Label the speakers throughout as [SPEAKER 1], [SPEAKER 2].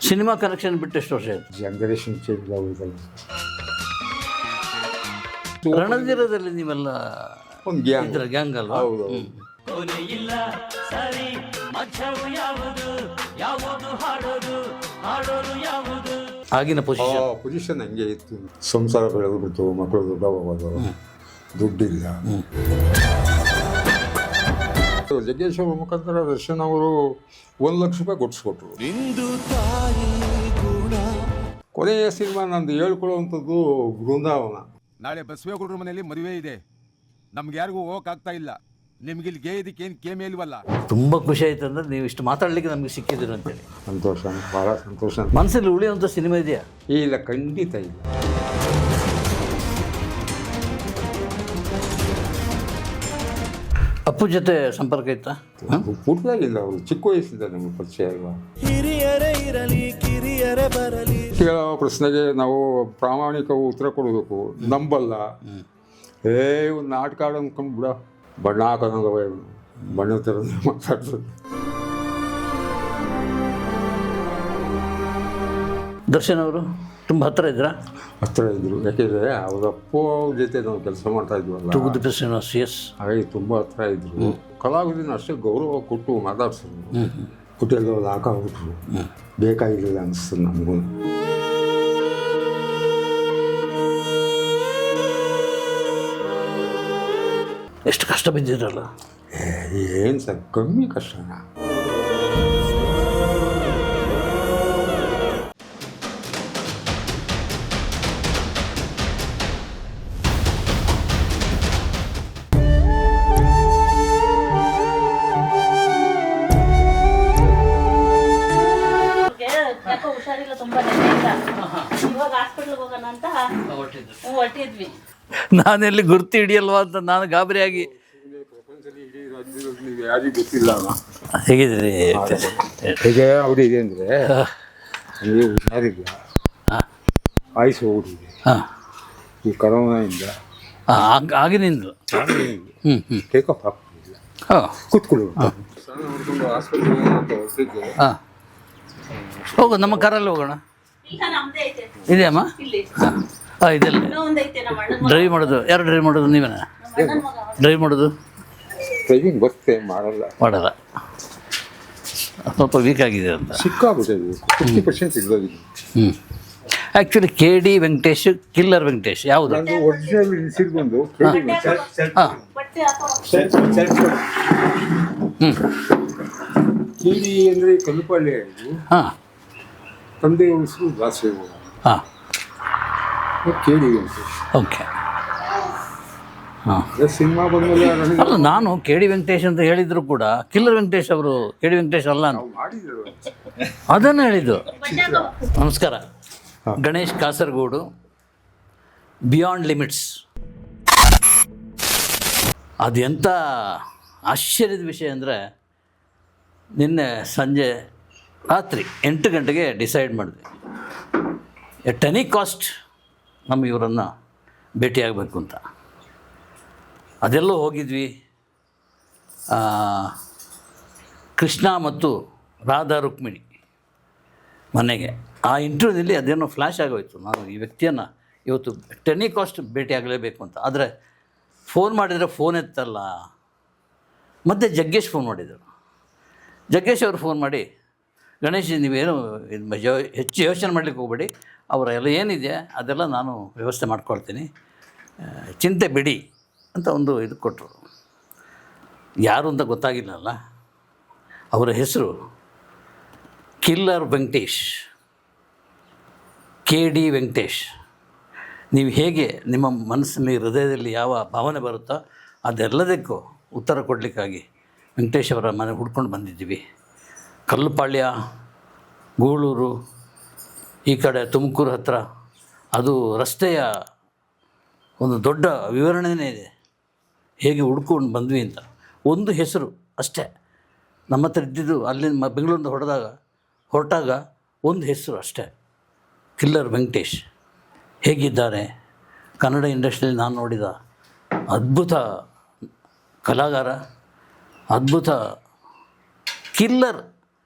[SPEAKER 1] Cinema connection ಬಿಟ್ಟು ಎಷ್ಟು ವರ್ಷ ಆಯಿತು?
[SPEAKER 2] Generation change ಆಗೋದಲ್ಲ.
[SPEAKER 1] ರಣಧೀರದಲ್ಲಿ ನೀವೆಲ್ಲ
[SPEAKER 2] ಒಂದು ಗ್ಯಾಂಗ್.
[SPEAKER 1] ಇದ್ರ ಗ್ಯಾಂಗ್ ಅಲ್ವಾ?
[SPEAKER 2] ಹೌದು.
[SPEAKER 1] ಆಗಿನ ಪೊಸಿಷನ್
[SPEAKER 2] ಪೊಸಿಷನ್ ಹಂಗೆ ಇತ್ತು. ಸಂಸಾರ ಬೆಳೆದ್ಬಿಡ್ತು, ಮಕ್ಕಳು ದೊಡ್ಡವಾಗೋದು, ದುಡ್ಡಿಲ್ಲ. ಜಗ್ಗೇಶ್ ಅವ್ರ ಮುಖಾಂತರ ದರ್ಶನ್ ಅವರು 1 ಲಕ್ಷ ರೂಪಾಯಿ ಕೊಡಿಸ್ಕೊಟ್ರು. ಕೊನೆಯ ಸಿನಿಮಾ ನಂದು ಹೇಳ್ಕೊಳ್ಳುವಂಥದ್ದು ಬೃಂದಾವನ.
[SPEAKER 3] ನಾಳೆ ಬಸವೇಗೌಡರ ಮನೆಯಲ್ಲಿ ಮದುವೆ ಇದೆ, ನಮ್ಗೆ ಯಾರಿಗೂ ಹೋಗಕ್ಕಾಗ್ತಾ ಇಲ್ಲ. ನಿಮ್ಗೆ ಇಲ್ಲಿ ಇದಕ್ಕೇನು ಕೇಮೆ ಇಲ್ವಲ್ಲ.
[SPEAKER 1] ತುಂಬ ಖುಷಿ ಆಯ್ತು ಅಂದ್ರೆ ನೀವು ಇಷ್ಟು ಮಾತಾಡಲಿಕ್ಕೆ ನಮಗೆ ಸಿಕ್ಕಿದ್ರು ಅಂತೇಳಿ
[SPEAKER 2] ಸಂತೋಷ, ಭಾಳ ಸಂತೋಷ.
[SPEAKER 1] ಮನಸ್ಸಲ್ಲಿ ಉಳಿಯುವಂಥ ಸಿನಿಮಾ ಇದೆಯಾ?
[SPEAKER 2] ಇಲ್ಲ, ಖಂಡಿತ ಇಲ್ಲ.
[SPEAKER 1] ಅಪ್ಪು ಜೊತೆ ಸಂಪರ್ಕ ಇತ್ತಾ?
[SPEAKER 2] ಪುಟ್ಟದಾಗಿಲ್ಲ, ಅವರು ಚಿಕ್ಕ ವಯಸ್ಸಿಂದ ನಮಗೆ ಪರಿಚಯ ಅಲ್ವಾ. ಕೇಳೋ ಪ್ರಶ್ನೆಗೆ ನಾವು ಪ್ರಾಮಾಣಿಕ ಉತ್ತರ ಕೊಡಬೇಕು. ನಂಬಲ್ಲ, ಒಂದು ನಾಟಕ ಆಡೋ ಅಂದ್ಕೊಂಡು ಬಿಡ, ಬಣ್ಣ ಹಾಕೋದಂಗವ, ಬಣ್ಣ ಥರ ಮಾತಾಡ್ತಾರೆ.
[SPEAKER 1] ದರ್ಶನ್ ಅವರು ತುಂಬ ಹತ್ತಿರ ಇದ್ರಾ?
[SPEAKER 2] ಹತ್ತಿರ ಇದ್ರು, ಯಾಕೆಂದರೆ ಅವ್ರ ಅಪ್ಪ ಅವ್ರ ಜೊತೆ ನಾವು ಕೆಲಸ ಮಾಡ್ತಾ ಇದ್ವಲ್ಲ.
[SPEAKER 1] ತೂಗುದೀಪ ಶ್ರೀನಿವಾಸ್, ಎಸ್.
[SPEAKER 2] ಹಾಗಾಗಿ ತುಂಬ ಹತ್ತಿರ ಇದ್ರು. ಕಲಾವಿದನ ಅಷ್ಟೇ ಗೌರವ ಕೊಟ್ಟು ಮಾತಾಡ್ಸಿದ್ರು. ಹೋಟೆಲ್ದವ್ರು ಹಾಕಾಗ್ಬಿಟ್ರು, ಬೇಕಾಗಿರಲಿಲ್ಲ ಅನಿಸ್ತದೆ ನಮಗೂ.
[SPEAKER 1] ಎಷ್ಟು ಕಷ್ಟ ಬಿದ್ದಿರಲ್ಲ.
[SPEAKER 2] ಏನು ಸರ್, ಕಮ್ಮಿ ಕಷ್ಟನಾ?
[SPEAKER 4] ಹುಷಾರಿಲ್ಲ, ತುಂಬಾ ಇವಾಗ ಹಾಸ್ಪಿಟ್ಲ್ಗೆ ಹೋಗೋಣ ಅಂತ ಹೊರಟಿದ್ವಿ.
[SPEAKER 1] ನಾನೆಲ್ಲಿ ಗುರ್ತು ಹಿಡಿಯಲ್ವಾ ಅಂತ ನಾನು ಗಾಬರಿಯಾಗಿ.
[SPEAKER 2] ನೀವು ಯಾರಿಗೂ ಗೊತ್ತಿಲ್ಲ
[SPEAKER 1] ಹೇಗಿದ್ರಿ?
[SPEAKER 2] ಹೇಗೆ ಅವ್ರಿಗೆ ಅಂದರೆ ನನಗೆ ಹುಷಾರಿಲ್ಲ, ಆಯುಸು ಹೋಗ್ಬಿಟ್ಟಿದೆ
[SPEAKER 1] ಹಾಂ,
[SPEAKER 2] ಈ ಕರೋನಾಯಿಂದ.
[SPEAKER 1] ಆಗಿನಿಂದ
[SPEAKER 2] ಟೇಕಪ್ ಆಗ್ತಿಲ್ಲ.
[SPEAKER 1] ಹಾಂ,
[SPEAKER 2] ಕೂತ್ಕೊಳ್ಳು. ಆಸ್ಪತ್ರೆ
[SPEAKER 1] ಹಾಂ, ಹೋಗು, ನಮ್ಮ ಕಾರಲ್ಲಿ ಹೋಗೋಣ.
[SPEAKER 4] ಇಲ್ಲ, ನಮ್ದೇ ಐತೆ
[SPEAKER 1] ಇದೆಯಮ್ಮ?
[SPEAKER 4] ಇಲ್ಲಿ.
[SPEAKER 1] ಹಾಂ, ಇದೆಲ್ಲ
[SPEAKER 4] ಒಂದೈತೆ ನಮ್ಮ ಅಣ್ಣನ
[SPEAKER 1] ಡ್ರೈವ್ ಮಾಡೋದು. ಯಾರು ಡ್ರೈವ್ ಮಾಡೋದು? ನೀವೇನ ಡ್ರೈವ್ ಮಾಡೋದು?
[SPEAKER 2] ಡ್ರೈವಿಂಗ್ ಬರುತ್ತೆ, ಮಾಡಲ್ಲ.
[SPEAKER 1] ಸ್ವಲ್ಪ ವೀಕ್ ಆಗಿದೆ ಅಂತ.
[SPEAKER 2] ಸಿಕ್ಕಾಬಿಟ್ಟಿದೆ, 50% ಇಲ್ಲೋಗಿದೆ.
[SPEAKER 1] Actually KD Venkatesh, killer Venkatesh ಯಾವುದು?
[SPEAKER 2] ನಂದು ಒರಿಜಿನಲ್ ಇನ್ಸಿಲ್ ಬಂದು
[SPEAKER 1] ಹಾಂ,
[SPEAKER 4] ಬಟ್ಟೆ ಹಾಕೋ
[SPEAKER 2] ಕೇಳಿ ಅಂದರೆ ಕಲ್ಲುಪಾಳ್ಯ ಇದು.
[SPEAKER 1] ಹಾಂ,
[SPEAKER 2] ತಂದೆ ಹೆಸರು ದಾಸೇಗೌಡ.
[SPEAKER 1] ಹಾಂ,
[SPEAKER 2] ಕೇಳಿ ವೆಂಕಟೇಶ್.
[SPEAKER 1] ಓಕೆ. ಹಾಂ,
[SPEAKER 2] ಸಿನಿಮಾ ಬಂದಮೇಲೆ
[SPEAKER 1] ಅಲ್ಲ, ನಾನು KD ವೆಂಕಟೇಶ್ ಅಂತ ಹೇಳಿದ್ರು ಕೂಡ ಕಿಲ್ಲರ್ ವೆಂಕಟೇಶ್ ಅವರು KD ವೆಂಕಟೇಶ್ ಅಲ್ಲ ಅಂತ
[SPEAKER 2] ಮಾಡಿದ್ರು.
[SPEAKER 1] ಅದನ್ನು ಹೇಳಿದ್ದು.
[SPEAKER 4] ಬಟ್ಟೆ ಹಾಕೋ.
[SPEAKER 1] ನಮಸ್ಕಾರ. Ganesh Kasaragod, beyond limits. ಅದು ಎಂಥ ಆಶ್ಚರ್ಯದ ವಿಷಯ ಅಂದರೆ, ನಿನ್ನೆ ಸಂಜೆ ರಾತ್ರಿ 8 ಗಂಟೆಗೆ ಡಿಸೈಡ್ ಮಾಡಿದ್ವಿ, ಎಟ್ ಎನಿ ಕಾಸ್ಟ್ ನಮ್ಮ ಇವರನ್ನು ಭೇಟಿಯಾಗಬೇಕು ಅಂತ. ಅದೆಲ್ಲೋ ಹೋಗಿದ್ವಿ. ಕೃಷ್ಣ ಮತ್ತು ರಾಧಾ ರುಕ್ಮಿಣಿ ಮನೆಗೆ. ಆ ಇಂಟರ್ವ್ಯೂನಲ್ಲಿ ಅದೇನೋ ಫ್ಲ್ಯಾಶ್ ಆಗೋಯ್ತು, ನಾನು ಈ ವ್ಯಕ್ತಿಯನ್ನು ಇವತ್ತು ಎಟ್ ಎನಿ ಕಾಸ್ಟ್ ಭೇಟಿ ಆಗಲೇಬೇಕು ಅಂತ. ಆದರೆ ಫೋನ್ ಮಾಡಿದರೆ ಫೋನ್ ಎತ್ತಲ್ಲ. ಮತ್ತು ಜಗ್ಗೇಶ್ ಫೋನ್ ಮಾಡಿದರು. ಜಗ್ಗೇಶ್ ಅವರು ಫೋನ್ ಮಾಡಿ, ಗಣೇಶ್ ನೀವೇನು ಹೆಚ್ಚು ಯೋಚನೆ ಮಾಡಲಿಕ್ಕೆ ಹೋಗ್ಬೇಡಿ, ಅವರ ಎಲ್ಲ ಏನಿದೆ ಅದೆಲ್ಲ ನಾನು ವ್ಯವಸ್ಥೆ ಮಾಡ್ಕೊಳ್ತೀನಿ, ಚಿಂತೆ ಬಿಡಿ ಅಂತ ಒಂದು ಇದು ಕೊಟ್ಟರು. ಯಾರು ಅಂತ ಗೊತ್ತಾಗಿಲ್ಲಲ್ಲ. ಅವರ ಹೆಸರು ಕಿಲ್ಲರ್ ವೆಂಕಟೇಶ್, KD ವೆಂಕಟೇಶ್. ನೀವು ಹೇಗೆ ನಿಮ್ಮ ಮನಸ್ಸಿನಲ್ಲಿ, ಹೃದಯದಲ್ಲಿ ಯಾವ ಭಾವನೆ ಬರುತ್ತೋ ಅದೆಲ್ಲದಕ್ಕೂ ಉತ್ತರ ಕೊಡಲಿಕ್ಕಾಗಿ ವೆಂಕಟೇಶ್ ಅವರ ಮನೆ ಹುಡ್ಕೊಂಡು ಬಂದಿದ್ದೀವಿ. ಕಲ್ಲುಪಾಳ್ಯ, ಗೂಳೂರು, ಈ ಕಡೆ ತುಮಕೂರು ಹತ್ತಿರ. ಅದು ರಸ್ತೆಯ ಒಂದು ದೊಡ್ಡ ವಿವರಣೆಯೇ ಇದೆ, ಹೇಗೆ ಹುಡ್ಕೊಂಡು ಬಂದ್ವಿ ಅಂತ. ಒಂದು ಹೆಸರು ಅಷ್ಟೇ ನಮ್ಮ ಹತ್ರ ಇದ್ದಿದ್ದು. ಅಲ್ಲಿಂದ ಬೆಂಗಳೂರಿಂದ ಹೊರಟಾಗ ಒಂದು ಹೆಸರು ಅಷ್ಟೇ, ಕಿಲ್ಲರ್ ವೆಂಕಟೇಶ್. ಹೇಗಿದ್ದಾರೆ? ಕನ್ನಡ ಇಂಡಸ್ಟ್ರಿಯಲ್ಲಿ ನಾನು ನೋಡಿದ ಅದ್ಭುತ ಕಲಾಗಾರ, ಅದ್ಭುತ ಕಿಲ್ಲರ್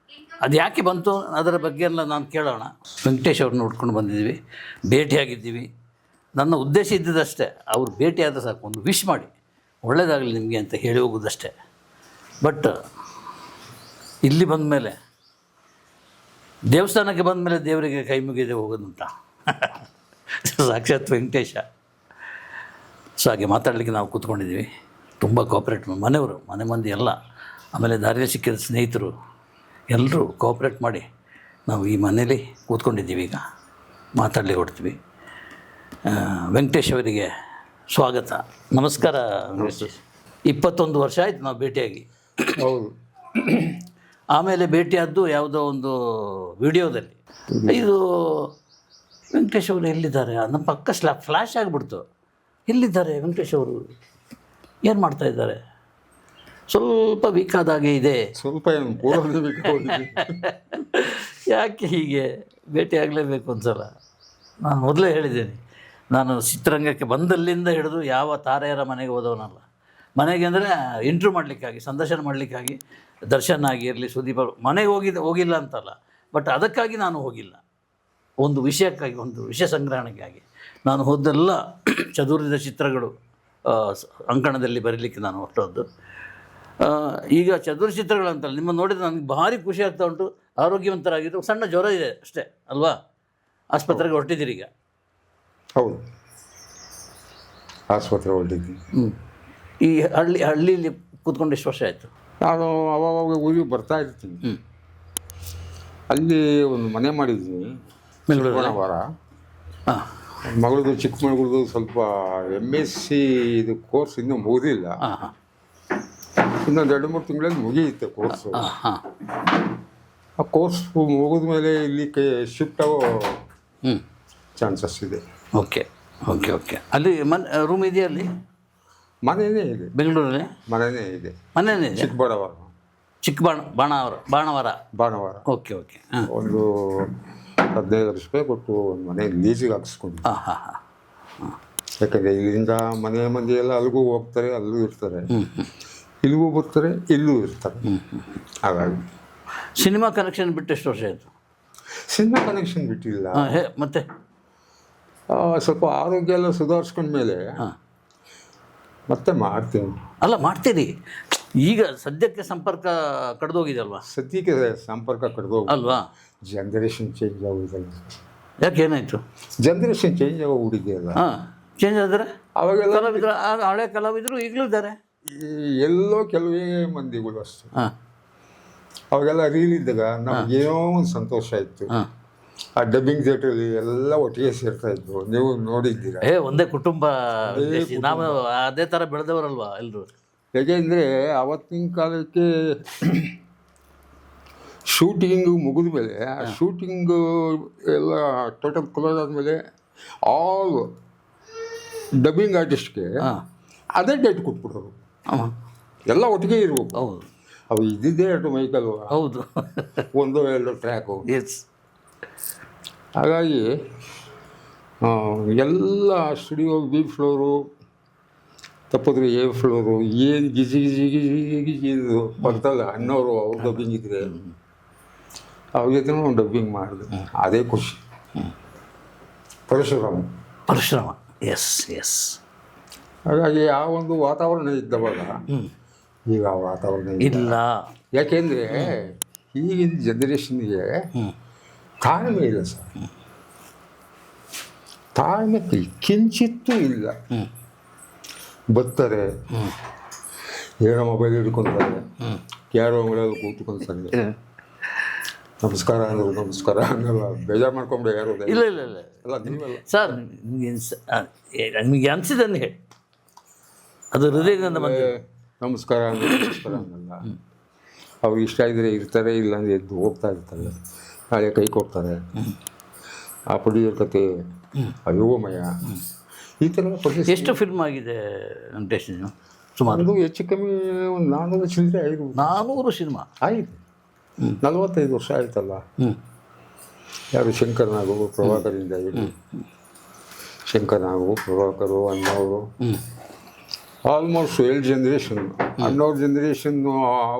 [SPEAKER 1] ಅದು ಯಾಕೆ ಬಂತು ಅದರ ಬಗ್ಗೆ ಎಲ್ಲ ನಾನು ಕೇಳೋಣ. ವೆಂಕಟೇಶ್ ಅವ್ರನ್ನ ನೋಡ್ಕೊಂಡು ಬಂದಿದ್ದೀವಿ, ಭೇಟಿಯಾಗಿದ್ದೀವಿ. ನನ್ನ ಉದ್ದೇಶ ಇದ್ದಿದ್ದಷ್ಟೇ, ಅವ್ರು ಭೇಟಿಯಾದರೆ ಸಾಕು, ಒಂದು ವಿಶ್ ಮಾಡಿ ಒಳ್ಳೆಯದಾಗಲಿ ನಿಮಗೆ ಅಂತ ಹೇಳಿ ಹೋಗೋದಷ್ಟೇ. ಬಟ್ ಇಲ್ಲಿ ಬಂದ ಮೇಲೆ, ದೇವಸ್ಥಾನಕ್ಕೆ ಬಂದ ಮೇಲೆ ದೇವರಿಗೆ ಕೈ ಮುಗಿದೆ ಹೋಗೋದಂತ ಸಾಕ್ಷಾತ್ ವೆಂಕಟೇಶ. ಸೊ ಹಾಗೆ ಮಾತಾಡಲಿಕ್ಕೆ ನಾವು ಕೂತ್ಕೊಂಡಿದ್ದೀವಿ. ತುಂಬ ಕೋಆಪ್ರೇಟ್, ಮನೆಯವರು, ಮನೆ ಮಂದಿ ಎಲ್ಲ, ಆಮೇಲೆ ದಾರಿಯಲ್ಲಿ ಸಿಕ್ಕಿದ ಸ್ನೇಹಿತರು ಎಲ್ಲರೂ ಕೋಆಪ್ರೇಟ್ ಮಾಡಿ ನಾವು ಈ ಮನೇಲಿ ಕೂತ್ಕೊಂಡಿದ್ದೀವಿ. ಈಗ ಮಾತಾಡಲಿಕ್ಕೆ ಹೊಡ್ತೀವಿ. ವೆಂಕಟೇಶ್ ಅವರಿಗೆ ಸ್ವಾಗತ. ನಮಸ್ಕಾರ ವೆಂಕಟೇಶ್. 21 ವರ್ಷ ಆಯಿತು ನಾವು ಭೇಟಿಯಾಗಿ.
[SPEAKER 2] ಹೌದು.
[SPEAKER 1] ಆಮೇಲೆ ಭೇಟಿಯಾದ್ದು ಯಾವುದೋ ಒಂದು ವಿಡಿಯೋದಲ್ಲಿ. ಇದು ವೆಂಕಟೇಶ್ ಅವರು ಎಲ್ಲಿದ್ದಾರೆ? ನಮ್ಮ ಪಕ್ಕ ಫ್ಲ್ಯಾಶ್ ಆಗಿಬಿಡ್ತು. ಎಲ್ಲಿದ್ದಾರೆ ವೆಂಕಟೇಶ್ ಅವರು? ಏನು ಮಾಡ್ತಾಯಿದ್ದಾರೆ? ಸ್ವಲ್ಪ ವೀಕ್ ಆದಾಗೆ ಇದೆ.
[SPEAKER 2] ಸ್ವಲ್ಪ ಏನು ಪೂರ್ವನೇ ಬೇಕಾಗಿದೆ.
[SPEAKER 1] ಯಾಕೆ ಹೀಗೆ? ಭೇಟಿ ಆಗಲೇಬೇಕು ಒಂದ್ಸಲ. ನಾನು ಮೊದಲೇ ಹೇಳಿದ್ದೇನೆ, ನಾನು ಚಿತ್ರರಂಗಕ್ಕೆ ಬಂದಲ್ಲಿಂದ ಹಿಡಿದು ಯಾವ ತಾರೆಯರ ಮನೆಗೆ ಹೋದವನಲ್ಲ. ಮನೆಗೆ ಅಂದರೆ ಇಂಟ್ರ್ಯೂ ಮಾಡಲಿಕ್ಕಾಗಿ, ಸಂದರ್ಶನ ಮಾಡಲಿಕ್ಕಾಗಿ, ದರ್ಶನ ಆಗಿರಲಿ, ಸುದೀಪ್ ಮನೆಗೆ ಹೋಗಿಲ್ಲ ಅಂತಲ್ಲ, ಬಟ್ ಅದಕ್ಕಾಗಿ ನಾನು ಹೋಗಿಲ್ಲ. ಒಂದು ವಿಷಯಕ್ಕಾಗಿ, ಒಂದು ವಿಷಯ ಸಂಗ್ರಹಣೆಗಾಗಿ ನಾನು ಹೋದೆಲ್ಲ ಚದುರಿದ ಚಿತ್ರಗಳು ಅಂಕಣದಲ್ಲಿ ಬರೀಲಿಕ್ಕೆ ನಾನು ಹೊರಟದ್ದು. ಈಗ ಚದುರ ಚಿತ್ರಗಳಂತಲ್ಲ, ನಿಮ್ಮನ್ನು ನೋಡಿದರೆ ನನಗೆ ಭಾರಿ ಖುಷಿ ಆಗ್ತಾ ಉಂಟು. ಆರೋಗ್ಯವಂತರಾಗಿದ್ದು, ಸಣ್ಣ ಜ್ವರ ಇದೆ ಅಷ್ಟೇ ಅಲ್ವಾ? ಆಸ್ಪತ್ರೆಗೆ ಹೊರಟಿದ್ದೀರಿ ಈಗ?
[SPEAKER 2] ಹೌದು, ಆಸ್ಪತ್ರೆ ಹೊರಟಿದ್ದೀನಿ.
[SPEAKER 1] ಈ ಹಳ್ಳಿಯಲ್ಲಿ ಕೂತ್ಕೊಂಡು ಎಷ್ಟು ವರ್ಷ ಆಯಿತು?
[SPEAKER 2] ನಾನು ಅವಾಗ ಊರಿಗೆ ಬರ್ತಾ ಇರ್ತೀನಿ. ಅಲ್ಲಿ ಒಂದು ಮನೆ ಮಾಡಿದ್ದೀನಿ ವಾರ.
[SPEAKER 1] ಹಾಂ.
[SPEAKER 2] ಮಗಳದು ಚಿಕ್ಕಮಗಳದು ಸ್ವಲ್ಪ MSc ಇದು ಕೋರ್ಸ್ ಇನ್ನೂ ಮುಗಿದಿಲ್ಲ.
[SPEAKER 1] ಹಾಂ ಹಾಂ.
[SPEAKER 2] ಇನ್ನೊಂದು 2-3 ತಿಂಗಳಲ್ಲಿ ಮುಗಿಯುತ್ತೆ ಕೋರ್ಸು.
[SPEAKER 1] ಹಾಂ ಹಾಂ.
[SPEAKER 2] ಆ ಕೋರ್ಸ್ ಮುಗಿದ ಮೇಲೆ ಇಲ್ಲಿ ಶಿಫ್ಟ್ ಆಗೋ ಚಾನ್ಸಸ್ ಇದೆ.
[SPEAKER 1] Okay okay okay. ಅಲ್ಲಿ ರೂಮ್ ಇದೆಯಾ? ಅಲ್ಲಿ
[SPEAKER 2] ಮನೆಯೇ ಇದೆ,
[SPEAKER 1] ಬೆಂಗಳೂರಲ್ಲಿ
[SPEAKER 2] ಮನೆಯೇ ಇದೆ.
[SPEAKER 1] ಮನೆಯೇ ಇದೆ,
[SPEAKER 2] ಚಿಕ್ಕ
[SPEAKER 1] ಬಾಣಾವರ. Okay okay. ಹಾಂ.
[SPEAKER 2] ಒಂದು 15 ಲಕ್ಷ ರೂಪಾಯಿ ಕೊಟ್ಟು ಒಂದು ಮನೆ ಲೀಸಿಗೆ ಹಾಕಿಸ್ಕೊಂಡು.
[SPEAKER 1] ಹಾಂ ಹಾಂ ಹಾಂ.
[SPEAKER 2] ಯಾಕಂದರೆ ಇಲ್ಲಿಂದ ಮನೆ ಮಂದಿ ಎಲ್ಲ ಅಲ್ಲಿಗೂ ಹೋಗ್ತಾರೆ, ಅಲ್ಲೂ ಇರ್ತಾರೆ, ಇಲ್ಲಿಗೂ ಬರ್ತಾರೆ, ಇಲ್ಲೂ ಇರ್ತಾರೆ. ಹಾಗಾಗಿ
[SPEAKER 1] ಸಿನಿಮಾ ಕನೆಕ್ಷನ್ ಬಿಟ್ಟು ಎಷ್ಟು ವರ್ಷ ಆಯಿತು?
[SPEAKER 2] ಸಿನಿಮಾ ಕನೆಕ್ಷನ್ ಬಿಟ್ಟಿಲ್ಲ.
[SPEAKER 1] ಮತ್ತೆ
[SPEAKER 2] ಸ್ವಲ್ಪ ಆರೋಗ್ಯ ಎಲ್ಲ ಸುಧಾರಿಸ್ಕೊಂಡ್ಮೇಲೆ ಮತ್ತೆ ಮಾಡ್ತೀನಿ.
[SPEAKER 1] ಅಲ್ಲ, ಮಾಡ್ತೀರಿ. ಈಗ ಸದ್ಯಕ್ಕೆ ಸಂಪರ್ಕ ಕಡ್ದೋಗಿದೆಯಲ್ವಾ?
[SPEAKER 2] ಸದ್ಯಕ್ಕೆ ಸಂಪರ್ಕ ಕಡ್ದೋಗಿ
[SPEAKER 1] ಅಲ್ವಾ?
[SPEAKER 2] ಜನ್ರೇಷನ್ ಚೇಂಜ್ ಆಗೋದಿಲ್ಲ.
[SPEAKER 1] ಯಾಕೆ, ಏನಾಯಿತು?
[SPEAKER 2] ಜನ್ರೇಷನ್ ಚೇಂಜ್ ಆಗೋಗ್ಬಿಟ್ಟಿದೆಯಲ್ಲ.
[SPEAKER 1] ಹಾಂ, ಚೇಂಜ್ ಆದರೆ
[SPEAKER 2] ಅವಾಗೆಲ್ಲ
[SPEAKER 1] ಕಲಾವಿದರು, ಹಳೆ ಕಲಾವಿದರು ಈಗಲೂ ಇದ್ದಾರೆ.
[SPEAKER 2] ಎಲ್ಲೋ ಕೆಲವೇ ಮಂದಿಗಳು ಅಷ್ಟೇ.
[SPEAKER 1] ಹಾಂ.
[SPEAKER 2] ಅವಾಗೆಲ್ಲ ರೀಲ್ ಇದ್ದಾಗ ನಮಗೇನೋ ಒಂದು ಸಂತೋಷ ಇತ್ತು.
[SPEAKER 1] ಹಾಂ.
[SPEAKER 2] ಆ ಡಬ್ಬಿಂಗ್ ಥಿಯೇಟ್ರಲ್ಲಿ ಎಲ್ಲ ಒಟ್ಟಿಗೆ ಸೇರ್ತಾ ಇದ್ವು. ನೀವು ನೋಡಿದ್ದೀರಾ?
[SPEAKER 1] ಒಂದೇ ಕುಟುಂಬ, ನಾವು ಅದೇ ಥರ ಬೆಳೆದವರಲ್ವಾ ಎಲ್ಲರೂ.
[SPEAKER 2] ಯಾಕೆಂದರೆ ಆವತ್ತಿನ ಕಾಲಕ್ಕೆ ಶೂಟಿಂಗು ಮುಗಿದ ಮೇಲೆ, ಆ ಶೂಟಿಂಗು ಎಲ್ಲ ಟೋಟಲ್ ಕ್ಲೋಸ್ ಆದಮೇಲೆ ಆಲ್ ಡಬ್ಬಿಂಗ್ ಆರ್ಟಿಸ್ಟ್ಗೆ ಅದೇ ಡೇಟ್ ಕೊಟ್ಬಿಡೋರು. ಎಲ್ಲ ಒಟ್ಟಿಗೆ ಇರ್ಬೇಕು.
[SPEAKER 1] ಹೌದು.
[SPEAKER 2] ಅವು ಇದ್ದಿದ್ದೇ 2 ಮೈಕಲ್ವ.
[SPEAKER 1] ಹೌದು.
[SPEAKER 2] 1-2 ಟ್ರ್ಯಾಕು.
[SPEAKER 1] ಎಸ್.
[SPEAKER 2] ಹಾಗಾಗಿ ಎಲ್ಲ ಸ್ಟುಡಿಯೋ B ಫ್ಲೋರು, ತಪ್ಪಿದ್ರೆ A ಫ್ಲೋರು, ಏನು ಗಿಜಿ ಗಿಜಿ ಗಿಜಿ ಗಿಜಿ ಇದು ಬರ್ತಲ್ಲ ಅಣ್ಣವರು, ಅವ್ರು ಡಬ್ಬಿಂಗ್ ಇದ್ರೆ ಅವ್ರ ಜೊತೆ ನಾವು ಡಬ್ಬಿಂಗ್ ಮಾಡಿದೆ. ಅದೇ ಖುಷಿ. ಪರಿಶ್ರಮ. Yes yes. ಹಾಗಾಗಿ ಆ ಒಂದು ವಾತಾವರಣ ಇದ್ದವಾಗ ಈಗ ಆ ವಾತಾವರಣ ಇಲ್ಲ. ಯಾಕೆಂದರೆ ಈಗಿನ ಜನ್ರೇಷನ್ಗೆ ತಾಳ್ಮೆ ಇಲ್ಲ ಸರ್. ತಾಳ್ಮೆ ಕಿಂಚಿತ್ತೂ ಇಲ್ಲ. ಬರ್ತಾರೆ, ಏನೋ ಮೊಬೈಲ್ ಹಿಡ್ಕೊತಾರೆ, ಯಾರೋ ಅಂಗಡಿಯಲ್ಲಿ ಕೂತ್ಕೊಳ್ತಾರೆ, ನಮಸ್ಕಾರ ಅಂದರು, ನಮಸ್ಕಾರ ಅನ್ನಲ್ಲ. ಬೇಜಾರು ಮಾಡ್ಕೊಂಬಿಡ ಯಾರು?
[SPEAKER 1] ಇಲ್ಲ ಇಲ್ಲ ಇಲ್ಲ
[SPEAKER 2] ಅಲ್ಲ, ನೀವಲ್ಲ
[SPEAKER 1] ಸರ್. ನಿಮಗೆ ಅನಿಸಿದ್ದನ್ನು ಹೇಳಿ, ಅದು ಹೃದಯದಿಂದ
[SPEAKER 2] ನಮಸ್ಕಾರ ಅಂದರೆ ನಮಸ್ಕಾರ ಅನ್ನಲ್ಲ. ಅವ್ರು ಇಷ್ಟ ಇದ್ದರೆ ಇರ್ತಾರೆ, ಇಲ್ಲಾಂದರೆ ಎದ್ದು ಹೋಗ್ತಾ ಇರ್ತಾರೆ, ನಾಳೆ ಕೈ ಕೊಡ್ತಾರೆ. ಆ ಪುಡಿಯರ ಕತೆ ಅಯೋಮಯ, ಈ ಥರ
[SPEAKER 1] ಎಷ್ಟು ಫಿಲ್ಮ್ ಆಗಿದೆ ವೆಂಕಟೇಶ್? ಸುಮಾರು
[SPEAKER 2] ಹೆಚ್ಚು ಕಮ್ಮಿ ಒಂದು 400 ಚಿಲ್ಲರೆ
[SPEAKER 1] 400 ಸಿನಿಮಾ
[SPEAKER 2] ಆಯಿತು. 45 ವರ್ಷ ಆಯ್ತಲ್ಲ. ಯಾರು ಶಂಕರ್ನಾಗು, ಪ್ರಭಾಕರಿಂದ ಹೇಳಿ, ಶಂಕರ್ನಾಗು, ಪ್ರಭಾಕರು, ಅಣ್ಣವರು, ಆಲ್ಮೋಸ್ಟ್ 7 ಜನ್ರೇಷನ್. ಅಣ್ಣವ್ರ ಜನ್ರೇಷನ್ನು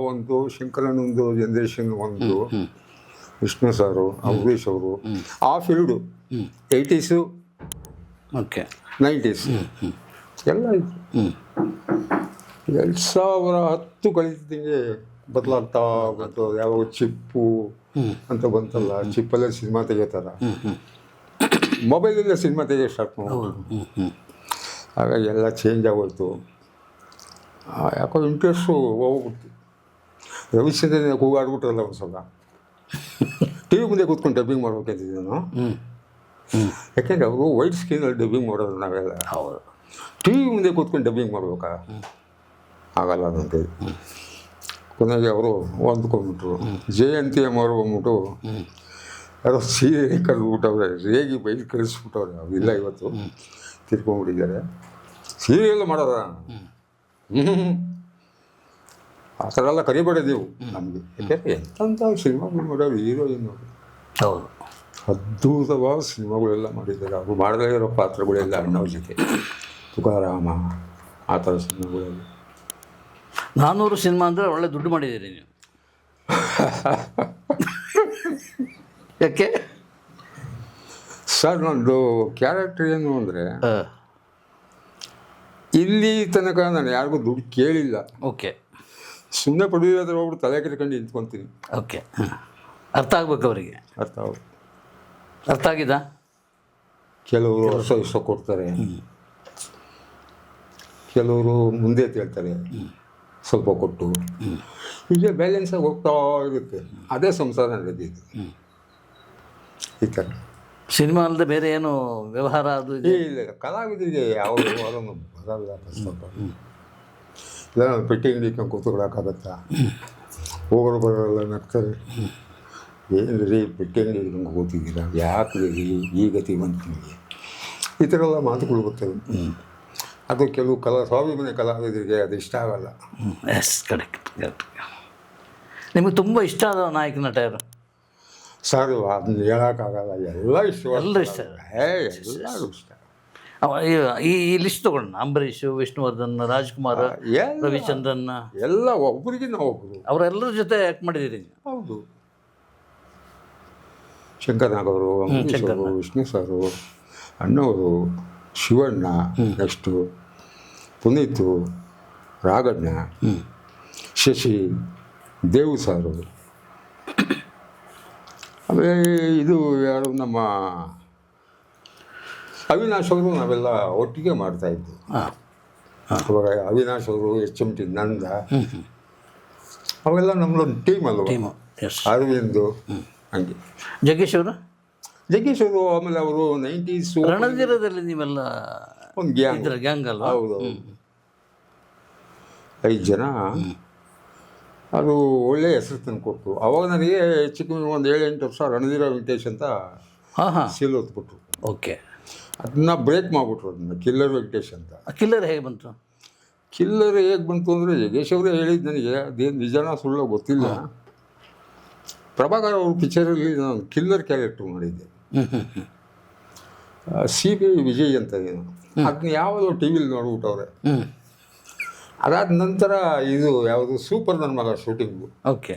[SPEAKER 2] ಒಂದು, ಶಂಕರನೊಂದು ಜನ್ರೇಷನ್ ಒಂದು, ವಿಷ್ಣು ಸಾರು ಅಂಬರೀಷ್ ಅವರು ಆ ಫೀಲ್ಡು 80s
[SPEAKER 1] ಓಕೆ
[SPEAKER 2] 90s ಎಲ್ಲ ಇತ್ತು. 2010 ಕಳೀತಿದ್ದಂಗೆ ಬದಲಾಗ್ತಾ ಬಂತು. ಯಾವಾಗ ಚಿಪ್ಪು ಅಂತ ಬಂತಲ್ಲ, ಚಿಪ್ಪಲ್ಲೇ ಸಿನಿಮಾ ತೆಗಿತಾರ, ಮೊಬೈಲಲ್ಲೇ ಸಿನಿಮಾ ತೆಗಿಯೋ ಸ್ಟಾರ್ಟ್ ಮಾಡೋದು. ಹಾಗಾಗಿ ಎಲ್ಲ ಚೇಂಜ್ ಆಗೋಯ್ತು. ಯಾಕೋ ಇಂಟ್ರೆಸ್ಟು ಹೋಗ್ಬಿಡ್ತು. ರವಿಚಂದ್ರನ ಕೂಗಾಡ್ಬಿಟ್ರಲ್ಲ ಒಂದು ಸಲ, ಟಿ ವಿ ಮುಂದೆ ಕೂತ್ಕೊಂಡು ಡಬ್ಬಿಂಗ್ ಮಾಡ್ಬೇಕಂತಿದ್ದೆ ನಾನು. ಯಾಕೆಂದರೆ ಅವರು ವೈಟ್ ಸ್ಕ್ರೀನಲ್ಲಿ ಡಬ್ಬಿಂಗ್ ಮಾಡೋದು, ನಾವೆಲ್ಲ
[SPEAKER 1] ಹೌದು.
[SPEAKER 2] ಟಿ ವಿ ಮುಂದೆ ಕೂತ್ಕೊಂಡು ಡಬ್ಬಿಂಗ್ ಮಾಡ್ಬೇಕಾ, ಆಗಲ್ಲ ಅಂತೇಳಿ ಕೊನೆಗೆ ಅವರು ಹೊಂದ್ಕೊಂಡ್ಬಿಟ್ರು. ಜಯಂತಿ ಅಮ್ಮವರು ಬಂದ್ಬಿಟ್ಟು ಯಾರೋ ಸೀರೆ ಕರೆದ್ಬಿಟ್ಟವ್ರೆ, ರೇಗಿ ಬೈದು ಕಳಿಸ್ಬಿಟ್ಟವ್ರೆ. ಅವರಿಲ್ಲ, ಇವತ್ತು ತಿರ್ಕೊಂಡ್ಬಿಟ್ಟಿದ್ದಾರೆ. ಸೀರಿಯಲ್ ಮಾಡೋದ ಆ ಥರ ಎಲ್ಲ ಕರಿಬೇಡ ನೀವು ನಮಗೆ. ಯಾಕೆಂದರೆ ಎಂಥ ಸಿನಿಮಾಗಳು ಮಾಡೋರು, ಹೀರೋಯಿನ್ ನೋಡಿ,
[SPEAKER 1] ಹೌದು,
[SPEAKER 2] ಅದ್ಭುತವಾದ ಸಿನಿಮಾಗಳೆಲ್ಲ ಮಾಡಿದ್ದಾರೆ. ಅವರು ಮಾಡದೇ ಇರೋ ಪಾತ್ರಗಳೆಲ್ಲ ಅಣ್ಣವ್ರ ಜೊತೆ, ತುಕಾರಾಮ, ಆ ಥರ ಸಿನಿಮಾಗಳೆಲ್ಲ.
[SPEAKER 1] 400 ಸಿನಿಮಾ ಅಂದರೆ ಒಳ್ಳೆ ದುಡ್ಡು ಮಾಡಿದ್ದೀರಿ ನೀವು. ಯಾಕೆ
[SPEAKER 2] ಸರ್, ನಂದು ಕ್ಯಾರೆಕ್ಟರ್ ಏನು ಅಂದರೆ, ಇಲ್ಲಿ ತನಕ ನಾನು ಯಾರಿಗೂ ದುಡ್ಡು ಕೇಳಿಲ್ಲ.
[SPEAKER 1] ಓಕೆ,
[SPEAKER 2] ಸುಮ್ಮನೆ ಪಡೆಯೋದ್ರ ಹೋಗ್ಬಿಟ್ಟು ತಲೆ ಕೆರ್ಕೊಂಡು ನಿಂತ್ಕೊತೀನಿ.
[SPEAKER 1] ಓಕೆ, ಅರ್ಥ ಆಗ್ಬೇಕು ಅವರಿಗೆ. ಅರ್ಥ ಆಗಿದ?
[SPEAKER 2] ಕೆಲವರು ವರ್ಷ ಕೊಡ್ತಾರೆ, ಕೆಲವರು ಮುಂದೆ ಹೇಳ್ತಾರೆ ಸ್ವಲ್ಪ ಕೊಟ್ಟು, ಹೀಗೆ ಬ್ಯಾಲೆನ್ಸಾಗಿ ಹೋಗ್ತಾ ಇರುತ್ತೆ. ಅದೇ ಸಂಸಾರ ನಡೆದಿದ್ದು ಈ ಥರ.
[SPEAKER 1] ಸಿನಿಮಾ ಅಲ್ಲದೆ ಬೇರೆ ಏನು ವ್ಯವಹಾರ ಅದು ಇದೆ?
[SPEAKER 2] ಇಲ್ಲ, ಕಲಾವಿದರಿಗೆ ಯಾವ ವ್ಯವಹಾರನೂ ಬರಲ್ಲ. ಸ್ವಲ್ಪ ಇಲ್ಲ, ನಾನು ಪೆಟ್ಟಿ ಅಂಗಡಿ ಕೂತ್ಕೊಳ್ಳೋಕ್ಕಾಗತ್ತಾ? ಹೋಗೋರು ಬರೋಲ್ಲ, ನಗ್ತಾರೆ. ಏನು ರೀ ಪೆಟ್ಟಿ ಅಂಗಡಿ ಹಿಡ್ಕೊಂಡು ಕೂತಿದ್ದೀರಾ, ಯಾಕೆ ರೀ ಈ ಗತಿ ಬಂತು ನಿಮಗೆ? ಈ ಥರ ಎಲ್ಲ ಮಾತುಗಳು ಬರ್ತವೆ. ಅದು ಕೆಲವು ಸ್ವಾಭಿಮಾನಿ ಕಲಾವಿದರಿಗೆ ಅದು ಇಷ್ಟ ಆಗಲ್ಲ.
[SPEAKER 1] Yes, correct. ನಿಮಗೆ ತುಂಬ ಇಷ್ಟ ಆದ ನಾಯಕ ನಟ ಯಾರು?
[SPEAKER 2] ಸರ್, ಅದನ್ನ ಹೇಳೋಕ್ಕಾಗಲ್ಲ. ಎಲ್ಲ ಇಷ್ಟ,
[SPEAKER 1] ಎಲ್ಲರೂ ಇಷ್ಟ.
[SPEAKER 2] ಎಲ್ಲರೂ ಇಷ್ಟ.
[SPEAKER 1] ಈ ಲಿಸ್ಟ್ ತಗೊಳ್ಳೋಣ. ಅಂಬರೀಷ್, ವಿಷ್ಣುವರ್ಧನ್, ರಾಜ್ಕುಮಾರ್, ರವಿಚಂದ್ರನ್,
[SPEAKER 2] ಎಲ್ಲ ಒಬ್ಬರಿಗೆ ನಾವು ಒಬ್ಬರು.
[SPEAKER 1] ಅವರೆಲ್ಲರ ಜೊತೆ ಆ್ಯಕ್ಟ್ ಮಾಡಿದ್ದೀರಿ.
[SPEAKER 2] ಹೌದು. ಶಂಕರ್ನಾಗ್ ಅವರು, ಅಂಬರೀಷ್ ಅವರು, ವಿಷ್ಣು ಸಾರು, ಅಣ್ಣವರು, ಶಿವಣ್ಣ, ನೆಕ್ಸ್ಟು ಪುನೀತು, ರಾಘಣ್ಣ, ಶಶಿ, ದೇವು ಸಾರು, ಆಮೇಲೆ ಇದು ಯಾರು ನಮ್ಮ ಅವಿನಾಶ್ ಅವರು, ನಾವೆಲ್ಲ ಒಟ್ಟಿಗೆ ಮಾಡ್ತಾಯಿದ್ದು. ಅವಾಗ ಅವಿನಾಶ್ ಅವರು, HMT ನಂದ, ಅವೆಲ್ಲ ನಮ್ಮದೊಂದು ಟೀಮ್ ಅಲ್ವ. ಅರವಿಂದು, ಹಂಗೆ.
[SPEAKER 1] ಜಗ್ಗೇಶ್ ಅವರು?
[SPEAKER 2] ಜಗ್ಗೇಶ್ ಅವರು, ಆಮೇಲೆ ಅವರು 90s
[SPEAKER 1] ರಣಧೀರದಲ್ಲಿ ನೀವೆಲ್ಲ
[SPEAKER 2] ಒಂದು
[SPEAKER 1] ಗ್ಯಾಂಗ್ ಅಲ್ವಾ?
[SPEAKER 2] ಹೌದು, 5 ಜನ. ಅದು ಒಳ್ಳೆಯ ಹೆಸರು ತಂದು ಕೊಟ್ಟು, ಅವಾಗ ನನಗೆ ಚಿಕ್ಕ ಒಂದು 7-8 ವರ್ಷ ರಣಧೀರ ವೆಂಕಟೇಶ್ ಅಂತ ಸೀಲ್ ಹೊತ್ಬಿಟ್ರು.
[SPEAKER 1] ಓಕೆ,
[SPEAKER 2] ಅದನ್ನ ಬ್ರೇಕ್ ಮಾಡಿಬಿಟ್ರು, ಅದನ್ನ ಕಿಲ್ಲರ್ ವೆಂಕಟೇಶ್ ಅಂತ.
[SPEAKER 1] ಕಿಲ್ಲರ್ ಹೇಗೆ ಬಂತು?
[SPEAKER 2] ಕಿಲ್ಲರ್ ಹೇಗೆ ಬಂತು ಅಂದರೆ, ಜಗ್ಗೇಶ್ ಅವರೇ ಹೇಳಿದ್ದು ನನಗೆ. ಅದೇನು ನಿಜಾನ ಸುಳ್ಳು ಗೊತ್ತಿಲ್ಲ. ಪ್ರಭಾಕರ್ ಅವ್ರ ಪಿಕ್ಚರಲ್ಲಿ ನಾನು ಕಿಲ್ಲರ್ ಕ್ಯಾರೆಕ್ಟರ್ ಮಾಡಿದ್ದೆ, CBI ವಿಜಯ್ ಅಂತ ಏನು. ಅದನ್ನ ಯಾವುದೋ ಟಿ ವಿಲಿ ನೋಡ್ಬಿಟ್ಟವ್ರೆ. ಅದಾದ ನಂತರ ಇದು ಯಾವುದು ಸೂಪರ್ ನನ್ನ ಮಗ ಶೂಟಿಂಗು.
[SPEAKER 1] ಓಕೆ,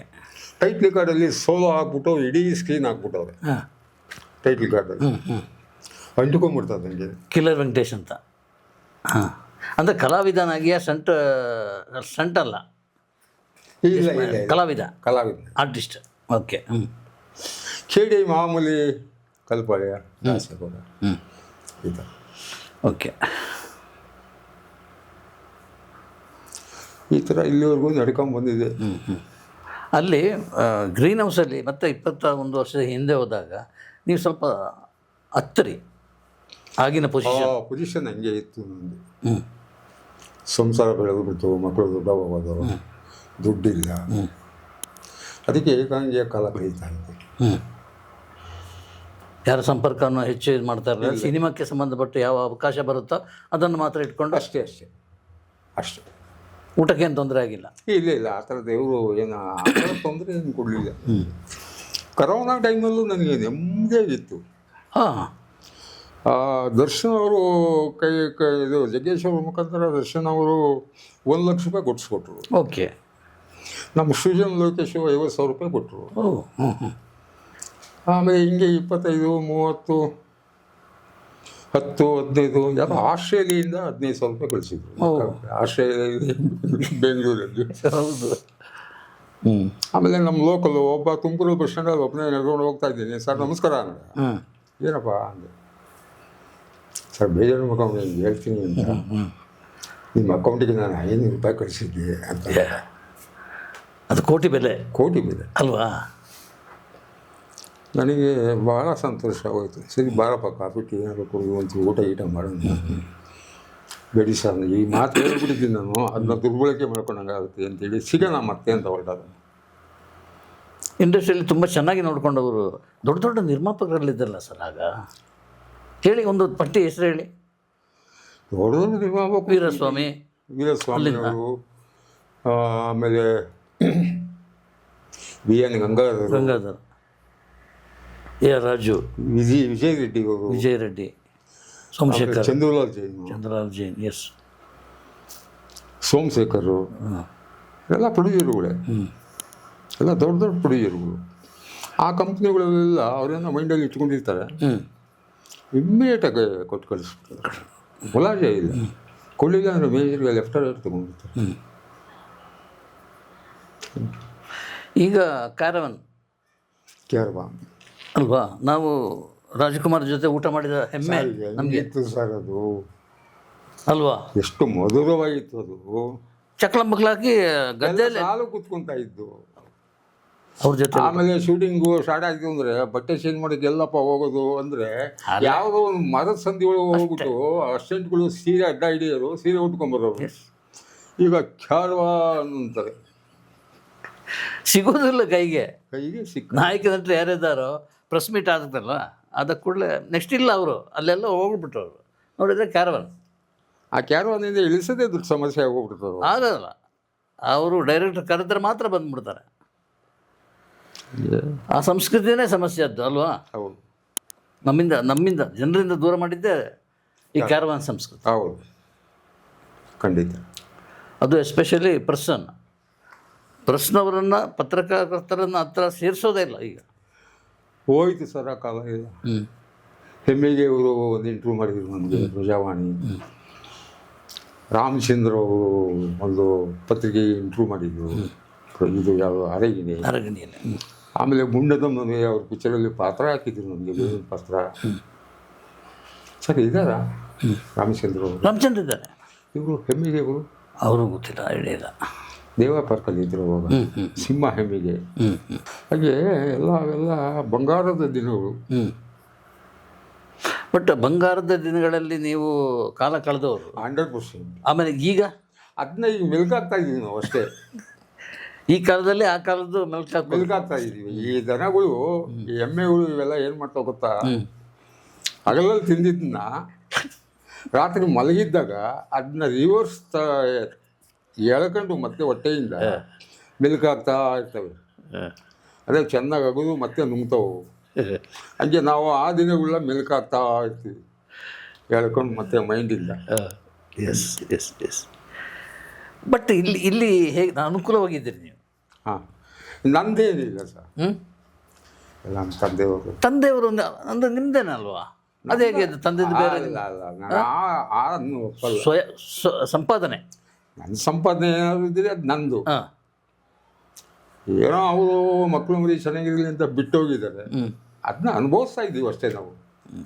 [SPEAKER 2] ಟೈಟ್ಲ್ ಕಾರ್ಡಲ್ಲಿ ಸೋಲೋ ಹಾಕ್ಬಿಟ್ಟು ಇಡೀ ಸ್ಕ್ರೀನ್ ಹಾಕ್ಬಿಟ್ಟವ್ರೆ. ಟೈಟ್ಲ್ ಕಾರ್ಡಲ್ಲಿ ಅಂಟ್ಕೊಂಡ್ಬಿಡ್ತದೆ ನನಗೆ
[SPEAKER 1] ಕಿಲ್ಲರ್ ವೆಂಕಟೇಶ್ ಅಂತ. ಹಾಂ, ಅಂದರೆ ಕಲಾವಿದನಾಗಿಯಾ? ಸ್ಟಂಟ್ ಅಲ್ಲ,
[SPEAKER 2] ಇಲ್ಲ,
[SPEAKER 1] ಕಲಾವಿದ, ಆರ್ಟಿಸ್ಟ್. ಓಕೆ.
[SPEAKER 2] KD ಮಾಮೂಲಿ ಕಲ್ಪಾಳ್ಯ, ಈ ಥರ.
[SPEAKER 1] ಓಕೆ,
[SPEAKER 2] ಈ ಥರ ಇಲ್ಲಿವರೆಗೂ ನಡ್ಕೊಂಡ್ಬಂದಿದೆ.
[SPEAKER 1] ಅಲ್ಲಿ ಗ್ರೀನ್ ಹೌಸಲ್ಲಿ ಮತ್ತೆ 21 ವರ್ಷದ ಹಿಂದೆ ಹೋದಾಗ ನೀವು ಸ್ವಲ್ಪ ಹತ್ತರಿ ಆಗಿನ
[SPEAKER 2] ಪೊಸಿಷನ್ ಹಂಗೆ ಇತ್ತು ನಮ್ಮದು. ಸಂಸಾರ ಬೆಳೆದ್ಬಿಟ್ಟು, ಮಕ್ಕಳು ದೊಡ್ಡವಾಗೋದು, ದುಡ್ಡಿಲ್ಲ, ಅದಕ್ಕೆ ಏಕಾಂಗಿಯ ಕಾಲ ಕಳೀತಾ ಇದೆ.
[SPEAKER 1] ಯಾರ ಸಂಪರ್ಕವನ್ನು ಹೆಚ್ಚು ಇದು ಮಾಡ್ತಾ ಇರಲಿಲ್ಲ. ಸಿನಿಮಾಕ್ಕೆ ಸಂಬಂಧಪಟ್ಟು ಯಾವ ಅವಕಾಶ ಬರುತ್ತೋ ಅದನ್ನು ಮಾತ್ರ ಇಟ್ಕೊಂಡು
[SPEAKER 2] ಅಷ್ಟೇ.
[SPEAKER 1] ಊಟಕ್ಕೆ ಏನು ತೊಂದರೆ ಆಗಿಲ್ಲ?
[SPEAKER 2] ಇಲ್ಲ, ಆ ಥರ ದೇವರು ಏನು ತೊಂದರೆ ಏನು ಕೊಡಲಿಲ್ಲ. ಕರೋನಾ ಟೈಮಲ್ಲೂ ನನಗೆ ನೆಮ್ಮದಿಯಾಗಿತ್ತು.
[SPEAKER 1] ಹಾಂ,
[SPEAKER 2] ದರ್ಶನ್ ಅವರು ಇದು ಜಗ್ಗೇಶ್ ಅವ್ರ ಮುಖಾಂತರ ದರ್ಶನ್ ಅವರು 1 ಲಕ್ಷ ರೂಪಾಯಿ ಕೊಡಿಸ್ಕೊಟ್ರು.
[SPEAKER 1] ಓಕೆ.
[SPEAKER 2] ನಮ್ಮ ಸೃಜನ್ ಲೋಕೇಶ್ 50,000 ರೂಪಾಯಿ ಕೊಟ್ಟರು. ಆಮೇಲೆ ಹಿಂಗೆ 25, 30, 10, 15 ಯಾರೋ ಆಸ್ಟ್ರೇಲಿಯಿಂದ 15,000 ರೂಪಾಯಿ ಕಳಿಸಿದ್ರು. ಆಸ್ಟ್ರೇಲಿಯಾ, ಬೆಂಗಳೂರಲ್ಲಿ.
[SPEAKER 1] ಹೌದು.
[SPEAKER 2] ಆಮೇಲೆ ನಮ್ಮ ಲೋಕಲು ಒಬ್ಬ ತುಮಕೂರು ಬಸ್ ಸ್ಟ್ಯಾಂಡಲ್ಲಿ ಒಬ್ಬನೇ ನಡ್ಕೊಂಡು ಹೋಗ್ತಾ ಇದ್ದೀನಿ. ಸರ್ ನಮಸ್ಕಾರ ಅಂದೆ. ಏನಪ್ಪ ಅಂದೆ. ಸರ್ ಬೇಜಾರು ಮಾಡ್ಕೊಂಡು ಹಿಂಗೆ ಹೇಳ್ತೀನಿ ಅಂತ, ನಿಮ್ಮ ಅಕೌಂಟಿಗೆ ನಾನು 500 ರೂಪಾಯಿ ಕಳಿಸಿದ್ದೆ ಅಂತ.
[SPEAKER 1] ಅದು ಕೋಟಿ ಬೆಲೆ.
[SPEAKER 2] ಕೋಟಿ ಬೆಲೆ
[SPEAKER 1] ಅಲ್ವಾ?
[SPEAKER 2] ನನಗೆ ಭಾಳ ಸಂತೋಷ ಆಗೋಯ್ತು. ಸರಿ ಬಾರಪ್ಪ, ಕಾಫಿ ಟೀ ಏನಾದ್ರು ಕುಡಿದು ಒಂದು ಊಟ ಮಾಡೋಣ. ಬೇಡಿ ಸರ್, ಈ ಮಾತು ಹೇಳ್ಬಿಟ್ಟಿದ್ದೀನಿ ನಾನು, ಅದನ್ನ ದುರ್ಬಳಕೆ ಮಾಡ್ಕೊಂಡಂಗಾಗುತ್ತೆ ಅಂತೇಳಿ ಸಿಗೋಣ ಮತ್ತೆ ಅಂತ ಹೊರಟಾಗ.
[SPEAKER 1] ಇಂಡಸ್ಟ್ರಿಯಲ್ಲಿ ತುಂಬ ಚೆನ್ನಾಗಿ ನೋಡ್ಕೊಂಡವರು ದೊಡ್ಡ ದೊಡ್ಡ ನಿರ್ಮಾಪಕರಲ್ಲಿದ್ದಲ್ಲ ಸರ್ ಆಗ. ಹೇಳಿ, ಒಂದು ಪಟ್ಟಿ ಹೆಸರು ಹೇಳಿ.
[SPEAKER 2] ದೊಡ್ಡ ದೊಡ್ಡ ನಿರ್ಮಾಪಕ
[SPEAKER 1] ವೀರಸ್ವಾಮಿ
[SPEAKER 2] ಅವರು, ಆಮೇಲೆ BN
[SPEAKER 1] ಗಂಗಾಧರ್, AR ರಾಜು,
[SPEAKER 2] ವಿಜಯ್ ರೆಡ್ಡಿ ಅವರು,
[SPEAKER 1] ವಿಜಯ್ ರೆಡ್ಡಿ, ಸೋಮಶೇಖರ್,
[SPEAKER 2] ಚಂದ್ರಲಾಲ್ ಜೈನ್,
[SPEAKER 1] ಎಸ್,
[SPEAKER 2] ಸೋಮಶೇಖರ್, ಎಲ್ಲ ಪ್ರೊಡ್ಯೂಸರ್ಗಳೇ, ಎಲ್ಲ ದೊಡ್ಡ ದೊಡ್ಡ ಪ್ರೊಡ್ಯೂಸರ್ಗಳು. ಆ ಕಂಪ್ನಿಗಳಲ್ಲೆಲ್ಲ ಅವರೇನೋ ಮೈಂಡಲ್ಲಿ ಇಟ್ಕೊಂಡಿರ್ತಾರೆ, ಇಮ್ಮಿಡಿಯೇಟಾಗಿ ಕೊಟ್ಟು ಕಳಿಸ್ಬಿಡ್ತಾರೆ. ಮುಲಾಜೆ ಇಲ್ಲ. ಕೊಳ್ಳಿಲ್ಲ ಅಂದರೆ ಮೇಜರ್ಗೆ ಲೆಫ್ಟ್ ರೈಟ್ ತೊಗೊಂಡಿರ್ತಾರೆ.
[SPEAKER 1] ಈಗ ಕ್ಯಾರವನ್ ಅಲ್ವಾ? ನಾವು ರಾಜ್ಕುಮಾರ್ ಜೊತೆ ಊಟ ಮಾಡಿದ ಹೆಮ್ಮೆ ನಮಗೆ
[SPEAKER 2] ಸರ್. ಅದು
[SPEAKER 1] ಅಲ್ವಾ?
[SPEAKER 2] ಎಷ್ಟು ಮಧುರವಾಗಿತ್ತು ಅದು.
[SPEAKER 1] ಚಕ್ಲಂಬಕ್ಲಾಕಿ ಗದ್ದೆಯಲ್ಲಿ
[SPEAKER 2] ಹಾಲು ಕೂತ್ಕೊಂತ ಇದ್ದು
[SPEAKER 1] ಅವ್ರ ಜೊತೆ.
[SPEAKER 2] ಆಮೇಲೆ ಶೂಟಿಂಗು ಸ್ಟಾರ್ಟ್ ಆಯ್ತು ಅಂದರೆ ಬಟ್ಟೆ ಚೇಂಜ್ ಮಾಡೋಕ್ಕೆ ಎಲ್ಲಪ್ಪ ಹೋಗೋದು ಅಂದರೆ ಯಾವುದೋ ಒಂದು ಮರದ ಸಂಧಿ ಒಳಗೆ ಹೋಗ್ಬಿಟ್ಟು ಅಸಿಸ್ಟೆಂಟ್ಗಳು ಸೀರೆ ಅಡ್ಡ ಹಿಡಿಯೋರು, ಸೀರೆ ಉಟ್ಕೊಂಬರೋರು. ಈಗ ಕ್ಯಾರವ ಅಂತಾರೆ,
[SPEAKER 1] ಸಿಗೋದಿಲ್ಲ ಕೈಗೆ
[SPEAKER 2] ಸಿಕ್ಕ
[SPEAKER 1] ನಾಯಕ ನಟರು ಯಾರಿದ್ದಾರೋ ಪ್ರೆಸ್ ಮೀಟ್ ಆಗುತ್ತಲ್ಲ, ಅದಕ್ಕೆ ಕೂಡಲೇ ನೆಕ್ಸ್ಟ್ ಇಲ್ಲ ಅವರು ಅಲ್ಲೆಲ್ಲ ಹೋಗ್ಬಿಟ್ರು. ಅವರು ನೋಡಿದರೆ ಕ್ಯಾರವನ್,
[SPEAKER 2] ಆ ಕ್ಯಾರವನಿಂದ ಇಳಿಸೋದೇ ದೊಡ್ಡ ಸಮಸ್ಯೆ ಆಗೋಗ್ಬಿಡ್ತದೆ.
[SPEAKER 1] ಆಗಲ್ಲ, ಅವರು ಡೈರೆಕ್ಟರ್ ಕರೆದ್ರೆ ಮಾತ್ರ ಬಂದ್ಬಿಡ್ತಾರೆ. ಆ ಸಂಸ್ಕೃತಿನೇ ಸಮಸ್ಯೆ ಅದು ಅಲ್ವಾ?
[SPEAKER 2] ಹೌದು,
[SPEAKER 1] ನಮ್ಮಿಂದ ಜನರಿಂದ ದೂರ ಮಾಡಿದ್ದೆ ಈ ಕ್ಯಾರವಾನ್ ಸಂಸ್ಕೃತಿ.
[SPEAKER 2] ಹೌದು, ಖಂಡಿತ.
[SPEAKER 1] ಅದು ಎಸ್ಪೆಷಲಿ ಪ್ರೆಸ್ನವರನ್ನು, ಪತ್ರಕರ್ತರನ್ನು ಹತ್ರ ಸೇರಿಸೋದೇ ಇಲ್ಲ ಈಗ.
[SPEAKER 2] ಹೋಯ್ತು ಸರ್ ಆ ಕಾಲ ಇಲ್ಲ. ಹೆಮ್ಮೆಗೆ ಅವರು ಒಂದು ಇಂಟರ್ವ್ಯೂ ಮಾಡಿದ್ರು ನಮಗೆ, ಪ್ರಜಾವಾಣಿ. ರಾಮಚಂದ್ರ ಅವರು ಒಂದು ಪತ್ರಿಕೆಗೆ ಇಂಟರ್ವ್ಯೂ ಮಾಡಿದ್ರು. ಇದು ಯಾವ ಅರಗಿಣಿಯಲ್ಲಿ. ಆಮೇಲೆ ಮುಂಡದ ಮನೆ ಅವ್ರ ಪಿಕ್ಚರಲ್ಲಿ ಪಾತ್ರ ಹಾಕಿದ್ರು ನಮಗೆ, ಪಾತ್ರ. ಸರ್ ಇದ್ದಾರಾ ರಾಮಚಂದ್ರ
[SPEAKER 1] ಇದ್ದಾರೆ.
[SPEAKER 2] ಇವರು ಹೆಮ್ಮೆಗೆ
[SPEAKER 1] ಅವರು ಗೊತ್ತಿಲ್ಲ, ಐಡಿಯಾ ಇಲ್ಲ.
[SPEAKER 2] ದೇವ ಪಾರ್ಕಲ್ಲಿ ಇದ್ರು ಅವಾಗ, ಸಿಂಹ ಹೆಮ್ಮೆಗೆ. ಹಾಗೆ ಅವೆಲ್ಲ ಬಂಗಾರದ ದಿನಗಳು.
[SPEAKER 1] ಬಟ್ ಬಂಗಾರದ ದಿನಗಳಲ್ಲಿ ನೀವು ಕಾಲ ಕಳೆದವರು
[SPEAKER 2] 100%.
[SPEAKER 1] ಆಮೇಲೆ ಈಗ
[SPEAKER 2] ಅದನ್ನ ಈಗ ಮೆಲ್ಕಾಗ್ತಾ ಇದ್ದೀವಿ ನಾವು ಅಷ್ಟೇ.
[SPEAKER 1] ಈ ಕಾಲದಲ್ಲಿ ಆ ಕಾಲದ್ದು
[SPEAKER 2] ಮೆಲ್ಕಾಗ್ತಾ ಇದ್ದೀವಿ. ಈ ದನಗಳು, ಈ ಎಮ್ಮೆಗಳು ಇವೆಲ್ಲ ಏನು ಮಾಡ್ತಾವೆ ಗೊತ್ತಾ? ಹಗಲಲ್ಲಿ ತಿಂದಿದ್ದನ್ನ ರಾತ್ರಿ ಮಲಗಿದ್ದಾಗ ಅದನ್ನ ರಿವರ್ಸ್ ಎಳ್ಕೊಂಡು ಮತ್ತೆ ಹೊಟ್ಟೆಯಿಂದ ಮೆಲ್ಕಾಗ್ತಾ ಇರ್ತವೆ. ಅದೇ ಚೆನ್ನಾಗಿ ಆಗೋದು ಮತ್ತೆ ನುಂಗ್ತಾವೆ. ಹಂಗೆ ನಾವು ಆ ದಿನಗಳೆಲ್ಲ ಮೆಲ್ಕಾಗ್ತಾ ಇರ್ತೀವಿ, ಹೇಳ್ಕೊಂಡು ಮತ್ತೆ ಮೈಂಡಿಂದ.
[SPEAKER 1] Yes yes yes. ಬಟ್ ಇಲ್ಲಿ ಹೇಗೆ ಅನುಕೂಲವಾಗಿದ್ದೀರಿ ನೀವು?
[SPEAKER 2] ಹಾಂ, ನಂದೇನಿಲ್ಲ ಸರ್, ಎಲ್ಲ ನಮ್ಮ ತಂದೆಯವರು
[SPEAKER 1] ಅಂದರೆ ನಿಮ್ದೇನಲ್ವಾ? ಅದೇ ಹೇಗೆ ತಂದೆದು ಬೇರೆ? ಸಂಪಾದನೆ,
[SPEAKER 2] ನನ್ನ ಸಂಪಾದನೆ ಏನಾದ್ರು ಇದ್ದರೆ ಅದು ನಂದು. ಏನೋ ಅವರು ಮಕ್ಕಳು ಮರಿ ಚೆನ್ನಾಗಿರಲಿ ಅಂತ ಬಿಟ್ಟೋಗಿದ್ದಾರೆ, ಅದನ್ನ ಅನುಭವಿಸ್ತಾ ಇದ್ದೀವಿ ಅಷ್ಟೇ ನಾವು.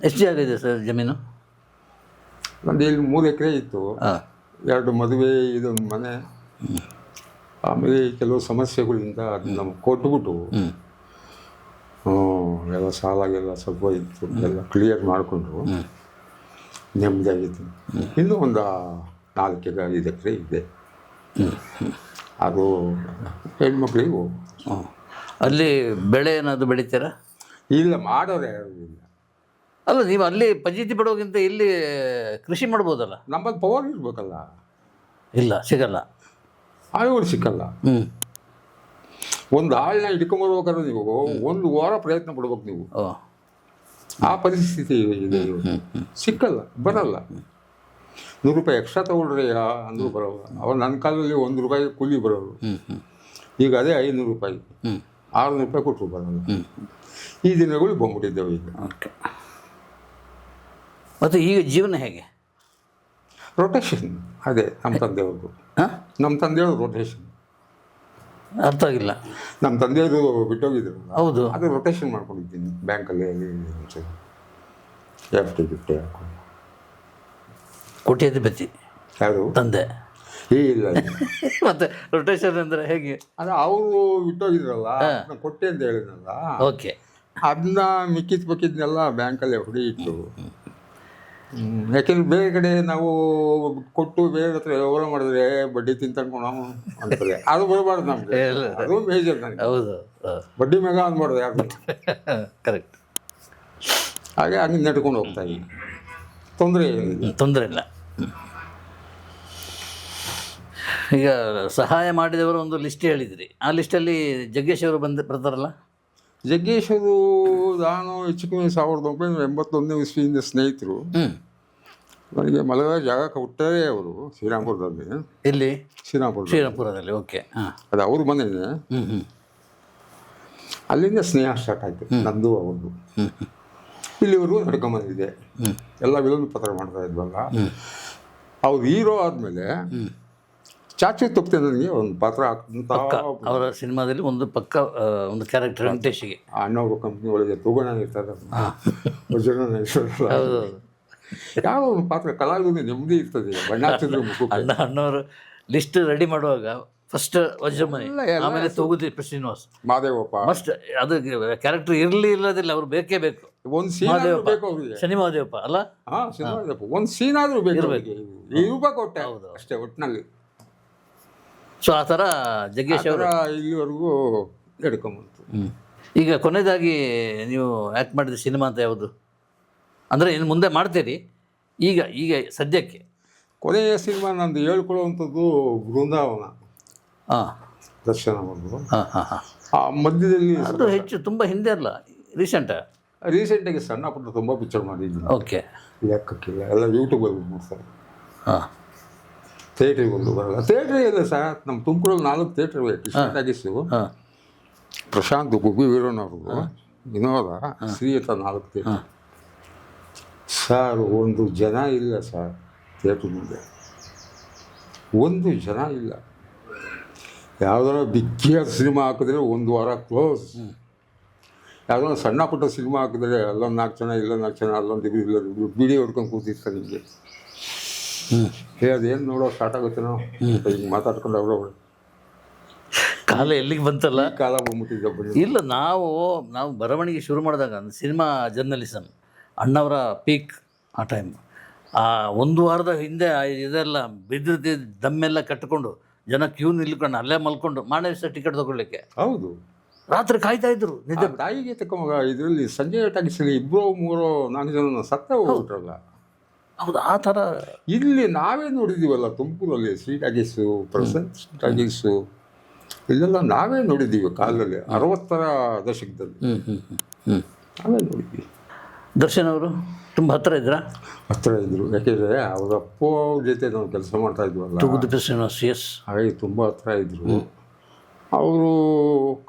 [SPEAKER 1] ಎಷ್ಟು ಜಾಗ ಇದೆ ಸರ್ ಜಮೀನು?
[SPEAKER 2] ನಂದು ಇಲ್ಲಿ 3 ಎಕರೆ ಇತ್ತು. 2 ಮದುವೆ, ಇದೊಂದು ಮನೆ. ಆಮೇಲೆ ಕೆಲವು ಸಮಸ್ಯೆಗಳಿಂದ ಅದನ್ನ ನಮ್ಗೆ ಕೊಟ್ಬಿಟ್ಟು ಎಲ್ಲ ಸಾಲಾಗೆಲ್ಲ ಸ್ವಲ್ಪ ಇತ್ತು, ಎಲ್ಲ ಕ್ಲಿಯರ್ ಮಾಡಿಕೊಂಡ್ರು, ನೆಮ್ಮದಿಯಾಗಿತ್ತು. ಇನ್ನೂ ಒಂದು 4-5 ಎಕರೆ ಇದೆ. ಅದು ಹೆಣ್ಮಕ್ಳಿಗೂ.
[SPEAKER 1] ಅಲ್ಲಿ ಬೆಳೆ ಏನಾದರೂ ಬೆಳಿತೀರಾ?
[SPEAKER 2] ಇಲ್ಲ, ಮಾಡೋರು ಯಾರು ಇಲ್ಲ.
[SPEAKER 1] ಅಲ್ಲ, ನೀವು ಅಲ್ಲಿ ಪಂಚಾಯಿತಿ ಬಿಡೋಕ್ಕಿಂತ ಇಲ್ಲಿ ಕೃಷಿ ಮಾಡ್ಬೋದಲ್ಲ?
[SPEAKER 2] ನಮ್ಮಲ್ಲಿ ಪವರ್ ಇರಬೇಕಲ್ಲ.
[SPEAKER 1] ಇಲ್ಲ, ಸಿಗಲ್ಲ,
[SPEAKER 2] ಆಳುಗಳು ಸಿಕ್ಕಲ್ಲ. ಒಂದು ಆಳನ್ನ ಹಿಡ್ಕೊಂಬರ್ಬೇಕಾದ್ರೆ ನೀವು 1 ವಾರ ಪ್ರಯತ್ನ ಪಡ್ಬೇಕು ನೀವು. ಆ ಪರಿಸ್ಥಿತಿ ಇದೆ. ಸಿಕ್ಕಲ್ಲ, ಬರಲ್ಲ. 100 ರೂಪಾಯಿ ಎಕ್ಸ್ಟ್ರಾ ತೊಗೊಳ್ರಿ ಅಂದರೂ ಬರೋಲ್ಲ. ಅವಾಗ ನನ್ನ ಕಾಲದಲ್ಲಿ 1 ರೂಪಾಯಿ ಕೂಲಿ ಬರೋರು. ಈಗ ಅದೇ 500 ರೂಪಾಯಿ. 600 ರೂಪಾಯಿ ಕೊಟ್ಟರು ಬರೋಲ್ಲ. ಈ ದಿನಗಳು ಬಂದ್ಬಿಟ್ಟಿದ್ದೇವೆ ಈಗ.
[SPEAKER 1] ಓಕೆ. ಮತ್ತು ಈಗ ಜೀವನ ಹೇಗೆ?
[SPEAKER 2] ರೊಟೇಷನ್ ಅದೇ ನಮ್ಮ ತಂದೆಯವ್ರದ್ದು.
[SPEAKER 1] ಹಾಂ,
[SPEAKER 2] ನಮ್ಮ ತಂದೆಯವರು ರೊಟೇಷನ್.
[SPEAKER 1] ಅರ್ಥ ಆಗಿಲ್ಲ.
[SPEAKER 2] ನಮ್ಮ ತಂದೆಯವರು ಬಿಟ್ಟೋಗಿದ್ರಲ್ಲ,
[SPEAKER 1] ಹೌದು.
[SPEAKER 2] ಅದು ರೊಟೇಷನ್ ಮಾಡ್ಕೊಂಡಿದ್ದೀನಿ ಬ್ಯಾಂಕಲ್ಲಿ. FD ಗಿಫ್ಟಿ ಹಾಕೊಂಡು.
[SPEAKER 1] ಕೋಟ್ಯಾಧಿಪತಿ
[SPEAKER 2] ಯಾರು?
[SPEAKER 1] ತಂದೆ.
[SPEAKER 2] ಇಲ್ಲ
[SPEAKER 1] ಮತ್ತೆ ರೊಟೇಷನ್ ಅಂದರೆ ಹೇಗೆ?
[SPEAKER 2] ಅದು ಅವರು ಬಿಟ್ಟೋಗಿದ್ರಲ್ಲ, ನಾನು ಕೊಟ್ಟೆ ಅಂತ ಹೇಳಿದ್ನಲ್ಲ,
[SPEAKER 1] ಓಕೆ.
[SPEAKER 2] ಅದನ್ನ ಮಿಕ್ಕಿದ್ನೆಲ್ಲ ಬ್ಯಾಂಕಲ್ಲಿ FD ಇಟ್ಟು. ಯಾಕೆಂದ್ರೆ ಬೇರೆ ಕಡೆ ನಾವು ಕೊಟ್ಟು ಬೇರೆ ಹತ್ರ ವ್ಯವಹಾರ ಮಾಡಿದ್ರೆ ಬಡ್ಡಿ ತಿಂತಣ್ಕೊಣ ಅಂತಾರೆ. ಅದು ಬರಬಾರ್ದು ನಮಗೆ, ಅದು ಮೇಜರ್ ನನಗೆ.
[SPEAKER 1] ಹೌದು,
[SPEAKER 2] ಬಡ್ಡಿ ಮೇಘ ಅಂದ್ಬಾರ್ದು ಯಾರು.
[SPEAKER 1] ಕರೆಕ್ಟ್.
[SPEAKER 2] ಹಾಗೆ ಹಂಗೆ ನಡ್ಕೊಂಡು ಹೋಗ್ತಾ ಇದ್ದೀನಿ, ತೊಂದರೆ ಏನಿಲ್ಲ.
[SPEAKER 1] ತೊಂದರೆ ಇಲ್ಲ. ಈಗ ಸಹಾಯ ಮಾಡಿದವರು ಒಂದು ಲಿಸ್ಟ್ ಹೇಳಿದ್ರಿ, ಆ ಲಿಸ್ಟಲ್ಲಿ ಜಗ್ಗೇಶ್ ಅವರು ಬರ್ತಾರಲ್ಲ?
[SPEAKER 2] ಜಗ್ಗೇಶ್ ಅವರು ನಾನು ಹೆಚ್ಚು ಕಮ್ಮಿ 1981ನೇ ಇಸ್ವಿಯಿಂದ ಸ್ನೇಹಿತರು. ನನಗೆ ಮಲಗ ಜಾಗ ಕೊಟ್ಟರೆ ಅವರು ಶ್ರೀರಾಮ್ಪುರದಲ್ಲಿ.
[SPEAKER 1] ಎಲ್ಲಿ?
[SPEAKER 2] ಶ್ರೀರಾಮ್ಪುರದಲ್ಲಿ.
[SPEAKER 1] ಓಕೆ. ಹಾಂ,
[SPEAKER 2] ಅದು ಅವ್ರ ಮನೆಯೇ. ಅಲ್ಲಿಂದ ಸ್ನೇಹ ಸ್ಟಾರ್ಟ್ ಆಯಿತು ನಂದು ಅವ್ರದ್ದು. ಇಲ್ಲಿವರೆಗೂ ನಡ್ಕೊಂಬಂದಿದೆ. ಎಲ್ಲ ವಿಲನ್ ಪಾತ್ರ ಮಾಡ್ತಾ ಇದ್ವಲ್ಲ, ಅವ್ರು ಹೀರೋ ಆದಮೇಲೆ ಚಾಚು ತಪ್ಪದೆ ನನಗೆ ಒಂದು ಪಾತ್ರ ಹಾಕ್ತಂತ.
[SPEAKER 1] ಅವರ ಸಿನಿಮಾದಲ್ಲಿ ಒಂದು ಪಕ್ಕ ಒಂದು ಕ್ಯಾರೆಕ್ಟರ್ ವೆಂಕಟೇಶ್ಗೆ
[SPEAKER 2] ಅಣ್ಣವರು ಕಂಪ್ನಿ ಒಳಗೆ ತೂಗಣ ಇರ್ತಾರೆ. ಯಾವ ಒಂದು ಪಾತ್ರ ಕಲಾವಿದ ನೆಮ್ಮದಿ ಇರ್ತದೆ, ಬಣ್ಣ ಹಚ್ಚಿದ್ರೆ ಮುಖಕ್ಕೆ.
[SPEAKER 1] ಅಣ್ಣವರು ಲಿಸ್ಟ್ ರೆಡಿ ಮಾಡುವಾಗ ಫಸ್ಟ್ ವಜ್ರಮನೆ, ಆಮೇಲೆ ತೂಗುದೀಪ ಶ್ರೀನಿವಾಸ್,
[SPEAKER 2] ಮಾದೇವಪ್ಪ.
[SPEAKER 1] ಮಸ್ಟ್ ಅದು ಕ್ಯಾರೆಕ್ಟರ್ ಇರಲಿ ಇಲ್ಲದಿಲ್ಲ ಅವ್ರು ಬೇಕೇ ಬೇಕು.
[SPEAKER 2] ಒಂದು ಸೀನ್ ಬೇಕು ಅವ್ರಿಗೆ.
[SPEAKER 1] ಶನಿ ಮಹಾದೇವಪ್ಪ ಅಲ್ಲ?
[SPEAKER 2] ಹಾಂ, ಶನಿವಾರಪ್ಪ. ಒಂದು ಸೀನ್ ಆದರೂ ಬೇಕು ಇರ್ಬೇಕು ಒಟ್ಟೆ. ಹೌದು, ಅಷ್ಟೇ ಒಟ್ಟಿನಲ್ಲಿ.
[SPEAKER 1] ಸೊ ಆ ಥರ ಜಗ್ಗೇಶ್ ಅವರ
[SPEAKER 2] ಇಲ್ಲಿವರೆಗೂ ನಡ್ಕೊಂಬಂತು.
[SPEAKER 1] ಈಗ ಕೊನೆಯದಾಗಿ ನೀವು ಆ್ಯಕ್ಟ್ ಮಾಡಿದ ಸಿನಿಮಾ ಅಂತ ಯಾವುದು? ಅಂದರೆ ಇನ್ನು ಮುಂದೆ ಮಾಡ್ತೀರಿ? ಈಗ ಈಗ ಸದ್ಯಕ್ಕೆ
[SPEAKER 2] ಕೊನೆಯ ಸಿನಿಮಾ ನಂದು ಹೇಳ್ಕೊಳ್ಳುವಂಥದ್ದು ಬೃಂದಾವನ.
[SPEAKER 1] ಹಾಂ,
[SPEAKER 2] ದರ್ಶನ ಮಾಡೋದು.
[SPEAKER 1] ಹಾಂ ಹಾಂ ಹಾಂ.
[SPEAKER 2] ಆ ಮಧ್ಯದಲ್ಲಿ
[SPEAKER 1] ಅದು ಹೆಚ್ಚು ತುಂಬ ಹಿಂದೆ ಅಲ್ಲ,
[SPEAKER 2] ರೀಸೆಂಟಾಗಿ ಸಣ್ಣ ಪುಟ್ಟ ತುಂಬ ಪಿಕ್ಚರ್ ಮಾಡಿದ್ದೀನಿ.
[SPEAKER 1] ಓಕೆ.
[SPEAKER 2] ಲೆಕ್ಕಕ್ಕಿಲ್ಲ, ಎಲ್ಲ ಯೂಟ್ಯೂಬಲ್ಲಿ ನೋಡ್ತಾರೆ.
[SPEAKER 1] ಹಾಂ,
[SPEAKER 2] ಥಿಯೇಟ್ರಿಗೆ ಒಂದು ಬರಲ್ಲ. ಥಿಯೇಟ್ರಿಗೆ ಇಲ್ಲ ಸರ್, ನಮ್ಮ ತುಮಕೂರಲ್ಲಿ 4 ಥಿಯೇಟ್ರ್ ಇವೆ. ಕೃಷ್ಣಾಗಿಸು,
[SPEAKER 1] ಹಾಂ,
[SPEAKER 2] ಪ್ರಶಾಂತ್, ಗುಬ್ಬಿ ವೀರಣ್ಣವ್ರದ್ದು, ವಿನೋದ, ಶ್ರೀ ಅಂತ 4 ಥಿಯೇಟ್ರ್. ಸರ್ ಒಂದು ಜನ ಇಲ್ಲ ಸರ್ ಥಿಯೇಟ್ರ್ ಮುಂದೆ, ಒಂದು ಜನ ಇಲ್ಲ. ಯಾವುದಾರ ಬಿಗ್ಗಿಯಾದ ಸಿನಿಮಾ ಹಾಕಿದ್ರೆ 1 ವಾರ ಕ್ಲೋಸ್. ಯಾವುದಾದ್ರು ಸಣ್ಣ ಪುಟ್ಟ ಸಿನಿಮಾ ಹಾಕಿದ್ರೆ ಅಲ್ಲೊಂದು 4 ಜನ, ಇಲ್ಲೊಂದು 4 ಜನ, ಅಲ್ಲೊಂದು ಇಲ್ಲ ಬಿಡಿ ಹೊಡ್ಕೊಂಡು ಕೂತಿರ್ತಾರೆ. ನಿಮಗೆ ಅದೇನು ನೋಡೋ ಸ್ಟಾರ್ಟ್ ಆಗುತ್ತೆ ನಾವು ಹಿಂಗೆ ಮಾತಾಡ್ಕೊಂಡು ಅವ್ರ
[SPEAKER 1] ಕಾಲ ಎಲ್ಲಿಗೆ ಬಂತಲ್ಲ,
[SPEAKER 2] ಕಾಲ ಬಂದ್ಬಿಟ್ಟಿದ್ದ.
[SPEAKER 1] ಇಲ್ಲ ನಾವು ಬರವಣಿಗೆ ಶುರು ಮಾಡಿದಾಗ ಸಿನಿಮಾ ಜರ್ನಲಿಸಮ್ ಅಣ್ಣವರ ಪೀಕ್ ಆ ಟೈಮ್. ಆ 1 ವಾರದ ಹಿಂದೆ ಇದೆಲ್ಲ ಬಿದ್ದ ದಮ್ಮೆಲ್ಲ ಕಟ್ಟಿಕೊಂಡು ಜನ ಕ್ಯೂ ನಿಲ್ಕೊಂಡು ಅಲ್ಲೇ ಮಲ್ಕೊಂಡು ಮಾಡೋ ಟಿಕೆಟ್ ತೊಗೊಳ್ಲಿಕ್ಕೆ.
[SPEAKER 2] ಹೌದು,
[SPEAKER 1] ರಾತ್ರಿ ಕಾಯ್ತಾ ಇದ್ರು ನಿದ್ದೆ.
[SPEAKER 2] ತಾಯಿಗೆ ತಕ್ಕ ಇದರಲ್ಲಿ ಸಂಜೆ ಟಾಗಿಸಲಿ 2, 3, 4 ಜನ ಸತ್ತ ಹೋಗ್ಬಿಟ್ರಲ್ಲ.
[SPEAKER 1] ಹೌದು, ಆ ಥರ
[SPEAKER 2] ಇಲ್ಲಿ ನಾವೇ ನೋಡಿದ್ದೀವಲ್ಲ ತುಮಕೂರಲ್ಲಿ. ಶ್ರೀ ಟಾಗೀಸು, ಪ್ರಸೆಂಟ್ ಟಾಗೀಸು, ಇಲ್ಲೆಲ್ಲ ನಾವೇ ನೋಡಿದ್ದೀವಿ ಕಾಲದಲ್ಲಿ 60ರ ದಶಕದಲ್ಲಿ. ನಾವೇ ನೋಡಿದ್ದೀವಿ.
[SPEAKER 1] ದರ್ಶನ್ ಅವರು ತುಂಬ ಹತ್ತಿರ ಇದ್ರಾ?
[SPEAKER 2] ಹತ್ತಿರ ಇದ್ದರು. ಯಾಕೆಂದರೆ ಅವ್ರ ಅಪ್ಪ ಅವ್ರ ಜೊತೆ ನಾವು ಕೆಲಸ ಮಾಡ್ತಾ ಇದ್ವಲ್ಲ,
[SPEAKER 1] ತೂಗುದೀಪ ಶ್ರೀನಿವಾಸ್. ಎಸ್,
[SPEAKER 2] ಹಾಗೆ ತುಂಬ ಹತ್ತಿರ ಇದ್ದರು. ಅವರು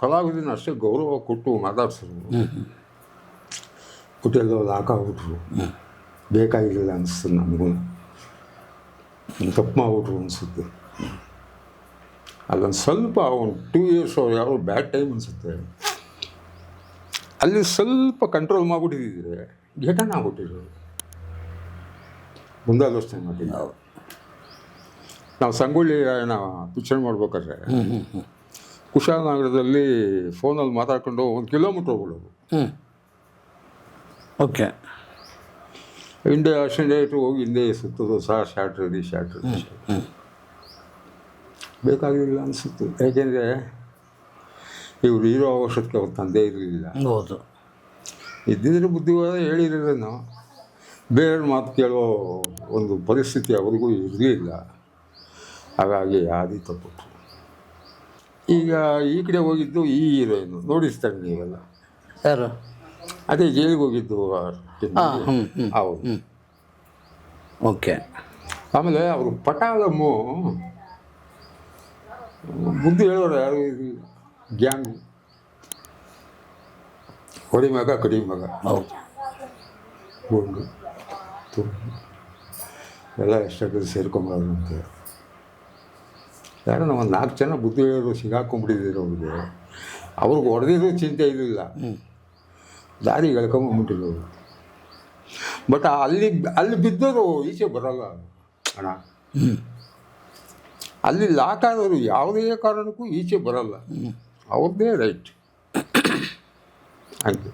[SPEAKER 2] ಕಲಾವಿದನ ಅಷ್ಟೇ ಗೌರವ ಕೊಟ್ಟು ಮಾತಾಡ್ಸಿದ್ರು. ಹೋಟೆಲ್ದವ್ರು ಹಾಕಾಗ್ಬಿಟ್ರು, ಬೇಕಾಗಿರಲಿಲ್ಲ ಅನಿಸ್ತು ನಮಗೂ. ತಪ್ಪು ಮಾಡ್ಬಿಟ್ರು ಅನಿಸುತ್ತೆ. ಅಲ್ಲೊಂದು ಸ್ವಲ್ಪ ಒಂದು 2 ಇಯರ್ಸ್ ಅವ್ರು ಯಾವ ಬ್ಯಾಡ್ ಟೈಮ್ ಅನಿಸುತ್ತೆ. ಅಲ್ಲಿ ಸ್ವಲ್ಪ ಕಂಟ್ರೋಲ್ ಮಾಡಿಬಿಟ್ಟಿದ್ದಿದ್ರೆ ಘಟನೆ ಆಗ್ಬಿಟ್ಟಿದ್ರು. ಮುಂದಾಲೋಚನೆ ಮಾಡಿಲ್ಲ. ನಾವು ಸಂಗೊಳ್ಳಿ ರಾಯಣ್ಣ ಪಿಕ್ಚರ್ ಮಾಡ್ಬೇಕಾದ್ರೆ ಕುಶಾಲನಗರದಲ್ಲಿ ಫೋನಲ್ಲಿ ಮಾತಾಡ್ಕೊಂಡು 1 ಕಿಲೋಮೀಟ್ರ್ ಹೋಗ್ಬಿಡೋದು.
[SPEAKER 1] ಓಕೆ.
[SPEAKER 2] ಇಂಡಿಯಾ ಅಷ್ಟೇಟು ಹೋಗಿ ಹಿಂದೆ ಸುತ್ತೋದು. Short ready. ಬೇಕಾಗಿರಲಿಲ್ಲ ಅನಿಸುತ್ತೆ. ಯಾಕೆಂದರೆ ಇವರು ಹೀರೋ ಅವಶ್ಯಕತೆ ಅವ್ರ ತಂದೆ ಇರಲಿಲ್ಲ.
[SPEAKER 1] ಹೌದು,
[SPEAKER 2] ಇದ್ದಿದ್ರೆ ಬುದ್ಧಿವಾದ ಹೇಳಿರೋದೇನೋ, ಬೇರೆ ಮಾತು ಕೇಳೋ ಒಂದು ಪರಿಸ್ಥಿತಿ ಅವ್ರಿಗೂ ಇರಲಿಲ್ಲ. ಹಾಗಾಗಿ ಆದಿ ತಪ್ಪು. ಈಗ ಈ ಕಡೆ ಹೋಗಿದ್ದು ಈ ಹೀರೋಯಿನು ನೋಡಿಸ್ತಾರೆ ನೀವೆಲ್ಲ.
[SPEAKER 1] ಯಾರು?
[SPEAKER 2] ಅದೇ ಜೈಲಿಗೆ ಹೋಗಿದ್ದು. ಹೌದು.
[SPEAKER 1] ಓಕೆ.
[SPEAKER 2] ಆಮೇಲೆ ಅವರು ಪಟಾಳಮ್ಮು ಬುದ್ಧಿ ಹೇಳೋರು ಯಾರು ಇರಲಿಲ್ಲ. ಗ್ಯಾಂಗು ಕಡಿ ಮಗ
[SPEAKER 1] ಹೌದು.
[SPEAKER 2] ಒಂದು ಎಲ್ಲ ಎಷ್ಟಾಗ್ತದೆ ಸೇರ್ಕೊಂಬರೋದಂತೆ. ಯಾರೋ ನಾವು ಒಂದು 4 ಜನ ಬುದ್ಧಿ ಹೇಳೋರು ಸಿಗಾಕೊಂಡ್ಬಿಟ್ಟಿದ್ದೀರಿ ಅವ್ರಿಗೆ ಹೊಡೆದಿರೋ ಚಿಂತೆ ಇರಲಿಲ್ಲ, ದಾರಿ ಎಳ್ಕೊಂಬಂದ್ಬಿಟ್ಟಿದ್ರು. ಬಟ್ ಅಲ್ಲಿ ಬಿದ್ದವರು ಈಚೆ ಬರೋಲ್ಲ ಅಣ್ಣ. ಅಲ್ಲಿ ಲಾಕ್ ಆದವರು ಯಾವುದೇ ಕಾರಣಕ್ಕೂ ಈಚೆ ಬರೋಲ್ಲ, ಅವ್ರದ್ದೇ ರೈಟ್. ಹಾಗೆ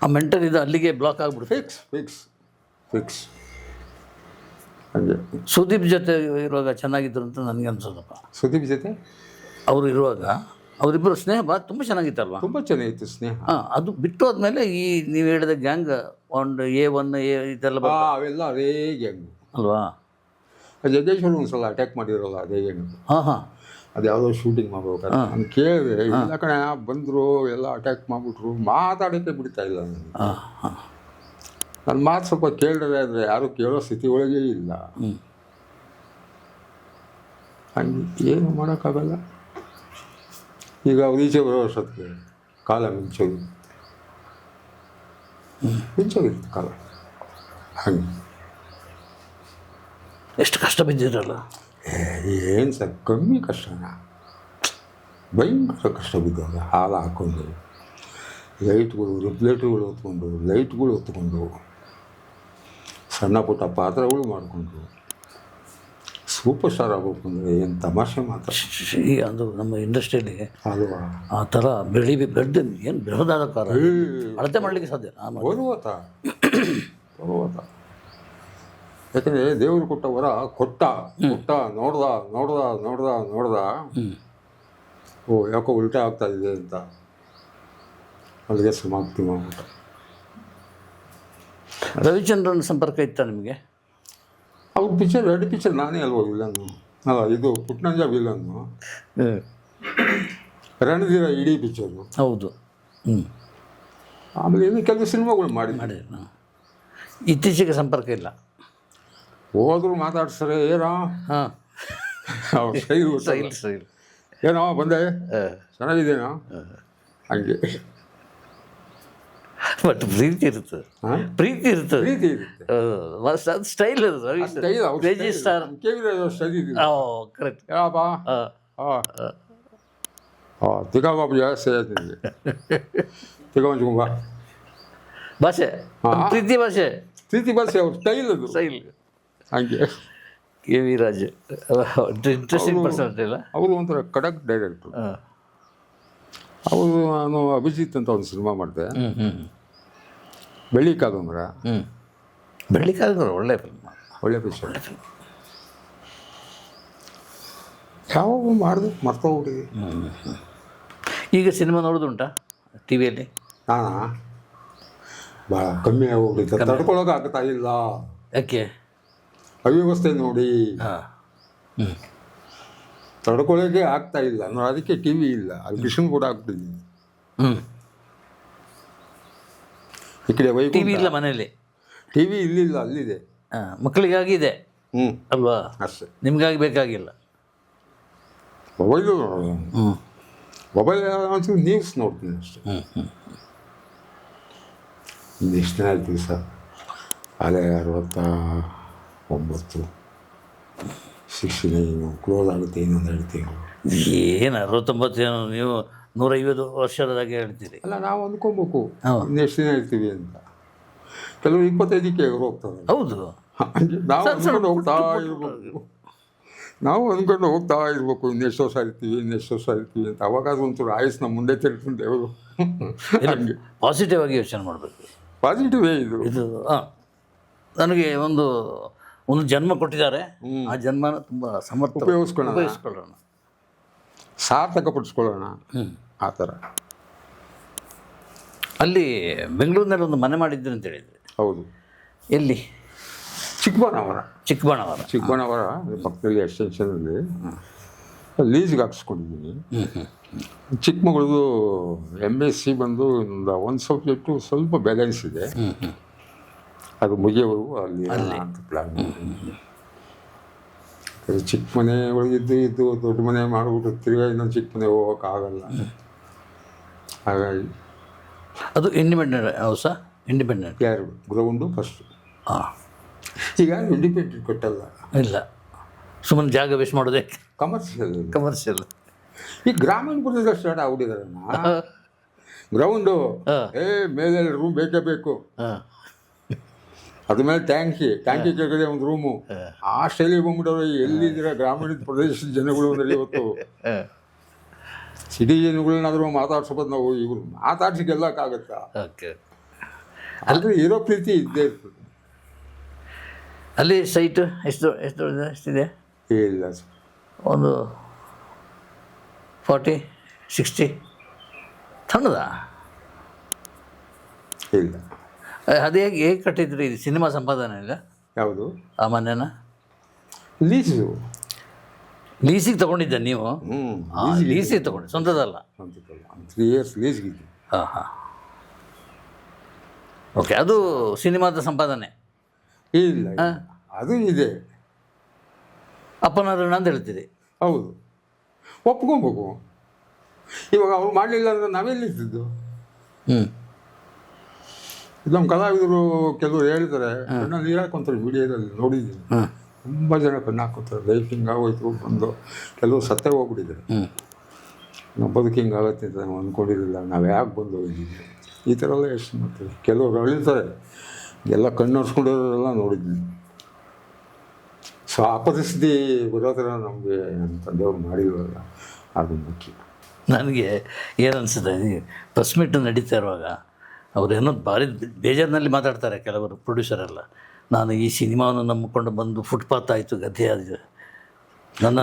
[SPEAKER 1] ಆ ಮೆಂಟಲ್ ಇದು ಅಲ್ಲಿಗೆ ಬ್ಲಾಕ್ ಆಗ್ಬಿಡುತ್ತೆ.
[SPEAKER 2] ಫಿಕ್ಸ್ ಹಾಗೆ.
[SPEAKER 1] ಸುದೀಪ್ ಜೊತೆ ಇರುವಾಗ ಚೆನ್ನಾಗಿದ್ರು ಅಂತ ನನಗೆ ಅನ್ಸೋದಪ್ಪ.
[SPEAKER 2] ಸುದೀಪ್ ಜೊತೆ
[SPEAKER 1] ಅವರು ಇರುವಾಗ ಅವರಿಬ್ಬರು ಸ್ನೇಹ ತುಂಬ ಚೆನ್ನಾಗಿತ್ತಲ್ವ?
[SPEAKER 2] ತುಂಬ ಚೆನ್ನಾಗಿತ್ತು ಸ್ನೇಹ.
[SPEAKER 1] ಹಾಂ, ಅದು ಬಿಟ್ಟು ಹೋದ್ಮೇಲೆ ಈ ನೀವು ಹೇಳಿದ ಗ್ಯಾಂಗ್ ಒಂದು A1 ಇದೆಲ್ಲ
[SPEAKER 2] ಅವೆಲ್ಲ ಅದೇ ಗ್ಯಾಂಗು
[SPEAKER 1] ಅಲ್ವಾ?
[SPEAKER 2] ಜಗ್ಗೇಶ್ವರ ಒಂದ್ಸಲ ಅಟ್ಯಾಕ್ ಮಾಡಿರೋಲ್ಲ ಅದೇ ಗ್ಯಾಂಗು.
[SPEAKER 1] ಹಾಂ.
[SPEAKER 2] ಅದು ಯಾವುದೋ ಶೂಟಿಂಗ್ ಮಾಡ್ಬೇಕಾದ್ರೆ ನಾನು ಕೇಳಿದೆ, ಇಲ್ಲ ಕಣೆ ಬಂದರು ಎಲ್ಲ ಅಟ್ಯಾಕ್ ಮಾಡಿಬಿಟ್ರು, ಮಾತಾಡೋಕ್ಕೆ ಬಿಡ್ತಾ ಇಲ್ಲ ನನಗೆ. ನನ್ನ ಮಾತು ಸ್ವಲ್ಪ ಕೇಳಿದ್ರೆ ಅಂದರೆ ಯಾರು ಕೇಳೋ ಸ್ಥಿತಿ ಒಳಗೇ ಇಲ್ಲ. ಹಂಗೆ ಏನು ಮಾಡೋಕ್ಕಾಗಲ್ಲ. ಈಗ ಅವ್ರು ಈಚೆ ಬರೋ ವರ್ಷಕ್ಕೆ ಕಾಲ ಮಿಂಚೋಗಿರುತ್ತೆ ಕಾಲ. ಹಂಗೆ
[SPEAKER 1] ಎಷ್ಟು ಕಷ್ಟ ಬಿದ್ದಿರಲ್ಲ.
[SPEAKER 2] ಏನು ಸರ್ ಕಮ್ಮಿ ಕಷ್ಟನಾ, ಭಯಂಕರ ಕಷ್ಟ ಬಿದ್ದಾಗ ಹಾಲು ಹಾಕ್ಕೊಂಡು ಲೈಟ್ಗಳು ರಿಫ್ಲೆಕ್ಟ್ಗಳು ಹೊತ್ಕೊಂಡು ಸಣ್ಣ ಪುಟ್ಟ ಪಾತ್ರಗಳು ಮಾಡಿಕೊಂಡು ಸೂಪರ್ ಸ್ಟಾರ್ ಆಗಬೇಕು ಅಂದರೆ ಏನು ತಮಾಷೆ ಮಾತ್ರ.
[SPEAKER 1] ಅದು ನಮ್ಮ ಇಂಡಸ್ಟ್ರಿಯಲ್ಲಿ
[SPEAKER 2] ಅಲ್ವಾ?
[SPEAKER 1] ಆ ಥರ ಬೆಳೆದು ಏನು ಬೆಳೆದಾದ ಕಾರ ಅಳತೆ ಮಾಡಲಿಕ್ಕೆ ಸಾಧ್ಯ
[SPEAKER 2] ಬರುವತ್ತ ಯಾಕಂದರೆ ದೇವರು ಕೊಟ್ಟ ವರ ಕೊಟ್ಟ ನೋಡ್ದ ಓ ಯಾಕೋ ಉಲ್ಟಾ ಆಗ್ತಾ ಇದೆ ಅಂತ ಅಲ್ಲಿಗೆ ಸಮಾಪ್ತಿ ಮಾಡ್ಬಿಟ್ಟ.
[SPEAKER 1] ರವಿಚಂದ್ರನ್ ಸಂಪರ್ಕ ಇತ್ತ ನಿಮಗೆ?
[SPEAKER 2] ಅವ್ರ ಎರಡು ಪಿಕ್ಚರ್ ನಾನೇ ಅಲ್ವ ವಿಲನ್ನು. ಅಲ್ಲ, ಇದು ಪುಟ್ನಂಜ ವಿಲನ್ನು, ರಣಧೀರ ಇಡೀ ಪಿಕ್ಚರು.
[SPEAKER 1] ಹೌದು.
[SPEAKER 2] ಆಮೇಲೆ ಇನ್ನು ಕೆಲವು ಸಿನಿಮಾಗಳು ಮಾಡಿ
[SPEAKER 1] ಇತ್ತೀಚೆಗೆ ಸಂಪರ್ಕ ಇಲ್ಲ.
[SPEAKER 2] ಹೋದ್ರು ಮಾತಾಡ್ತಾರೆ, ಏನೋ
[SPEAKER 1] ಹಾಂ
[SPEAKER 2] ಅವ್ರ
[SPEAKER 1] ಸೈಲ್
[SPEAKER 2] ಏನೋ ಬಂದೆ ಚೆನ್ನಾಗಿದ್ದೇನೋ ಹಂಗೆ.
[SPEAKER 1] ಬಟ್ ಪ್ರೀತಿ ಇರುತ್ತೆ. Style star correct.
[SPEAKER 2] ತಿಗಾಬಾಬು ಜಾಸ್ತಿ ಹೇಳ್ತೀನಿ, ತಿಗೊಂಬ
[SPEAKER 1] ಭಾಷೆ, ಪ್ರೀತಿ ಭಾಷೆ
[SPEAKER 2] ಅವ್ರ ಸ್ಟೈಲ್ ಅದು ಹಂಗೆ.
[SPEAKER 1] KV ರಾಜ್ ಇಂಟ್ರೆಸ್ಟಿಂಗ್ ಪರ್ಸನಾಲಿಟಿ ಅಲ್ಲ
[SPEAKER 2] ಅವರು ಒಂಥರ ಖಡಕ್ ಡೈರೆಕ್ಟ್ರು. ಅವರು ನಾನು ಅಭಿಜಿತ್ ಅಂತ ಒಂದು ಸಿನಿಮಾ ಮಾಡಿದೆ, ಬೆಳ್ಳಿ ಕಾದಂಬರ.
[SPEAKER 1] ಬೆಳ್ಳಿ ಕಾದಂಬರ ಒಳ್ಳೆ ಪಿಕ್ಚರ್.
[SPEAKER 2] ಯಾವಾಗ ಮಾಡಿದೆ ಮರ್ತೋಗ್ಬಿಟ್ಟಿದೆ.
[SPEAKER 1] ಈಗ ಸಿನಿಮಾ ನೋಡೋದುಂಟಾ ಟಿವಿಯಲ್ಲಿ?
[SPEAKER 2] ನಾನು ಭಾಳ ಕಮ್ಮಿ ಆಗೋಗ್ಬಿಟ್ಟಿದೆ, ತಡ್ಕೊಳಕ್ಕೆ ಆಗ್ತಾ ಇಲ್ಲ.
[SPEAKER 1] ಯಾಕೆ?
[SPEAKER 2] ಅವ್ಯವಸ್ಥೆ ನೋಡಿ ತಡ್ಕೊಳ್ಳೋಕೆ ಆಗ್ತಾ ಇಲ್ಲ. ನಾನು ಅದಕ್ಕೆ TV ಇಲ್ಲ, ಅಲ್ಲಿ ಕಿಶನ್ ಕೂಡ ಆಗ್ಬಿಟ್ಟಿದ್ದೀನಿ. ಈ ಕಡೆ
[SPEAKER 1] TV ಇಲ್ಲ ಮನೆಯಲ್ಲಿ.
[SPEAKER 2] TV ಇಲ್ಲಿಲ್ಲ, ಅಲ್ಲಿದೆ.
[SPEAKER 1] ಮಕ್ಕಳಿಗಾಗಿ ಇದೆ ಅಲ್ವಾ?
[SPEAKER 2] ಅಷ್ಟೇ,
[SPEAKER 1] ನಿಮಗಾಗಿ ಬೇಕಾಗಿಲ್ಲ.
[SPEAKER 2] ಮೊಬೈಲು ಮೊಬೈಲ್ ಒಂಚೂರು ನ್ಯೂಸ್ ನೋಡ್ತೀನಿ ಅಷ್ಟೇ. ಇನ್ನೆಷ್ಟು ದಿನ ಆಯ್ತು ಸರ್, ಅಲ್ಲೇ 69, 69 ಕ್ಲೋಸ್ ಆಗುತ್ತೆ ಇನ್ನೊಂದು 2 ತಿಂಗಳು.
[SPEAKER 1] ಏನು 69 ಏನು? ನೀವು 150 ವರ್ಷದಾಗೆ ಹೇಳ್ತೀರಿ.
[SPEAKER 2] ಅಲ್ಲ, ನಾವು ಅಂದ್ಕೊಬೇಕು ಇನ್ನೆಷ್ಟು ದಿನ ಇರ್ತೀವಿ ಅಂತ. ಕೆಲವರು 25ಕ್ಕೆ ಹೋಗ್ತಾರೆ.
[SPEAKER 1] ಹೌದು,
[SPEAKER 2] ನಾವು ಅಂದ್ಕೊಂಡು ಹೋಗ್ತಾ ಇರ್ಬೇಕು ಇನ್ನೆಷ್ಟು ವರ್ಷ ಇರ್ತೀವಿ ಅಂತ. ಅವಾಗ ಒಂಚೂರು ಆಯುಸ್ ನಮ್ಮ ಮುಂದೆ ತಿರ್ಕೊಂಡು ದೇವರು.
[SPEAKER 1] ಪಾಸಿಟಿವ್ ಆಗಿ ಯೋಚನೆ ಮಾಡಬೇಕು.
[SPEAKER 2] ಪಾಸಿಟಿವೇ ಇದು.
[SPEAKER 1] ನನಗೆ ಒಂದು ಜನ್ಮ ಕೊಟ್ಟಿದ್ದಾರೆ, ಆ ಜನ್ಮನ ತುಂಬ ಸಮರ್ಥ ಉಪಯೋಗಿಸ್ಕೊಳ್ಳೋಣ,
[SPEAKER 2] ಸಾರ್ಥಕಪಡಿಸ್ಕೊಳ್ಳೋಣ ಆ ಥರ.
[SPEAKER 1] ಅಲ್ಲಿ ಬೆಂಗಳೂರಿನಲ್ಲಿ ಒಂದು ಮನೆ ಮಾಡಿದ್ದೀನಿ ಅಂತ ಹೇಳಿದ್ರಿ.
[SPEAKER 2] ಹೌದು.
[SPEAKER 1] ಎಲ್ಲಿ?
[SPEAKER 2] ಚಿಕ್ಕಬಾಣವರ ಪಕ್ಕದಲ್ಲಿ ಎಕ್ಸ್ಟೆನ್ಷನಲ್ಲಿ ಲೀಸ್ಗೆ ಹಾಕ್ಸ್ಕೊಂಡಿದ್ದೀನಿ. ಚಿಕ್ಕಮಗಳೂರು MSc ಬಂದು ಒಂದು ಸಬ್ಜೆಕ್ಟು ಸ್ವಲ್ಪ ಬ್ಯಾಲೆನ್ಸ್ ಇದೆ, ಅದು ಮುಗಿಯೋವರೆಗೂ ಅಲ್ಲಿ ಅಂತ ಪ್ಲ್ಯಾನ್ ಮಾಡಿದ್ದೀನಿ. ಚಿಕ್ಕ ಮನೆ ಒಳಗಿದ್ದು ದೊಡ್ಡ ಮನೆ ಮಾಡಿಬಿಟ್ಟು ತಿರ್ಗಾ ಇನ್ನೊಂದು ಚಿಕ್ಕ ಮನೆ ಹೋಗೋಕ್ಕಾಗಲ್ಲ. ಹಾಗಾಗಿ
[SPEAKER 1] ಅದು ಇಂಡಿಪೆಂಡೆಂಟ್ ಹೌಸಾ? ಇಂಡಿಪೆಂಡೆಂಟ್.
[SPEAKER 2] ಎರಡು ಗ್ರೌಂಡು ಫಸ್ಟು.
[SPEAKER 1] ಹಾಂ.
[SPEAKER 2] ಈಗ ಇಂಡಿಪೆಂಡೆಂಟ್ ಕೊಟ್ಟಲ್ಲ,
[SPEAKER 1] ಇಲ್ಲ, ಸುಮ್ಮನೆ ಜಾಗ ವೇಸ್ಟ್ ಮಾಡೋದೇ
[SPEAKER 2] ಕಮರ್ಷಿಯಲ್.
[SPEAKER 1] ಕಮರ್ಷಿಯಲ್.
[SPEAKER 2] ಈ ಗ್ರಾಮೀಣ ಪ್ರದೇಶ ಸ್ಟಾರ್ಟ್ ಆಗ್ಬಿಟ್ಟಿದಾರಣ್ಣ. ಗ್ರೌಂಡು ಮೇಲೆ ರೂಮ್ ಬೇಕೇ ಬೇಕು,
[SPEAKER 1] ಹಾಂ.
[SPEAKER 2] ಅದ್ರ ಮೇಲೆ ಟ್ಯಾಂಕಿ ಕೆಳಗಡೆ ಒಂದು ರೂಮು. ಆ ಶೈಲಿ ಬಂದ್ಬಿಟ್ಟವ್ರು. ಎಲ್ಲಿದ್ದೀರ ಗ್ರಾಮೀಣ ಪ್ರದೇಶದ ಜನಗಳು ಅಂದರೆ ಇವತ್ತು ಸಿಟಿ ಜನಗಳನ್ನಾದರೂ ಮಾತಾಡ್ಸೋದು ನಾವು ಇವರು ಮಾತಾಡ್ಸಿ ಗೆಲ್ಲಕ್ಕಾಗತ್ತಾ?
[SPEAKER 1] ಓಕೆ.
[SPEAKER 2] ಅಂದರೆ ಇರೋ ಪ್ರೀತಿ ಇದ್ದೇ ಇರ್ತದೆ.
[SPEAKER 1] ಅಲ್ಲಿ ಸೈಟು ಎಷ್ಟಿದೆ?
[SPEAKER 2] ಇಲ್ಲ ಸರ್,
[SPEAKER 1] ಒಂದು 40-60 ಸಣ್ಣದಾ?
[SPEAKER 2] ಇಲ್ಲ.
[SPEAKER 1] ಅದು ಹೇಗೆ ಕಟ್ಟಿದ್ರಿ? ಇದು ಸಿನಿಮಾ ಸಂಪಾದನೆ ಇಲ್ಲ
[SPEAKER 2] ಯಾವುದು?
[SPEAKER 1] ಆ ಮನೆನ
[SPEAKER 2] ಲೀಸು.
[SPEAKER 1] ಲೀಸಿಗೆ ತೊಗೊಂಡಿದ್ದೆ ನೀವು? ಲೀಸಿಗೆ ತೊಗೊಂಡು, ಸ್ವಂತದಲ್ಲ?
[SPEAKER 2] 3 years ಲೀಸ್ಗಿದ್ದು.
[SPEAKER 1] ಹಾಂ ಹಾಂ. ಓಕೆ. ಅದು ಸಿನಿಮಾದ ಸಂಪಾದನೆ
[SPEAKER 2] ಇಲ್ಲ, ಅದು ಇದೆ.
[SPEAKER 1] ಅಪ್ಪನ ಋಣ ಅಂತ ಹೇಳ್ತೀರಿ?
[SPEAKER 2] ಹೌದು, ಒಪ್ಕೊಬೇಕು. ಇವಾಗ ಅವ್ರು ಮಾಡಲಿಲ್ಲ ಅಂದರೆ ನಾವೆಲ್ಲಿರ್ತಿದ್ದು? ನಮ್ಮ ಕಲಾವಿದರು ಕೆಲವರು ಹೇಳ್ತಾರೆ, ಕಣ್ಣಲ್ಲಿ ನೀರು ಹಾಕೊಂತಾರೆ. ಮೀಡಿಯಾದಲ್ಲಿ ನೋಡಿದ್ದೀನಿ, ತುಂಬ ಜನ ಕಣ್ಣು ಹಾಕೋತಾರೆ. ಲೈಫ್ ಹಿಂಗಾಗೋಯ್ತು ಬಂದು, ಕೆಲವರು ಸತ್ತೇ ಹೋಗ್ಬಿಟ್ಟಿದ್ದಾರೆ. ನಾವು ಬದುಕು ಹಿಂಗಾಗತ್ತೆ ಅಂತ ನಾವು ಅಂದ್ಕೊಂಡಿರಲಿಲ್ಲ, ನಾವು ಯಾಕೆ ಬಂದು ಹೋಗಿದ್ದೀವಿ, ಈ ಥರ ಎಲ್ಲ ಎಷ್ಟು ಮಾಡ್ತೀವಿ. ಕೆಲವರು ಅಳಿತಾರೆ, ಎಲ್ಲ ಕಣ್ಣು ಹೊರ್ಸ್ಕೊಂಡಿರೋರೆಲ್ಲ ನೋಡಿದ್ವಿ. ಸೊ ಆ ಪರಿಸ್ಥಿತಿ ಬರೋ ಥರ ನಮಗೆ ನಮ್ಮ ತಂದೆಯವ್ರು ಮಾಡಿಲ್ವಲ್ಲ, ಅದು ಮುಖ್ಯ.
[SPEAKER 1] ನನಗೆ ಏನು ಅನಿಸುತ್ತೆ, ಪ್ರೆಸ್ ಮೀಟ್ ನಡೀತಾ ಇರುವಾಗ ಅವರೇನೋ ಭಾರಿ ಬೇಜಾರಿನಲ್ಲಿ ಮಾತಾಡ್ತಾರೆ ಕೆಲವರು ಪ್ರೊಡ್ಯೂಸರೆಲ್ಲ. ನಾನು ಈ ಸಿನಿಮಾವನ್ನು ನಂಬಿಕೊಂಡು ಬಂದು ಫುಟ್ಪಾತ್ ಆಯಿತು, ಗದ್ದೆ ಆಯಿತು, ನನ್ನ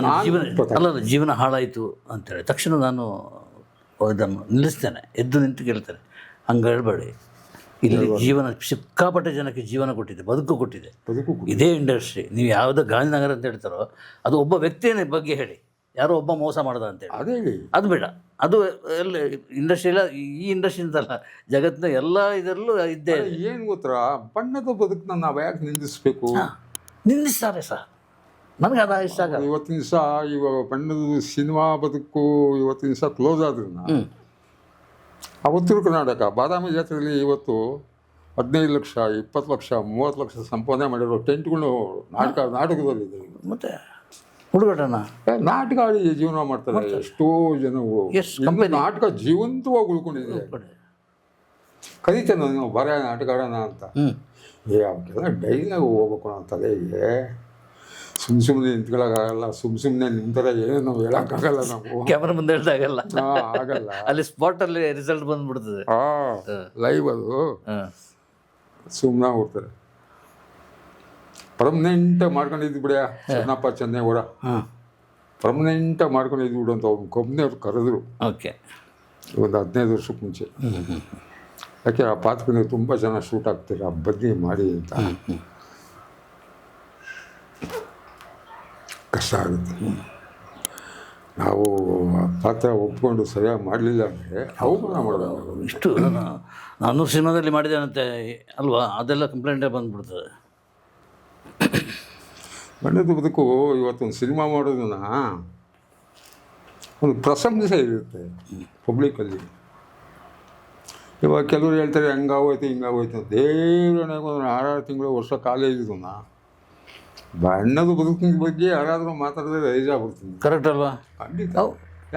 [SPEAKER 1] ಜೀವನ ಹಾಳಾಯಿತು ಅಂತೇಳಿ ತಕ್ಷಣ ನಾನು ಇದನ್ನು ನಿಲ್ಲಿಸ್ತೇನೆ, ಎದ್ದು ನಿಂತು ಕೇಳ್ತೇನೆ, ಹಂಗೆ ಹೇಳ್ಬೇಡಿ. ಇಲ್ಲಿ ಜೀವನ ಸಿಕ್ಕಾಪಟ್ಟೆ ಜನಕ್ಕೆ ಜೀವನ ಕೊಟ್ಟಿದೆ, ಬದುಕು ಕೊಟ್ಟಿದೆ ಇದೇ ಇಂಡಸ್ಟ್ರಿ. ನೀವು ಯಾವುದೋ ಗಾಂಧಿನಗರ ಅಂತ ಹೇಳ್ತಾರೋ ಅದು ಒಬ್ಬ ವ್ಯಕ್ತಿಯ ಬಗ್ಗೆ ಹೇಳಿ, ಯಾರೋ ಒಬ್ಬ ಮೋಸ ಮಾಡ್ದ ಅಂತೇಳಿ, ಅದು ಬೇಡ. ಅದು ಎಲ್ಲ ಇಂಡಸ್ಟ್ರಿ ಇಲ್ಲ, ಈ ಇಂಡಸ್ಟ್ರಿ ಅಂತಲ್ಲ, ಜಗತ್ತಿನ ಎಲ್ಲ ಇದರಲ್ಲೂ ಇದ್ದೇ.
[SPEAKER 2] ಏನು ಗೊತ್ತಾ, ಬಣ್ಣದ ಬದುಕನ್ನ ನಾವು ಯಾಕೆ ನಿಂದಿಸಬೇಕು?
[SPEAKER 1] ನಿಂದಿಸ್ತಾರೆ ಸರ್, ನನಗೆ ಅದು ಇಷ್ಟ ಆಗಲ್ಲ.
[SPEAKER 2] ಇವತ್ತಿನ ದಿವಸ ಇವಾಗ ಬಣ್ಣದ ಸಿನಿಮಾ ಬದುಕು ಇವತ್ತಿನ ದಿವಸ ಕ್ಲೋಸ್ ಆದ್ರನ್ನ, ಆ ಉತ್ತರ ಕರ್ನಾಟಕ ಬಾದಾಮಿ ಜಾತ್ರೆಯಲ್ಲಿ ಇವತ್ತು 15 ಲಕ್ಷ 20 ಲಕ್ಷ 30 ಲಕ್ಷ ಸಂಪಾದನೆ ಮಾಡಿರೋ ಟೆಂಟ್ಗಳು ನಾಟಕದಲ್ಲಿದೆ.
[SPEAKER 1] ಮತ್ತೆ ಹುಡುಗಟನ
[SPEAKER 2] ನಾಟಕ ಆಡಿ ಜೀವನ ಮಾಡ್ತಾರೆ ಎಷ್ಟೋ ಜನಗಳು. ನಾಟಕ ಜೀವಂತವಾಗಿ ಉಳ್ಕೊಂಡಿದೆ. ಕರೀತೇನೆ ನಾವು ಬರ ನಾಟಕ ಆಡೋಣ ಅಂತ. ಅವಕ್ಕೆಲ್ಲ ಡೈಲಾಗ್ ಹೋಗ್ಬೇಕು ಅನ್ನೋ ತಲೆಗೆ. ಸುಮ್ಮನೆ ನಿಂತ್ಕೊಳ್ಳೋಕ್ಕಾಗಲ್ಲ, ಸುಮ್ಮನೆ ನಿಂತರ ಏನು ನಾವು ಹೇಳೋಕ್ಕಾಗಲ್ಲ. ನಾವು
[SPEAKER 1] ಕ್ಯಾಮ್ರಾ ಮುಂದೆ ಹೇಳ್ದಾಗಲ್ಲ,
[SPEAKER 2] ಆಗಲ್ಲ.
[SPEAKER 1] ಅಲ್ಲಿ ಸ್ಪಾಟಲ್ಲಿ ರಿಸಲ್ಟ್ ಬಂದ್ಬಿಡ್ತದೆ,
[SPEAKER 2] ಲೈವ್ ಅದು. ಸುಮ್ಮನೆ ಹೋಗ್ತಾರೆ. ಪರ್ಮನೆಂಟ್ ಮಾಡ್ಕೊಂಡಿದ್ದು ಬಿಡ ಚೆನ್ನಪ್ಪ ಚೆನ್ನೇಗೌಡ, ಪರ್ಮನೆಂಟ್ ಮಾಡ್ಕೊಂಡಿದ್ದು ಬಿಡು ಅಂತ ಅವ್ನು ಕೊಬ್ಬನೆಯವ್ರು ಕರೆದ್ರು.
[SPEAKER 1] ಓಕೆ,
[SPEAKER 2] ಒಂದು 15 ವರ್ಷಕ್ಕೆ ಮುಂಚೆ. ಯಾಕೆ ಆ ಪಾತ್ರಕ್ಕೆ ತುಂಬ ಜನ ಶೂಟ್ ಆಗ್ತೀರ, ಬನ್ನಿ ಮಾಡಿ ಅಂತ. ಕಷ್ಟ ಆಗುತ್ತೆ. ನಾವು ಆ ಪಾತ್ರ ಒಪ್ಕೊಂಡು ಸರಿಯಾಗಿ ಮಾಡಲಿಲ್ಲ ಅಂದರೆ ಅವಮಾನ ಮಾಡೋದು.
[SPEAKER 1] ಇಷ್ಟು ನಾನು ಸಿನಿಮಾದಲ್ಲಿ ಮಾಡಿದ್ದೇನಂತೆ ಅಲ್ವಾ, ಅದೆಲ್ಲ ಕಂಪ್ಲೇಂಟೇ ಬಂದ್ಬಿಡ್ತದೆ.
[SPEAKER 2] ಬಣ್ಣದ ಬದುಕು ಇವತ್ತೊಂದು ಸಿನಿಮಾ ಮಾಡೋದನ್ನ ಒಂದು ಪ್ರಶಂಸೆ ಇರುತ್ತೆ ಪಬ್ಲಿಕಲ್ಲಿ. ಇವಾಗ ಕೆಲವರು ಹೇಳ್ತಾರೆ ಹಂಗಾಗೋಯ್ತು ಹಿಂಗಾಗೋಯ್ತು. ದೇವರನಾಗ ಒಂದು 6 ತಿಂಗಳು ವರ್ಷ ಕಾಲೇಜಿದನ್ನ ಬಣ್ಣದ ಬದುಕಿನ ಬಗ್ಗೆ ಯಾರಾದರೂ ಮಾತಾಡಿದ್ರೆ ರೈಜ್ ಆಗ್ಬಿಡ್ತೀನಿ.
[SPEAKER 1] ಕರೆಕ್ಟ್ ಅಲ್ವಾ?
[SPEAKER 2] ಖಂಡಿತ.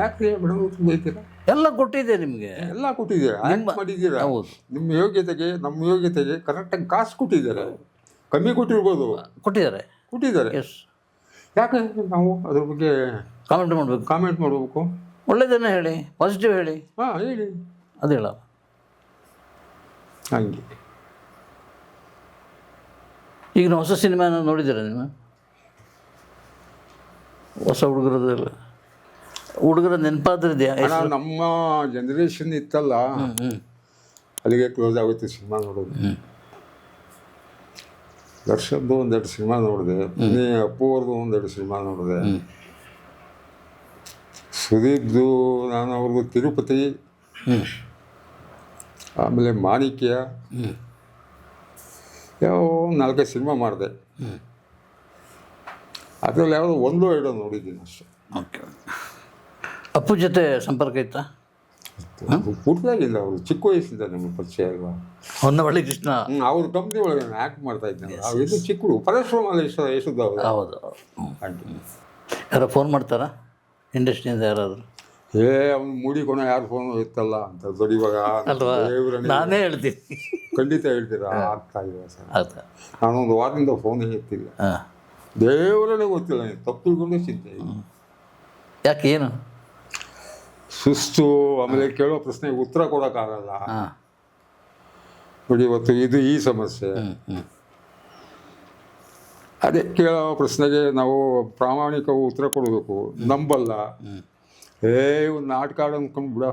[SPEAKER 2] ಯಾಕೆ ಬಣ್ಣದ ಬದುಕು ಬೈತೀರಾ?
[SPEAKER 1] ಎಲ್ಲ ಕೊಟ್ಟಿದೆ ನಿಮಗೆ,
[SPEAKER 2] ಎಲ್ಲ ಕೊಟ್ಟಿದ್ದೀರಾ, ಆ್ಯಕ್ಟ್ ಮಾಡಿದ್ದೀರಾ.
[SPEAKER 1] ಹೌದು,
[SPEAKER 2] ನಿಮ್ಮ ಯೋಗ್ಯತೆಗೆ ನಮ್ಮ ಯೋಗ್ಯತೆಗೆ ಕರೆಕ್ಟಾಗಿ ಕಾಸು ಕೊಟ್ಟಿದ್ದಾರೆ. ಕಮ್ಮಿ ಕೊಟ್ಟಿರ್ಬೋದು, ಕೊಟ್ಟಿದ್ದಾರೆ.
[SPEAKER 1] ಎಸ್,
[SPEAKER 2] ಯಾಕೆ ನಾವು ಅದ್ರ ಬಗ್ಗೆ
[SPEAKER 1] ಕಾಮೆಂಟ್
[SPEAKER 2] ಮಾಡಬೇಕು?
[SPEAKER 1] ಒಳ್ಳೆಯದನ್ನ ಹೇಳಿ, ಪಾಸಿಟಿವ್ ಹೇಳಿ.
[SPEAKER 2] ಹೇಳಿ,
[SPEAKER 1] ಅದು ಹೇಳ.
[SPEAKER 2] ಹಂಗೆ
[SPEAKER 1] ಈಗ ನಾವು ಹೊಸ ಸಿನಿಮಾನ ನೋಡಿದ್ದೀರ ನೀವು? ಹೊಸ ಹುಡುಗರ ನೆನಪಾದ್ರಿದೆಯಾ?
[SPEAKER 2] ನಮ್ಮ ಜನರೇಷನ್ ಇತ್ತಲ್ಲ, ಅಲ್ಲಿಗೆ ಕ್ಲೋಸ್ ಆಗುತ್ತೆ ಸಿನಿಮಾ ನೋಡೋದು. ದರ್ಶನ್ದು 1-2 ಸಿನಿಮಾ ನೋಡಿದೆ, ಅಪ್ಪು ಅವ್ರದ್ದು 1-2 ಸಿನಿಮಾ ನೋಡಿದೆ. ಸುದೀಪ್ದು ನಾನು ಅವ್ರದ್ದು ತಿರುಪತಿ, ಆಮೇಲೆ ಮಾಣಿಕ್ಯ, ಯಾವ 4-5 ಸಿನಿಮಾ ಮಾಡಿದೆ. ಅದರಲ್ಲಿ ಯಾವುದೋ 1-2 ನೋಡಿದ್ದೀನಿ ಅಷ್ಟೇ.
[SPEAKER 1] ಓಕೆ. ಅಪ್ಪು ಜೊತೆ ಸಂಪರ್ಕ ಇತ್ತಾ?
[SPEAKER 2] ಹುಟ್ಟಿದಾಗಿಲ್ಲ ಅವರು ಚಿಕ್ಕ ವಯಸ್ಸಿಂದ ನಮಗೆ ಪರಿಚಯ ಅಲ್ವಾ.
[SPEAKER 1] ಹೊನ್ನವಳ್ಳಿ ಕೃಷ್ಣ.
[SPEAKER 2] ಅವ್ರ ಕಂಪ್ನಿ ಒಳಗೆ ನಾನು ಆ್ಯಕ್ಟ್ ಮಾಡ್ತಾ ಇದ್ದೆ. ಇದು ಚಿಕ್ಕರು ಪರಶುರಾಮ ಯಶೋಧ ಅವರು.
[SPEAKER 1] ಹೌದು. ಯಾರೋ ಫೋನ್ ಮಾಡ್ತಾರಾ ಇಂಡಸ್ಟ್ರಿಯಿಂದ ಯಾರಾದರೂ?
[SPEAKER 2] ಅವ್ನು ಮೂಡಿಕೊಣ ಯಾರು ಫೋನ್ ಇತ್ತಲ್ಲ ಅಂತ ದೊಡ್ಡಿವಾಗ
[SPEAKER 1] ಅಲ್ವಾ? ನಾನೇ ಹೇಳ್ತೀನಿ.
[SPEAKER 2] ಖಂಡಿತ ಹೇಳ್ತೀರಾ? ಆಗ್ತಾ ಇಲ್ಲ ಸರ್.
[SPEAKER 1] ಹೌದಾ?
[SPEAKER 2] ನಾನೊಂದು ವಾರದಿಂದ ಫೋನೇ ಎತ್ತಿಲ್ಲ.
[SPEAKER 1] ಹಾಂ.
[SPEAKER 2] ದೇವರನ್ನೇ ಗೊತ್ತಿಲ್ಲ, ತಪ್ಪು ತಿಳ್ಕೊಂಡೇ ಚಿಂತೆ.
[SPEAKER 1] ಯಾಕೆ, ಏನು
[SPEAKER 2] ಸುಸ್ತು, ಆಮೇಲೆ ಕೇಳೋ ಪ್ರಶ್ನೆಗೆ ಉತ್ತರ ಕೊಡೋಕ್ಕಾಗಲ್ಲ.
[SPEAKER 1] ಹಾಂ.
[SPEAKER 2] ನೋಡಿ ಇವತ್ತು ಇದು ಈ ಸಮಸ್ಯೆ. ಅದೇ ಕೇಳೋ ಪ್ರಶ್ನೆಗೆ ನಾವು ಪ್ರಾಮಾಣಿಕ ಉತ್ತರ ಕೊಡಬೇಕು. ನಂಬಲ್ಲ. ಒಂದು ನಾಟಕ ಆಡ ಅಂದ್ಕೊಂಡು ಬಿಡ,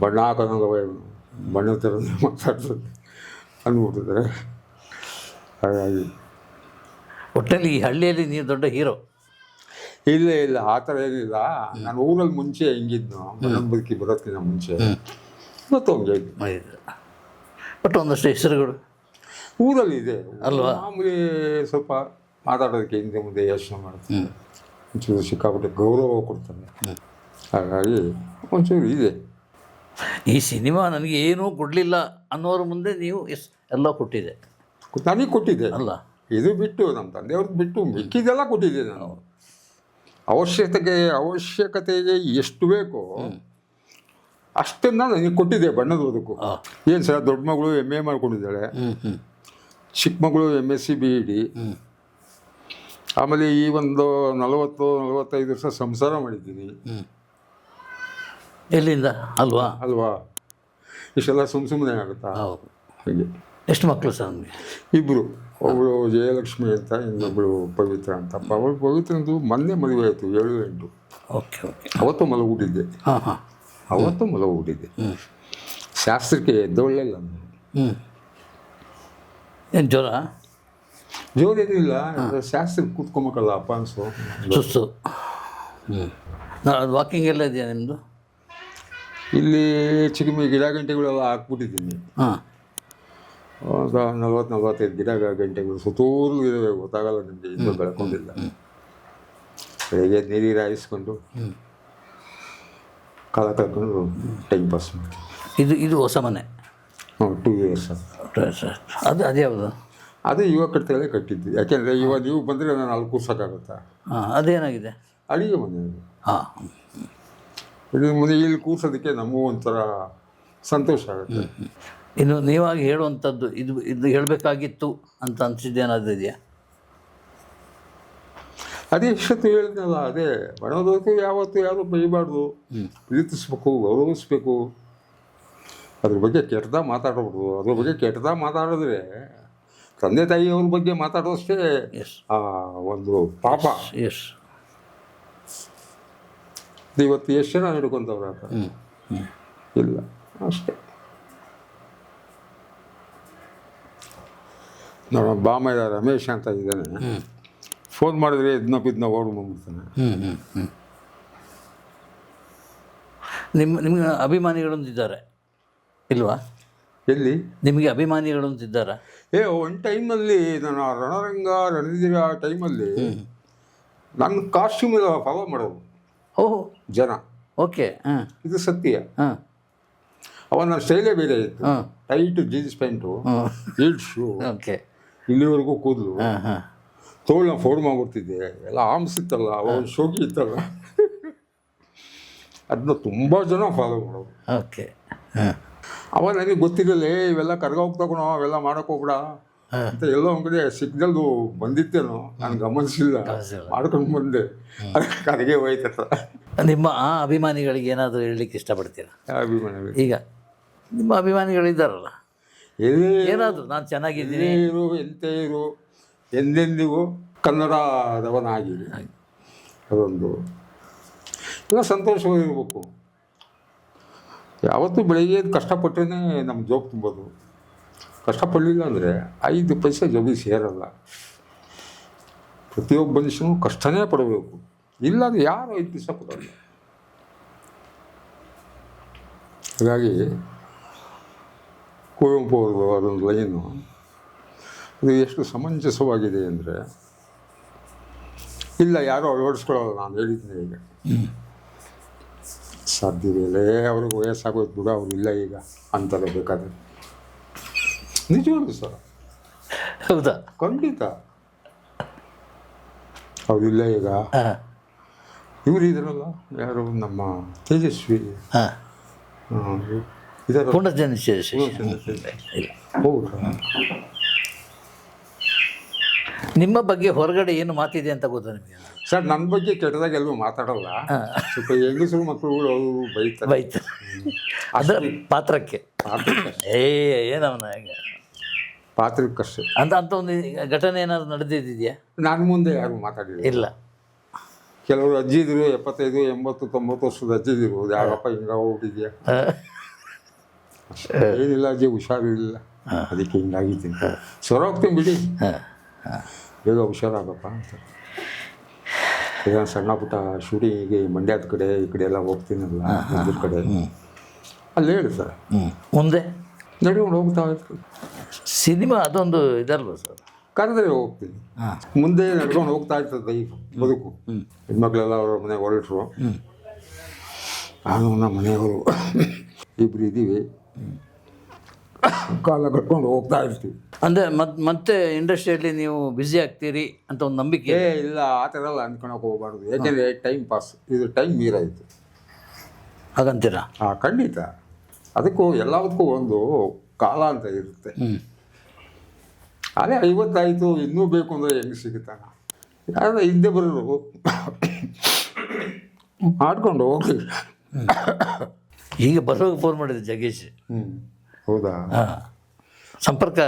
[SPEAKER 2] ಬಣ್ಣ ಹಾಕೋಂಗವ ಬಣ್ಣ ಥರ ಮಾತಾಡ್ತದೆ ಅಂದ್ಬಿಟ್ಟಿದ್ದಾರೆ. ಹಾಗಾಗಿ
[SPEAKER 1] ಒಟ್ಟಲ್ಲಿ ಈ ಹಳ್ಳಿಯಲ್ಲಿ ನೀವು ದೊಡ್ಡ ಹೀರೋ.
[SPEAKER 2] ಇಲ್ಲ ಆ ಥರ ಏನಿಲ್ಲ. ನಾನು ಊರಲ್ಲಿ ಮುಂಚೆ ಹೆಂಗಿದ್ನು, ನನ್ನ ಬದುಕಿ ಬರೋದಕ್ಕಿಂತ ಮುಂಚೆ ಇವತ್ತು ಹಂಗೆ ಇದ್ದು.
[SPEAKER 1] ಬಟ್ ಒಂದಷ್ಟು ಹೆಸರುಗಳು
[SPEAKER 2] ಊರಲ್ಲಿ ಇದೆ
[SPEAKER 1] ಅಲ್ವಾ?
[SPEAKER 2] ಮಾಮೂಲಿ ಸ್ವಲ್ಪ ಮಾತಾಡೋದಕ್ಕೆ ಹಿಂದೆ ಮುಂದೆ ಯೋಚನೆ ಮಾಡ್ತೀನಿ. ಒಂಚೂರು ಸಿಕ್ಕಾಪಟ್ಟೆ ಗೌರವ ಕೊಡ್ತಾನೆ. ಹಾಗಾಗಿ ಒಂಚೂರು ಇದೆ.
[SPEAKER 1] ಈ ಸಿನಿಮಾ ನನಗೆ ಏನೂ ಕೊಡಲಿಲ್ಲ ಅನ್ನೋರ ಮುಂದೆ ನೀವು ಎಲ್ಲ ಕೊಟ್ಟಿದೆ.
[SPEAKER 2] ನನಗೆ ಕೊಟ್ಟಿದ್ದೆ
[SPEAKER 1] ಅಲ್ಲ,
[SPEAKER 2] ಇದು ಬಿಟ್ಟು ನಮ್ಮ ತಂದೆಯವ್ರದ್ದು ಬಿಟ್ಟು ಮಿಕ್ಕಿದೆಲ್ಲ ಕೊಟ್ಟಿದ್ದೆ ನಾನು. ಅವಶ್ಯಕತೆಗೆ ಎಷ್ಟು ಬೇಕೋ ಅಷ್ಟನ್ನು ನನಗೆ ಕೊಟ್ಟಿದ್ದೆ. ಬಣ್ಣದ ಬದುಕು ಏನು ಸರ್, ದೊಡ್ಡ ಮಗಳು MA ಮಾಡ್ಕೊಂಡಿದ್ದಾಳೆ, ಚಿಕ್ಕ ಮಗಳು MSc BEd, ಆಮೇಲೆ ಈ ಒಂದು 40-45 ವರ್ಷ ಸಂಸಾರ ಮಾಡಿದ್ದೀನಿ.
[SPEAKER 1] ಎಲ್ಲಿಂದ
[SPEAKER 2] ಅಲ್ವಾ? ಇಷ್ಟೆಲ್ಲ ಸುಮ್ಮನೆ ಆಗುತ್ತಾ?
[SPEAKER 1] ಹೌದು.
[SPEAKER 2] ಹಾಗೆ
[SPEAKER 1] ಎಷ್ಟು ಮಕ್ಕಳು ಸರ್ ನಮಗೆ?
[SPEAKER 2] ಇಬ್ಬರು. ಒಬ್ಬಳು ಜಯಲಕ್ಷ್ಮಿ ಅಂತ, ಇನ್ನೊಬ್ಬಳು ಪವಿತ್ರ ಅಂತ. ಅವಳು ಪವಿತ್ರಂದು ಮೊನ್ನೆ ಮದುವೆ ಆಯಿತು 7-8.
[SPEAKER 1] ಓಕೆ.
[SPEAKER 2] ಅವತ್ತು ಮಲಗಿಬಿಟ್ಟಿದ್ದೆ.
[SPEAKER 1] ಹಾಂ.
[SPEAKER 2] ಅವತ್ತು ಮಲಗಿಬಿಟ್ಟಿದ್ದೆ. ಶಾಸ್ತ್ರಕ್ಕೆ ಎದ್ದೊಳ್ಳಿಲ್ಲ ನಾನು.
[SPEAKER 1] ಏನು ಜ್ವರ?
[SPEAKER 2] ಜೋರೇನಿಲ್ಲ, ಶಾಸ್ತ್ರಕ್ಕೆ ಕೂತ್ಕೊಬೇಕಲ್ಲ ಅಪ್ಪ ಅನ್ಸು.
[SPEAKER 1] ಸುಸ್ತು. ಅದು ವಾಕಿಂಗ್ ಎಲ್ಲ ಇದೆಯಾ ನಿಮ್ಮದು?
[SPEAKER 2] ಇಲ್ಲಿ ಚಿಕ್ಕಮಿ ಗಿಡ ಗಂಟೆಗಳೆಲ್ಲ ಹಾಕ್ಬಿಟ್ಟಿದ್ದೀನಿ.
[SPEAKER 1] ಹಾಂ.
[SPEAKER 2] ಒಂದು 40-45 ಗಿಡ ಗಂಟೆಗಳು ಸುತ್ತೂರು ಇದ್ದಾವೆ. ಗೊತ್ತಾಗಲ್ಲ ನಿಮಗೆ, ಇನ್ನೂ ಬೆಳ್ಕೊಂಡಿಲ್ಲ. ಬೆಳಗ್ಗೆ ನೀರು ಹಾಯಿಸ್ಕೊಂಡು ಕಾಲ ಕಳ್ಕೊಂಡು ಟೈಮ್ ಪಾಸ್ ಮಾಡಿ.
[SPEAKER 1] ಇದು ಹೊಸ ಮನೆ?
[SPEAKER 2] 2 years.
[SPEAKER 1] ಅದು ಯಾವುದು?
[SPEAKER 2] ಅದು ಇವಾಗ ಕಟ್ತಲೇ ಕಟ್ಟಿದ್ದು. ಯಾಕೆಂದರೆ ಇವಾಗ ನೀವು ಬಂದರೆ ನಾನು ಅಲ್ಲಿ ಕೂರ್ಸೋಕ್ಕಾಗುತ್ತಾ?
[SPEAKER 1] ಹಾಂ. ಅದೇನಾಗಿದೆ?
[SPEAKER 2] ಅಡಿಗೆ ಮನೆ.
[SPEAKER 1] ಹಾಂ.
[SPEAKER 2] ಇದು ಮುಂದೆ ಇಲ್ಲಿ ಕೂರ್ಸೋದಕ್ಕೆ ನಮಗೂ ಒಂಥರ ಸಂತೋಷ ಆಗುತ್ತೆ.
[SPEAKER 1] ಇನ್ನು ನೀವಾಗಿ ಹೇಳುವಂಥದ್ದು ಇದು ಹೇಳಬೇಕಾಗಿತ್ತು ಅಂತ ಅನಿಸಿದ್ದೇನಾದ್ರು ಇದೆಯಾ?
[SPEAKER 2] ಅದೇ ಇಷ್ಟೊತ್ತು ಹೇಳಿದ್ನಲ್ಲ, ಅದೇ ಬಣ್ಣದವರೆಗೂ ಯಾವತ್ತೂ ಯಾರು ಬೈಬಾರ್ದು, ಪ್ರೀತಿಸ್ಬೇಕು, ಗೌರವಿಸ್ಬೇಕು. ಅದ್ರ ಬಗ್ಗೆ ಕೆಟ್ಟದಾಗ ಮಾತಾಡಬಾರ್ದು. ಅದ್ರ ಬಗ್ಗೆ ಕೆಟ್ಟದಾಗ ಮಾತಾಡಿದ್ರೆ ತಂದೆ ತಾಯಿಯವ್ರ ಬಗ್ಗೆ ಮಾತಾಡೋಷ್ಟೇ ಒಂದು ಪಾಪ. ಇವತ್ತು ಎಷ್ಟು ಜನ ಹಿಡ್ಕೊಂತವ್ರ ಇಲ್ಲ ಅಷ್ಟೇ. ನೋಡ ಬಾಮ ರಮೇಶ್ ಅಂತ ಇದ್ದಾನೆ, ಫೋನ್ ಮಾಡಿದ್ರೆ ಇದನ್ನ ಓಡ್ ಬಂದ್ಬಿಡ್ತಾನೆ.
[SPEAKER 1] ನಿಮಗೆ ಅಭಿಮಾನಿಗಳೊಂದಿದ್ದಾರೆ ಇಲ್ವಾ?
[SPEAKER 2] ಎಲ್ಲಿ
[SPEAKER 1] ನಿಮಗೆ ಅಭಿಮಾನಿಗಳೊಂದಿದ್ದಾರಾ?
[SPEAKER 2] ಒಂದು ಟೈಮಲ್ಲಿ ನಾನು ರಣಧೀರ ಟೈಮಲ್ಲಿ ನನ್ನ ಕಾಸ್ಟ್ಯೂಮ್ ಎಲ್ಲ ಫಾಲೋ ಮಾಡೋದು.
[SPEAKER 1] ಓಹೋ,
[SPEAKER 2] ಜನ.
[SPEAKER 1] ಓಕೆ. ಹಾಂ.
[SPEAKER 2] ಇದು ಸತ್ಯ.
[SPEAKER 1] ಹಾಂ.
[SPEAKER 2] ಅವಾಗ ನನ್ನ ಸ್ಟೈಲೇ ಬೇರೆ ಇತ್ತು. Tight jeans pant, healed shoe,
[SPEAKER 1] okay,
[SPEAKER 2] ಇಲ್ಲಿವರೆಗೂ ಕೂದಲು,
[SPEAKER 1] ಹಾಂ ಹಾಂ,
[SPEAKER 2] ತೋಳನ್ನ ಫೋಡ್ ಮಾಡ್ಬಿಡ್ತಿದ್ದೆ. ಎಲ್ಲ ಆರ್ಮ್ಸ್ ಇತ್ತಲ್ಲ, ಅವಾಗ ಶೋಕಿ ಇತ್ತಲ್ಲ, ಅದನ್ನ ತುಂಬ ಜನ ಫಾಲೋ ಮಾಡೋದು.
[SPEAKER 1] ಓಕೆ. ಹಾಂ.
[SPEAKER 2] ಅವಾಗ ನನಗೆ ಗೊತ್ತಿರಲಿಲ್ಲ, ಇವೆಲ್ಲ ಕರ್ಗ ಹೋಗ್ತಕೊಳೋ, ಅವೆಲ್ಲ ಮಾಡೋಕೆ ಹೋಗ್ಬಿಡ ಅಂತ ಎಲ್ಲೋ ಒಂದು ಕಡೆ ಸಿಗ್ನಲ್ದು ಬಂದಿತ್ತೇನೋ, ನಾನು ಗಮನಿಸಿಲ್ಲ, ಮಾಡ್ಕೊಂಡು ಬಂದೆ. ಕರೆಗೆ ಹೋಯ್ತತ್ತ.
[SPEAKER 1] ನಿಮ್ಮ ಆ ಅಭಿಮಾನಿಗಳಿಗೆ ಏನಾದರೂ ಹೇಳಲಿಕ್ಕೆ ಇಷ್ಟಪಡ್ತೀರಾ?
[SPEAKER 2] ಅಭಿಮಾನಿಗಳು
[SPEAKER 1] ಈಗ ನಿಮ್ಮ ಅಭಿಮಾನಿಗಳಿದ್ದಾರಲ್ಲ,
[SPEAKER 2] ಎಲ್ಲಿ
[SPEAKER 1] ಏನಾದರೂ ನಾನು ಚೆನ್ನಾಗಿದ್ದೀನಿ
[SPEAKER 2] ಇರು, ಎಂತ ಇರು, ಎಂದೆಂದಿಗೂ ಕನ್ನಡದವನಾಗಿ ಅದೊಂದು ಎಲ್ಲ ಸಂತೋಷವಾಗಿರ್ಬೇಕು. ಯಾವತ್ತೂ ಬೆಳಿಗ್ಗೆ ಕಷ್ಟಪಟ್ಟೇ ನಮ್ಮ ಜೋಬ್ ತುಂಬೋದು. ಕಷ್ಟಪಡಲಿಲ್ಲ ಅಂದರೆ 5 ಪೈಸೆ ಜೋಬಿಗೆ ಸೇರಲ್ಲ. ಪ್ರತಿಯೊಬ್ಬ ಮನುಷ್ಯನೂ ಕಷ್ಟನೇ ಪಡಬೇಕು, ಇಲ್ಲಾಂದ್ರೆ ಯಾರು 5 ಪೈಸೆ ಕೊಡಲ್ಲ. ಹಾಗಾಗಿ ಕುವೆಂಪು ಅವ್ರದ್ದು ಅದೊಂದು ಲೈನು, ಅದು ಎಷ್ಟು ಸಮಂಜಸವಾಗಿದೆ ಅಂದರೆ, ಇಲ್ಲ ಯಾರೂ ಅಳವಡಿಸ್ಕೊಳ್ಳಲ್ಲ, ನಾನು ಹೇಳಿದ್ದೀನಿ ಈಗ. ಸಾಧ್ಯವಿಲ್ಲ. ಅವ್ರಿಗೆ ವಯಸ್ಸಾಗೋದು ಬಿಡು, ಅವ್ರು ಇಲ್ಲ ಈಗ ಅಂತಾರೆ ಬೇಕಾದ್ರೆ. ನಿಜವಾಗ್ಲು ಸರ್,
[SPEAKER 1] ಹೌದಾ?
[SPEAKER 2] ಖಂಡಿತ ಅವರಿಲ್ಲ ಈಗ.
[SPEAKER 1] ಹಾಂ
[SPEAKER 2] ಇವರು ಇದ್ರಲ್ಲ, ಯಾರು ನಮ್ಮ ತೇಜಸ್ವಿ
[SPEAKER 1] ಹಾಂ
[SPEAKER 2] ಇದರ
[SPEAKER 1] ಪುನರ್ಜನ್ಮ ಇಲ್ಲ.
[SPEAKER 2] ಹೌದಾ?
[SPEAKER 1] ನಿಮ್ಮ ಬಗ್ಗೆ ಹೊರಗಡೆ ಏನು ಮಾತಿದೆ ಅಂತ ಗೊತ್ತಾ ನಿಮಗೆ?
[SPEAKER 2] ಸರ್, ನನ್ನ ಬಗ್ಗೆ ಕೆಟ್ಟದಾಗ ಎಲ್ಲೂ ಮಾತಾಡಲ್ಲ. ಸ್ವಲ್ಪ ಹೆಂಗಸರು ಮಕ್ಕಳುಗಳು ಅವರು ಬೈತಾರೆ.
[SPEAKER 1] ಬೈತ ಅದರ ಪಾತ್ರಕ್ಕೆ ಏನವನ ಈಗ
[SPEAKER 2] ಪಾತ್ರಕ್ಕಷ್ಟೇ.
[SPEAKER 1] ಅಂತ ಒಂದು ಘಟನೆ ಏನಾದ್ರು ನಡೆದಿದೆಯಾ?
[SPEAKER 2] ನನ್ನ ಮುಂದೆ ಯಾರು ಮಾತಾಡಿಲ್ಲ.
[SPEAKER 1] ಇಲ್ಲ.
[SPEAKER 2] ಕೆಲವರು ಅಜ್ಜಿದ್ರು 75, 80, 90 ವರ್ಷದ ಅಜ್ಜಿದ್ರು, ಯಾರಪ್ಪ ಹಿಂಗ ಹೋಗ್ಬಿಟ್ಟಿದ್ಯಾ? ಏನಿಲ್ಲ ಅಜ್ಜಿ, ಹುಷಾರಿಲ್ಲ, ಅದಕ್ಕೆ ಹಿಂಗಾಗಿದ್ದೀನಿ, ಸೊರ ಹೋಗ್ತೀನಿ ಬಿಡಿ, ಬೇಗ ಹುಷಾರಾಗಪ್ಪ ಅಂತ. ಈಗ ಸಣ್ಣ ಪುಟ್ಟ ಶೂಟಿಂಗಿಗೆ ಮಂಡ್ಯದ ಕಡೆ ಈ ಕಡೆ ಎಲ್ಲ ಹೋಗ್ತೀನಲ್ಲ, ಇದ್ರ ಕಡೆ ಅಲ್ಲಿ ಹೇಳಿ ಸರ್,
[SPEAKER 1] ಮುಂದೆ
[SPEAKER 2] ನಡ್ಕೊಂಡು ಹೋಗ್ತಾ ಇತ್ತು.
[SPEAKER 1] ಸಿನಿಮಾ ಅದೊಂದು ಇದಲ್ವ ಸರ್?
[SPEAKER 2] ಕರೆದ್ರೆ ಹೋಗ್ತೀನಿ, ಮುಂದೆ ನಡ್ಕೊಂಡು ಹೋಗ್ತಾ ಇರ್ತದೆ ಈಗ ಬದುಕು. ಹೆಣ್ಮಕ್ಳೆಲ್ಲ ಅವ್ರ ಮನೆಗೆ ಹೊರಟರು, ನಾನು ನಮ್ಮ ಮನೆಯವರು ಇಬ್ಬರು ಇದ್ದೀವಿ, ಕಾಲ ಕಟ್ಕೊಂಡು ಹೋಗ್ತಾ ಇರ್ತೀವಿ.
[SPEAKER 1] ಅಂದರೆ ಮತ್ತೆ ಇಂಡಸ್ಟ್ರಿಯಲ್ಲಿ ನೀವು ಬ್ಯುಸಿ ಆಗ್ತೀರಿ ಅಂತ ಒಂದು ನಂಬಿಕೆ?
[SPEAKER 2] ಇಲ್ಲ, ಆ ಥರ ಎಲ್ಲ ಅಂದ್ಕೊಳಕ್ಕೆ ಹೋಗ್ಬಾರ್ದು. ಯಾಕೆಂದರೆ ಟೈಮ್ ಪಾಸ್, ಇದು ಟೈಮ್ ಮೀರಾಯಿತು.
[SPEAKER 1] ಹಾಗಂತೀರಾ?
[SPEAKER 2] ಖಂಡಿತ. ಅದಕ್ಕೂ ಎಲ್ಲದಕ್ಕೂ ಒಂದು ಕಾಲ ಅಂತ ಇರುತ್ತೆ. ಅದೇ 50 ಆಯಿತು, ಇನ್ನೂ ಬೇಕು ಅಂದರೆ ಹೆಂಗೆ ಸಿಗುತ್ತಾನ? ಯಾರು ಹಿಂದೆ ಬರೋರು ಮಾಡ್ಕೊಂಡು ಹೋಗಿ.
[SPEAKER 1] ಈಗ ಬರೋವಾಗ ಫೋನ್ ಮಾಡಿದೆ ಜಗೇಶ್.
[SPEAKER 2] ಹೌದಾ?
[SPEAKER 1] ಹಾಂ, ಸಂಪರ್ಕ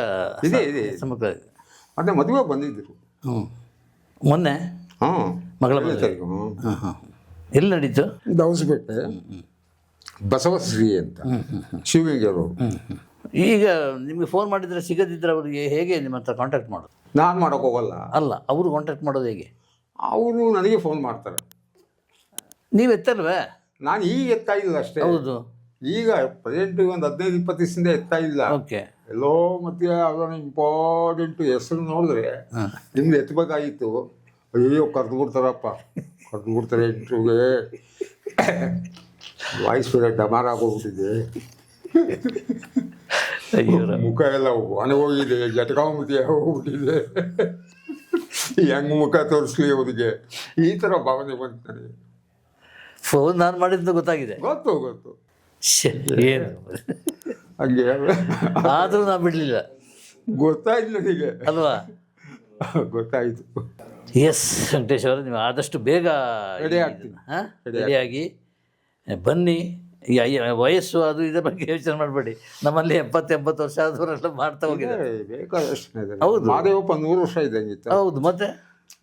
[SPEAKER 2] ಇದೆ.
[SPEAKER 1] ಸಂಪರ್ಕ ಇದೆ.
[SPEAKER 2] ಮತ್ತೆ ಮದುವೆ ಬಂದಿದ್ದರು.
[SPEAKER 1] ಮೊನ್ನೆ ಮಗಳ ಮದುವೆ.
[SPEAKER 2] ಹಾಂ.
[SPEAKER 1] ಎಲ್ಲಿ ನಡೀತು?
[SPEAKER 2] ದವಸಪೇಟೆ ಬಸವಶ್ರೀ ಅಂತ, ಶಿವಗಂಗೆಯವರು.
[SPEAKER 1] ಈಗ ನಿಮಗೆ ಫೋನ್ ಮಾಡಿದರೆ ಸಿಗದಿದ್ದರೆ ಅವರಿಗೆ ಹೇಗೆ ನಿಮ್ಮ ಹತ್ರ ಕಾಂಟ್ಯಾಕ್ಟ್ ಮಾಡೋದು?
[SPEAKER 2] ನಾನು ಮಾಡೋಕೆ ಹೋಗಲ್ಲ.
[SPEAKER 1] ಅಲ್ಲ, ಅವರು ಕಾಂಟ್ಯಾಕ್ಟ್ ಮಾಡೋದು ಹೇಗೆ?
[SPEAKER 2] ಅವರು ನನಗೆ ಫೋನ್ ಮಾಡ್ತಾರೆ.
[SPEAKER 1] ನೀವು ಎತ್ತಲ್ವೇ?
[SPEAKER 2] ನಾನು ಈಗ ಎತ್ತಾ ಇಲ್ಲ ಅಷ್ಟೇ.
[SPEAKER 1] ಹೌದು, ಈಗ
[SPEAKER 2] ಪ್ರೆಸೆಂಟ್ ಒಂದು 15-20 ದಿವಸದಿಂದ ಎತ್ತಾ ಇಲ್ಲ.
[SPEAKER 1] ಓಕೆ.
[SPEAKER 2] ಎಲ್ಲೋ ಮತ್ತೆ ಅದನ್ನು ಇಂಪಾರ್ಟೆಂಟು ಹೆಸರು ನೋಡಿದ್ರೆ ನಿಮ್ದು ಎತ್ತಬೇಕಾಗಿತ್ತು. ಅಯ್ಯೋ, ಕರೆದು ಬಿಡ್ತಾರೆ ಇಂಟ್ರ್ಯೂಗೆ. ವಾಯ್ಸ್ ಬೇರೆ ಡಮಾರ್ ಆಗೋಗ್ಬಿಟ್ಟಿದೆ, ಮುಖ ಎಲ್ಲ ಒಣೆ ಹೋಗಿದೆ, ಜಟಕಾಮುತಿ ಹೋಗ್ಬಿಟ್ಟಿದೆ. ಹೆಂಗೆ ಮುಖ ತೋರಿಸ್ಲಿ ಅವ್ರಿಗೆ? ಈ ಥರ ಭಾವನೆ ಬಂತಾನೆ.
[SPEAKER 1] ಫೋನ್ ನಾನು ಮಾಡಿದ್ದು ಗೊತ್ತಾಗಿದೆ.
[SPEAKER 2] ಗೊತ್ತು
[SPEAKER 1] ಏನು
[SPEAKER 2] ಹಂಗೆ
[SPEAKER 1] ಆದರೂ ನಾನು ಬಿಡಲಿಲ್ಲ.
[SPEAKER 2] ಗೊತ್ತಾಯ್ತು ನನಗೆ,
[SPEAKER 1] ಅಲ್ವಾ?
[SPEAKER 2] ಗೊತ್ತಾಯಿತು.
[SPEAKER 1] ಎಸ್ ವೆಂಕಟೇಶ್ ಅವರು, ನೀವು ಆದಷ್ಟು ಬೇಗ
[SPEAKER 2] ರೆಡಿ ಆಗ್ತೀನಿ.
[SPEAKER 1] ರೆಡಿಯಾಗಿ ಬನ್ನಿ. ಈ ವಯಸ್ಸು ಅದು ಇದರ ಬಗ್ಗೆ ಯೋಚನೆ ಮಾಡಬೇಡಿ. ನಮ್ಮಲ್ಲಿ 70-80 ವರ್ಷ ಆದವರೆಲ್ಲ ಮಾಡ್ತಾ ಹೋಗಿದ್ದಾರೆ.
[SPEAKER 2] ಬೇಕಾದಷ್ಟು.
[SPEAKER 1] ಹೌದು.
[SPEAKER 2] ಮಹಾದೇವಪ್ಪ 100 ವರ್ಷ ಇದ್ದಂಗಿತ್ತು.
[SPEAKER 1] ಹೌದು, ಮತ್ತೆ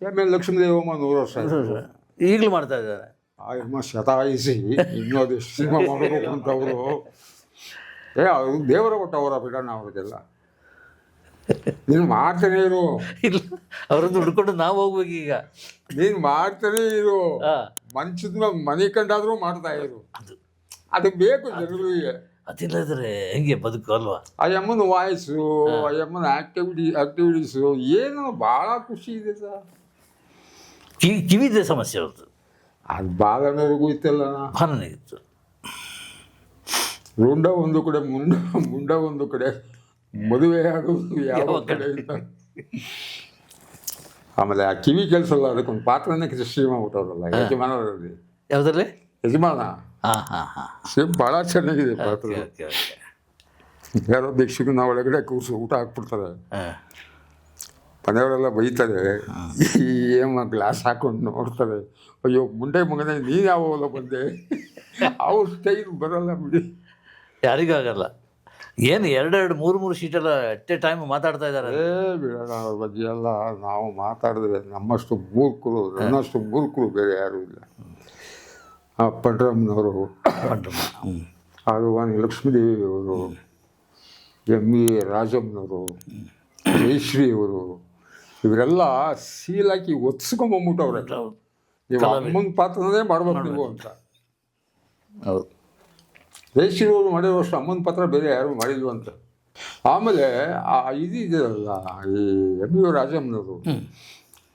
[SPEAKER 2] ಆಮೇಲೆ ಲಕ್ಷ್ಮೀದೇವಮ್ಮ 100 ವರ್ಷ ಆಯ್ತು.
[SPEAKER 1] ಈಗಲೂ ಮಾಡ್ತಾ ಇದ್ದಾರೆ.
[SPEAKER 2] ಅಮ್ಮ ಶತಾಯಿಸಿ ಇನ್ನೂ ಅದೆಷ್ಟು ಸಿನಿಮಾ ಮಾಡಬೇಕು ಅಂತವರು. ಅವರು ದೇವರ ಕೊಟ್ಟವರ ಬಿಡೋಣ ಅವ್ರಿಗೆಲ್ಲ. ನೀನು ಮಾಡ್ತಾನೆ ಇರು.
[SPEAKER 1] ಇಲ್ಲ, ಅವರದ್ದು ಹುಡ್ಕೊಂಡು ನಾವು ಹೋಗ್ಬೇಕು ಈಗ.
[SPEAKER 2] ನೀನು ಮಾಡ್ತಾನೆ ಇರು, ಮನ್ಸಿದ ಮನೆ ಕಂಡಾದ್ರೂ ಮಾಡ್ತಾ ಇರು. ಅದು ಬೇಕು ಜನಗಳಿಗೆ.
[SPEAKER 1] ಅದಿಲ್ಲದ್ರೆ ಹೆಂಗೆ ಬದುಕು, ಅಲ್ವಾ?
[SPEAKER 2] ಆ ಅಮ್ಮನ ವಾಯ್ಸು, ಆ ಅಮ್ಮನ ಆಕ್ಟಿವಿಟೀಸು ಏನೋ ಭಾಳ ಖುಷಿ ಇದೆ ಸರ್.
[SPEAKER 1] ಕಿವಿದೆ ಸಮಸ್ಯೆ ಅವ್ರದ್ದು.
[SPEAKER 2] ಅದು ಬಾಲನವ್ರಿಗೂ ಇತ್ತಲ್ಲ,
[SPEAKER 1] ಭಾವನೆಗಿತ್ತು.
[SPEAKER 2] ರುಂಡ ಒಂದು ಕಡೆ, ಮುಂಡ ಒಂದು ಕಡೆ, ಮದುವೆ ಆಗೋದು ಯಾವ ಕಡೆ ಇಲ್ಲ. ಆಮೇಲೆ ಆ ಕಿವಿ ಕೆಲಸಲ್ಲ, ಅದಕ್ಕೊಂದು ಪಾತ್ರನೇ ಸೃಷ್ಟಿ ಮಾಡ್ಬಿಟ್ಟವ್ರಲ್ಲ ಯಜಮಾನರಲ್ಲಿ.
[SPEAKER 1] ಯಾವುದ್ರಲ್ಲಿ?
[SPEAKER 2] ಯಜಮಾನ.
[SPEAKER 1] ಸೇಮ್
[SPEAKER 2] ಭಾಳ ಚೆನ್ನಾಗಿದೆ ಪಾತ್ರ. ಯಾರೋ ಭಿಕ್ಷುಕನ ಒಳಗಡೆ ಕೂರಿಸಿ ಊಟ ಹಾಕ್ಬಿಡ್ತಾರೆ, ಮನೆಯವರೆಲ್ಲ ಬೈತಾರೆ, ಏಮ ಗ್ಲಾಸ್ ಹಾಕೊಂಡು ನೋಡ್ತಾರೆ. ಅಯ್ಯೋ ಮುಂಡೆ ಮಗನೇ, ನೀನು ಯಾವಾಗ ಬಂದೆ? ಅವ್ರ ಸ್ಟೈಲ್ ಬರೋಲ್ಲ ಬಿಡಿ,
[SPEAKER 1] ಯಾರಿಗೂ ಆಗಲ್ಲ. ಏನು 2-3 ಶೀಟೆಲ್ಲ ಎಟ್ ಎ ಟೈಮ್ ಮಾತಾಡ್ತಾ ಇದ್ದಾರೆ.
[SPEAKER 2] ಬಿಡೋಣ ಅವ್ರ ಬಗ್ಗೆ ಎಲ್ಲ. ನಾವು ಮಾತಾಡಿದ್ರೆ ನಮ್ಮಷ್ಟು ಮೂರ್ಖರು, ನನ್ನಷ್ಟು ಮೂರ್ಖರು ಬೇರೆ ಯಾರೂ ಇಲ್ಲ. ಪಂಡ್ರಮ್ಮನವರು, ಅದು ಲಕ್ಷ್ಮೀದೇವಿಯವರು, ಎಮ್ಮಿ ರಾಜಮ್ಮನವರು, ಜಯಶ್ರೀಯವರು, ಇವರೆಲ್ಲ ಸೀಲಾಕಿ ಒತ್ಸ್ಕೊಂಬಂದ್ಬಿಟ್ಟವ್ರೆ. ನೀವು ಅಮ್ಮನ ಪಾತ್ರನೇ ಮಾಡ್ಬೇಕು ನೀವು ಅಂತ.
[SPEAKER 1] ಹೌದು,
[SPEAKER 2] ಜಯಶ್ರೀಯವರು ಮಾಡಿರೋಷ್ಟು ಅಮ್ಮನ ಪಾತ್ರ ಬೇರೆ ಯಾರು ಮಾಡಿಲ್ವಂತ. ಆಮೇಲೆ ಇದೆಯಲ್ಲ, ಈ ಎಮ್ಮಿ ರಾಜಮ್ಮನವರು,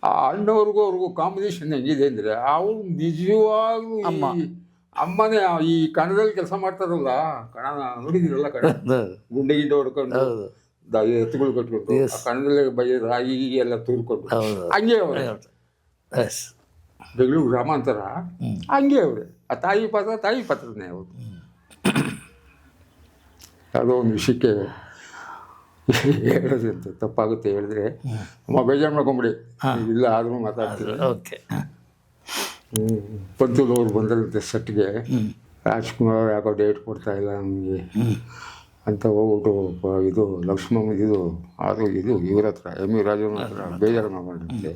[SPEAKER 2] ಆ ಅಣ್ಣವ್ರಿಗೂ ಅವ್ರಿಗೂ ಕಾಂಬಿನೇಷನ್ ಹೆಂಗಿದೆ ಅಂದರೆ, ಅವ್ರು ನಿಜವಾಗ್ಲೂ ಅಮ್ಮನೇ ಈ ಕಣದಲ್ಲಿ ಕೆಲಸ ಮಾಡ್ತಾರಲ್ಲ, ಕಣ ನೋಡಿದಿರಲ್ಲ, ಕಣ ಗುಂಡೆ ಗಿಂಡೆ ಹೊಡ್ಕೊಂಡು ಎತ್ತುಗಳು ಕಟ್ಕೊಂಡು ಆ ಕಣದಲ್ಲೇ ರಾಗಿ ಎಲ್ಲ ತೂರ್ಕೊಂಡು ಹಂಗೆ ಅವ್ರೆ.
[SPEAKER 1] ಎಸ್,
[SPEAKER 2] ಬೆಂಗಳೂರು ಗ್ರಾಮಾಂತರ ಹಂಗೆ ಅವ್ರೆ. ಆ ತಾಯಿ ಪಾತ್ರನೇ ಅವರು. ಯಾವುದೋ ಒಂದು ವಿಷಯಕ್ಕೆ ಹೇಳೋದಂತೆ ತಪ್ಪಾಗುತ್ತೆ ಹೇಳಿದ್ರೆ ಅಮ್ಮ ಬೇಜಾರು ಮಾಡ್ಕೊಂಬಿಡಿ, ಇಲ್ಲ ಆದರೂ ಮಾತಾಡ್ತೀವಿ.
[SPEAKER 1] ಓಕೆ.
[SPEAKER 2] ಪಂತುಲ್ ಅವ್ರು ಬಂದಿರುತ್ತೆ ಸೆಟ್ಗೆ, ರಾಜ್ಕುಮಾರ್ ಅವ್ರು ಯಾಕೋ ಡೇಟ್ ಕೊಡ್ತಾ ಇಲ್ಲ ನಮಗೆ ಅಂತ ಹೋಗ್ಬಿಟ್ಟು ಇದು ಲಕ್ಷ್ಮಮ್ಮ ಇದು ಇವ್ರ ಹತ್ರ ಎಮ್ ವಿ ರಾಜನ ಹತ್ರ ಬೇಜಾರು ಮಾಡ್ಕೊಂಡಿರುತ್ತೆ.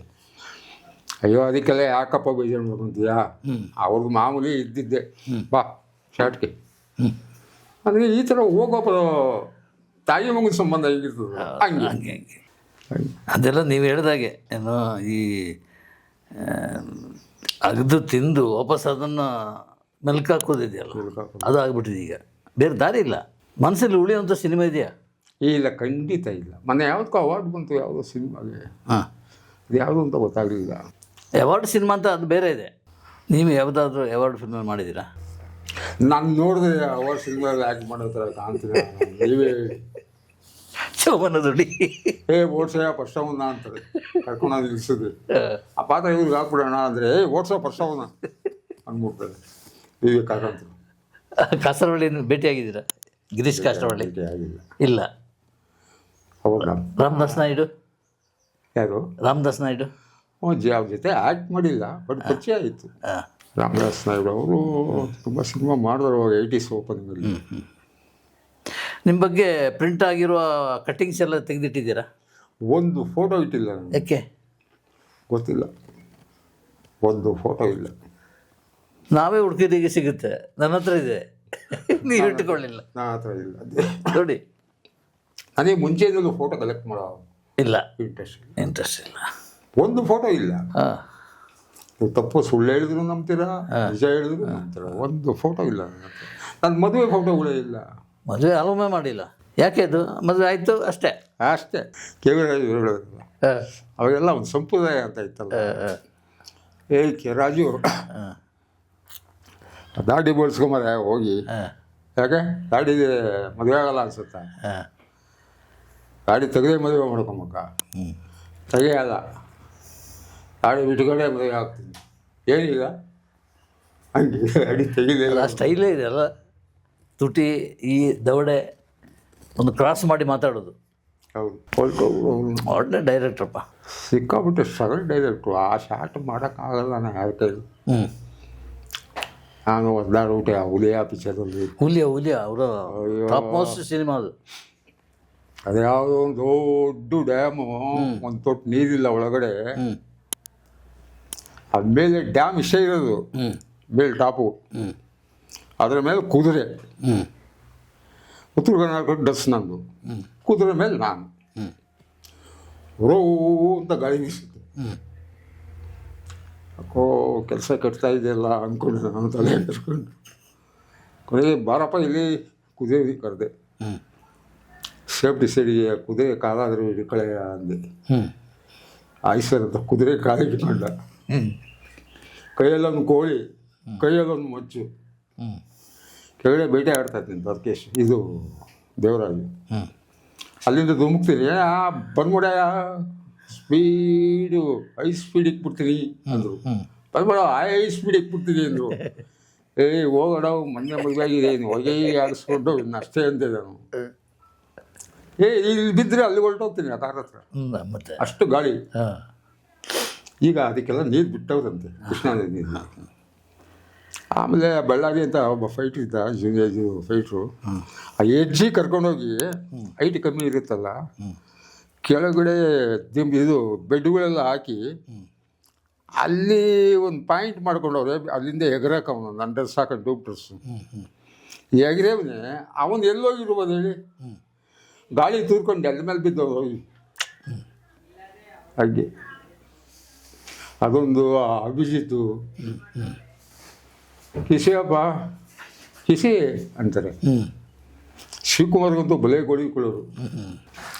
[SPEAKER 2] ಅಯ್ಯೋ ಅದಕ್ಕೆಲ್ಲ ಯಾಕಪ್ಪ ಬೇಜಾರು ಮಾಡ್ಕೊತೀಯಾ, ಅವ್ರದ್ದು ಮಾಮೂಲಿ ಇದ್ದಿದ್ದೆ, ಬಾ ಶಾರ್ಟ್ಗೆ ಅಂದರೆ ಈ ಥರ ಹೋಗೋಪ್ಪ ತಾಯಿ ಮಗನ ಸಂಬಂಧ ಹೇಗಿರ್ತದೆ ಹಂಗೆ
[SPEAKER 1] ಹಂಗೆ ಅದೆಲ್ಲ ನೀವು ಹೇಳಿದಾಗೆ ಏನು ಈ ಅಗದು ತಿಂದು ವಾಪಸ್ ಅದನ್ನು ಮೆಲ್ಕಾಕೋದಿದೆಯಲ್ಲ, ಅದು ಆಗ್ಬಿಟ್ಟಿದೆ. ಈಗ ಬೇರೆ ದಾರಿ ಇಲ್ಲ. ಮನಸ್ಸಲ್ಲಿ ಉಳಿಯುವಂಥ ಸಿನಿಮಾ ಇದೆಯಾ?
[SPEAKER 2] ಇಲ್ಲ, ಖಂಡಿತ ಇಲ್ಲ. ಮೊನ್ನೆ ಯಾವುದಕ್ಕೂ ಅವಾರ್ಡ್ ಬಂತು, ಯಾವುದೋ ಸಿನಿಮಾಗೆ,
[SPEAKER 1] ಹಾಂ,
[SPEAKER 2] ಅದು ಯಾವುದು ಅಂತ ಗೊತ್ತಾಗಲಿಲ್ಲ.
[SPEAKER 1] ಅವಾರ್ಡ್ ಸಿನಿಮಾ ಅಂತ ಅದು ಬೇರೆ ಇದೆ. ನೀವು ಯಾವುದಾದ್ರೂ ಅವಾರ್ಡ್ ಫಿಲ್ಮ್ ಮಾಡಿದ್ದೀರಾ?
[SPEAKER 2] ನಾನು ನೋಡಿದ್ರೆ ಅವಾರ್ಡ್ ಸಿನಿಮಾದಲ್ಲಿ ಆ್ಯಕ್ಟ್ ಮಾಡೋ ಥರ ಕಾಣ್ತೀನಿ. ನೀವೇ
[SPEAKER 1] ಚೌಮನ ದುಡಿ
[SPEAKER 2] ಓಡ್ಸಯ್ಯ ಪರ್ಸವನ್ನ ಅಂತಾರೆ, ಕರ್ಕೊಂಡು ನಿಲ್ಲಿಸಿದ್ರಿ. ಆ ಪಾತ್ರ ಇವ್ರಿಗೆ ಹಾಕ್ಬಿಡೋಣ ಅಂದರೆ ಓಡ್ಸೋ ಪರ್ಸವನ್ನ ಅಂದ್ಬಿಡ್ತಾರೆ. ವಿವೇಕಾನಂದರು
[SPEAKER 1] ಕಾಸರವಳ್ಳಿ ಭೇಟಿಯಾಗಿದ್ದೀರಾ? ಗಿರೀಶ್ ಕಾಸರವಳ್ಳಿ
[SPEAKER 2] ಆಗಿಲ್ಲ.
[SPEAKER 1] ಇಲ್ಲ.
[SPEAKER 2] ಅವಾಗ
[SPEAKER 1] ರಾಮದಾಸ್ ನಾಯ್ಡು?
[SPEAKER 2] ಯಾರು?
[SPEAKER 1] ರಾಮದಾಸ್ ನಾಯ್ಡು
[SPEAKER 2] ಅವ್ರ ಜೊತೆ ಆ್ಯಕ್ಟ್ ಮಾಡಿಲ್ಲ, ಬಟ್ ಪರಿಚಯ ಆಯಿತು. ರಾಮದಾಸ್ ನಾಯ್ಡು ಅವರು ತುಂಬ ಸಿನಿಮಾ ಮಾಡಿದ್ರು ಅವಾಗ 80s ಓಪನಿಂಗಲ್ಲಿ.
[SPEAKER 1] ನಿಮ್ಮ ಬಗ್ಗೆ ಪ್ರಿಂಟ್ ಆಗಿರುವ ಕಟ್ಟಿಂಗ್ಸ್ ಎಲ್ಲ ತೆಗೆದಿಟ್ಟಿದ್ದೀರಾ?
[SPEAKER 2] ಒಂದು ಫೋಟೋ ಇಟ್ಟಿಲ್ಲ ನನಗೆ.
[SPEAKER 1] ಯಾಕೆ
[SPEAKER 2] ಗೊತ್ತಿಲ್ಲ, ಒಂದು ಫೋಟೋ ಇಲ್ಲ.
[SPEAKER 1] ನಾವೇ ಹುಡುಕಿದೀಗ ಸಿಗುತ್ತೆ. ನನ್ನ ಹತ್ರ ಇದೆ, ನೀವು ಇಟ್ಟುಕೊಳ್ಳಿಲ್ಲ.
[SPEAKER 2] ನನ್ನ ಹತ್ರ ಇಲ್ಲ.
[SPEAKER 1] ನೋಡಿ,
[SPEAKER 2] ನನಗೆ ಮುಂಚೆಯಿಂದಲೂ ಫೋಟೋ ಕಲೆಕ್ಟ್ ಮಾಡೋ
[SPEAKER 1] ಇಲ್ಲ,
[SPEAKER 2] ಇಂಟ್ರೆಸ್ಟ್
[SPEAKER 1] ಇಲ್ಲ.
[SPEAKER 2] ಒಂದು ಫೋಟೋ ಇಲ್ಲ.
[SPEAKER 1] ಹಾಂ,
[SPEAKER 2] ತಪ್ಪು ಸುಳ್ಳು ಹೇಳಿದ್ರು ನಂಬ್ತೀರಾ, ನಿಜ ಹೇಳಿದ್ರು ನಂಬ್ತೀರಾ. ಒಂದು ಫೋಟೋ ಇಲ್ಲ ನನ್ನ ಹತ್ರ. ನನ್ನ ಮದುವೆ ಫೋಟೋಗಳೇ ಇಲ್ಲ.
[SPEAKER 1] ಮದುವೆ ಆಲ್ಬಮೇ ಮಾಡಿಲ್ಲ. ಯಾಕೆ? ಅದು ಮದುವೆ ಆಯಿತು ಅಷ್ಟೇ.
[SPEAKER 2] ಕೇವಲ ಅವಾಗೆಲ್ಲ ಒಂದು ಸಂಪ್ರದಾಯ ಅಂತ ಇತ್ತಲ್ಲ. ರಾಜು ದಾಡಿ ಬೋಳ್ಸ್ಕೊಂಬರ ಹೋಗಿ, ಯಾಕೆ ದಾಡಿಗೆ ಮದುವೆ ಆಗಲ್ಲ ಅನ್ಸುತ್ತಾ? ದಾಡಿ ತೆಗೆದೇ ಮದುವೆ ಮಾಡ್ಕೊಂಬಕ್ಕ, ತೆಗೆಯಲ್ಲ, ದಾಡಿ ಬಿಟ್ಕೊಂಡೆ ಮದುವೆ ಆಗ್ತೀನಿ. ಏನೀಗ ಹಂಗೆ ದಾಡಿ ತೆಗಿಲಿಲ್ಲ.
[SPEAKER 1] ಸ್ಟೈಲೇ ಇದೆ ಅಲ್ಲ, ತುಟಿ ಈ ದವಡೆ ಒಂದು ಕ್ರಾಸ್ ಮಾಡಿ ಮಾತಾಡೋದು.
[SPEAKER 2] ಹೌದು,
[SPEAKER 1] ಒಳ್ಳೆ ಡೈರೆಕ್ಟ್ರಪ್ಪ,
[SPEAKER 2] ಸಿಕ್ಕಾಬಿಟ್ಟು ಸರಳ ಡೈರೆಕ್ಟ್ರು. ಆ ಶಾರ್ಟ್ ಮಾಡೋಕ್ಕಾಗಲ್ಲ ನಾನು ಯಾರ ಕೈಲಿ. ನಾನು ಒದ್ದಾಡ್ಬಿಟ್ಟೆ ಆ ಹುಲಿಯ ಪಿಕ್ಚರಲ್ಲಿ.
[SPEAKER 1] ಹುಲಿಯ ಅವರ ಟಾಪ್ ಮೋಸ್ಟ್ ಸಿನಿಮಾ ಅದು.
[SPEAKER 2] ಅದು ಯಾವುದೋ ಒಂದು ದೊಡ್ಡ ಡ್ಯಾಮು, ಒಂದು ತೊಟ್ಟು ನೀರಿಲ್ಲ ಒಳಗಡೆ. ಅದ್ಮೇಲೆ ಡ್ಯಾಮ್ ಇಷ್ಟೇ ಇರೋದು, ಮೇಲೆ ಟಾಪು, ಅದರ ಮೇಲೆ ಕುದುರೆ, ಉತ್ತರ ಕರ್ನಾಟಕ ಡಸ್ ನಂದು, ಕುದುರೆ ಮೇಲೆ ನಾನು, ರೋ ಅಂತ ಗಾಳಿ ಬೀಸುತ್ತೆ. ಯಾಕೋ ಕೆಲಸ ಕೆಡ್ತಾ ಇದೆಯಲ್ಲ ಅಂದ್ಕೊಂಡು ನಾನು ತಲೆ ಕೆಡ್ಸ್ಕೊಂಡು ಕೊನೆಗೆ ಬಾರಪ್ಪ ಇಲ್ಲಿ ಕುದುರೆ ಕರೆದೆ. ಸೇಫ್ಟಿ ಸೈಡಿಗೆ ಕುದುರೆ ಕಾಲಾದರೂ ಹಿಡ್ಕಳೆ ಅಂದೆ. ಆಯ್ಸರ್ ಅಂತ ಕುದುರೆ ಕಾಲು ಹಿಡ್ಕೊಂಡ, ಕೈಯಲ್ಲೊಂದು ಕೋಳಿ, ಕೈಯಲ್ಲೊಂದು ಮಚ್ಚು, ಕೆಳಗಡೆ ಬೇಟೆ ಆಡ್ತಾ ಇದ್ದೀನಿ ತರ್ಕೇಶ್, ಇದು ದೇವರಾಜು. ಅಲ್ಲಿಂದ ಧುಮುಕ್ತೀನಿ, ಬಂದ್ಬಿಡ ಸ್ಪೀಡು, ಹೈ ಸ್ಪೀಡ್ ಇಕ್ಬಿಡ್ತೀನಿ ಅಂದರು. ಬಂದ್ಬೇಡ ಹೈ ಸ್ಪೀಡ್ ಇಕ್ಬಿಡ್ತೀನಿ ಅಂದರು. ಹೋಗೋಣ ಮೊನ್ನೆ ಮದುವೆ ಆಗಿದೆ, ಹೊಗೆ ಆಡಿಸ್ಕೊಂಡು ಇನ್ನು ಅಷ್ಟೇ ಅಂದೆ ನಾನು. ಇಲ್ಲಿ ಬಿದ್ದರೆ ಅಲ್ಲಿ ಹೊರಟೋಗ್ತೀನಿ ಆ ಕಾರ್ ಹತ್ರ,
[SPEAKER 1] ಮತ್ತೆ
[SPEAKER 2] ಅಷ್ಟು ಗಾಳಿ. ಈಗ ಅದಕ್ಕೆಲ್ಲ ನೀರು ಬಿಟ್ಟವ್ರಂತೆ, ಕೃಷ್ಣಾ ನದಿ ನೀರು. ಆಮೇಲೆ ಬಳ್ಳಾರಿ ಅಂತ ಒಬ್ಬ ಫೈಟ್ರ್ ಇದ್ದ, ಜೂನಿಯರ್ ಫೈಟ್ರು. ಆ ಎಜ್ಜಿ ಕರ್ಕೊಂಡೋಗಿ, ಹೈಟ್ ಕಮ್ಮಿ ಇರುತ್ತಲ್ಲ, ಕೆಳಗಡೆ ಇದು ಬೆಡ್ಗಳೆಲ್ಲ ಹಾಕಿ ಅಲ್ಲಿ ಒಂದು ಪಾಯಿಂಟ್ ಮಾಡ್ಕೊಂಡವ್ರೆ. ಅಲ್ಲಿಂದ ಎಗರಕ್ಕೆ ಅವನು ನನ್ನ ಡ್ರೆಸ್ ಹಾಕೊಂಡು ಡೂಬ್ ಡ್ರೆಸ್ಸು ಎಗರೇವನೇ. ಅವನು ಎಲ್ಲೋಗಿರ್ಬೋದು ಹೇಳಿ, ಗಾಳಿ ತೂರ್ಕೊಂಡು ಎಲ್ಲಿ ಮೇಲೆ ಬಿದ್ದವ್ರು ಹಾಗೆ. ಅದೊಂದು ಅಭಿಜಿತ್ತು ಕಿಸಿಯಪ್ಪ ಕಿಸಿ ಅಂತಾರೆ. ಶಿವಕುಮಾರ್ಗಂತೂ ಬಲೆ ಕೊಡಿಕೊಳ್ಳೋರು.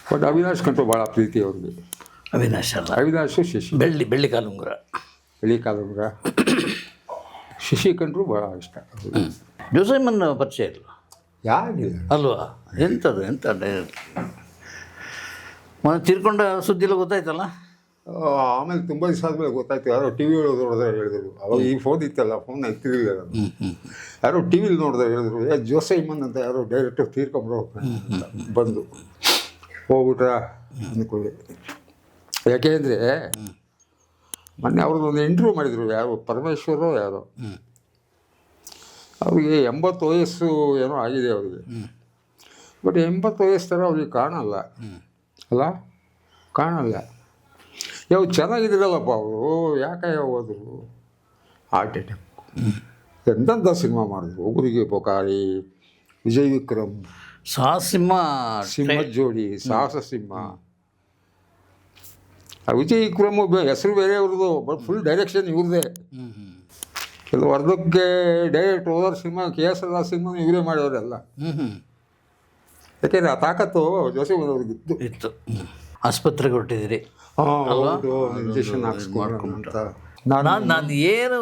[SPEAKER 2] ಬಟ್ ಅವಿನಾಶ್ ಕಂತೂ ಭಾಳ ಪ್ರೀತಿ ಅವ್ರಿಗೆ.
[SPEAKER 1] ಅವಿನಾಶ್ ಅಲ್ಲ,
[SPEAKER 2] ಅವಿನಾಶು ಶಶಿ.
[SPEAKER 1] ಬೆಳ್ಳಿ ಕಾಲುಂಗುರ.
[SPEAKER 2] ಬೆಳ್ಳಿ ಕಾಲುಂಗುರ. ಶಶಿಕಂಡ್ರು ಭಾಳ ಇಷ್ಟ.
[SPEAKER 1] ಜೋಸೈಮನ್ ಪರಿಚಯ ಇಲ್ಲ
[SPEAKER 2] ಯಾರಿಲ್ಲ.
[SPEAKER 1] ಅಲ್ವಾ? ಎಂಥದ್ದು ಎಂಥ ಮೊನ್ನೆ ತೀರ್ಕೊಂಡ ಸುದ್ದಿ ಎಲ್ಲ ಗೊತ್ತಾಯ್ತಲ್ಲ.
[SPEAKER 2] ಆಮೇಲೆ ತುಂಬ ದಿವಸ ಆದಮೇಲೆ ಗೊತ್ತಾಯ್ತು, ಯಾರೋ ಟಿ ವಿ ನೋಡಿದ್ರೆ ಹೇಳಿದ್ರು. ಅವಾಗ ಈ ಫೋನ್ ಇತ್ತಲ್ಲ, ಫೋನ್ ಎತ್ತಿರಲಿಲ್ಲ ನಾನು. ಯಾರೋ ಟಿ ವಿಲಿ ನೋಡಿದ್ರೆ ಹೇಳಿದ್ರು, ಜೋಸೈಮನ್ ಅಂತ ಯಾರೋ ಡೈರೆಕ್ಟರ್ ತೀರ್ಕೊಂಡ್ರು ಅಂತ ಬಂದು ಹೋಗ್ಬಿಟ್ರ ಅಂದ್ಕೊಳ್ಳಿ. ಯಾಕೆಂದರೆ ಮೊನ್ನೆ ಅವ್ರದ್ದು ಒಂದು ಇಂಟರ್ವ್ಯೂ ಮಾಡಿದರು, ಯಾರು ಪರಮೇಶ್ವರೋ ಯಾರೋ. ಅವ್ರಿಗೆ 80 ವಯಸ್ಸು ಏನೋ ಆಗಿದೆ ಅವ್ರಿಗೆ. ಬಟ್ 80 ವಯಸ್ಸು ಥರ ಅವ್ರಿಗೆ ಕಾಣಲ್ಲ ಅಲ್ಲ, ಕಾಣಲ್ಲ. ಯಾವ ಚೆನ್ನಾಗಿದ್ರಲ್ಲಪ್ಪ ಅವರು, ಯಾಕೆ ಹೋದರು? Heart attack. ಎಂತೆಂಥ ಸಿನಿಮಾ ಮಾಡಿದ್ರು, ಒಬ್ಬರಿಗೆ ಪೊಕಾರಿ, ವಿಜಯ್ ವಿಕ್ರಮ್, ಸಿಂಹದ ಜೋಡಿ, ಸಾಹಸ ಸಿಂಹ. ವಿಜಯ್ ವಿಕ್ರಮ್ ಹೆಸರು ಬೇರೆ ಅವ್ರದ್ದು, ಬಟ್ ಫುಲ್ ಡೈರೆಕ್ಷನ್ ಇವ್ರದ್ದೇ. ಕೆಲವು ಅರ್ಧಕ್ಕೆ ಡೈರೆಕ್ಟ್ ಹೋದ ಸಿನಿಮಾ KSR ಸಿನಿಮಾ ಇವರೇ ಮಾಡೋರೆಲ್ಲ. ಯಾಕೆಂದರೆ ಆ ತಾಕತ್ತು ಜೋಸೈಮನ್ ಅವ್ರಿಗಿತ್ತು.
[SPEAKER 1] ಇತ್ತು. ಆಸ್ಪತ್ರೆಗೆ ಹೊರಟಿದ್ದೀರಿ.
[SPEAKER 2] ಇಂಜೆಕ್ಷನ್ ಹಾಕ್ಸ್ಕೊಂಡು
[SPEAKER 1] ನಾನು ಏನು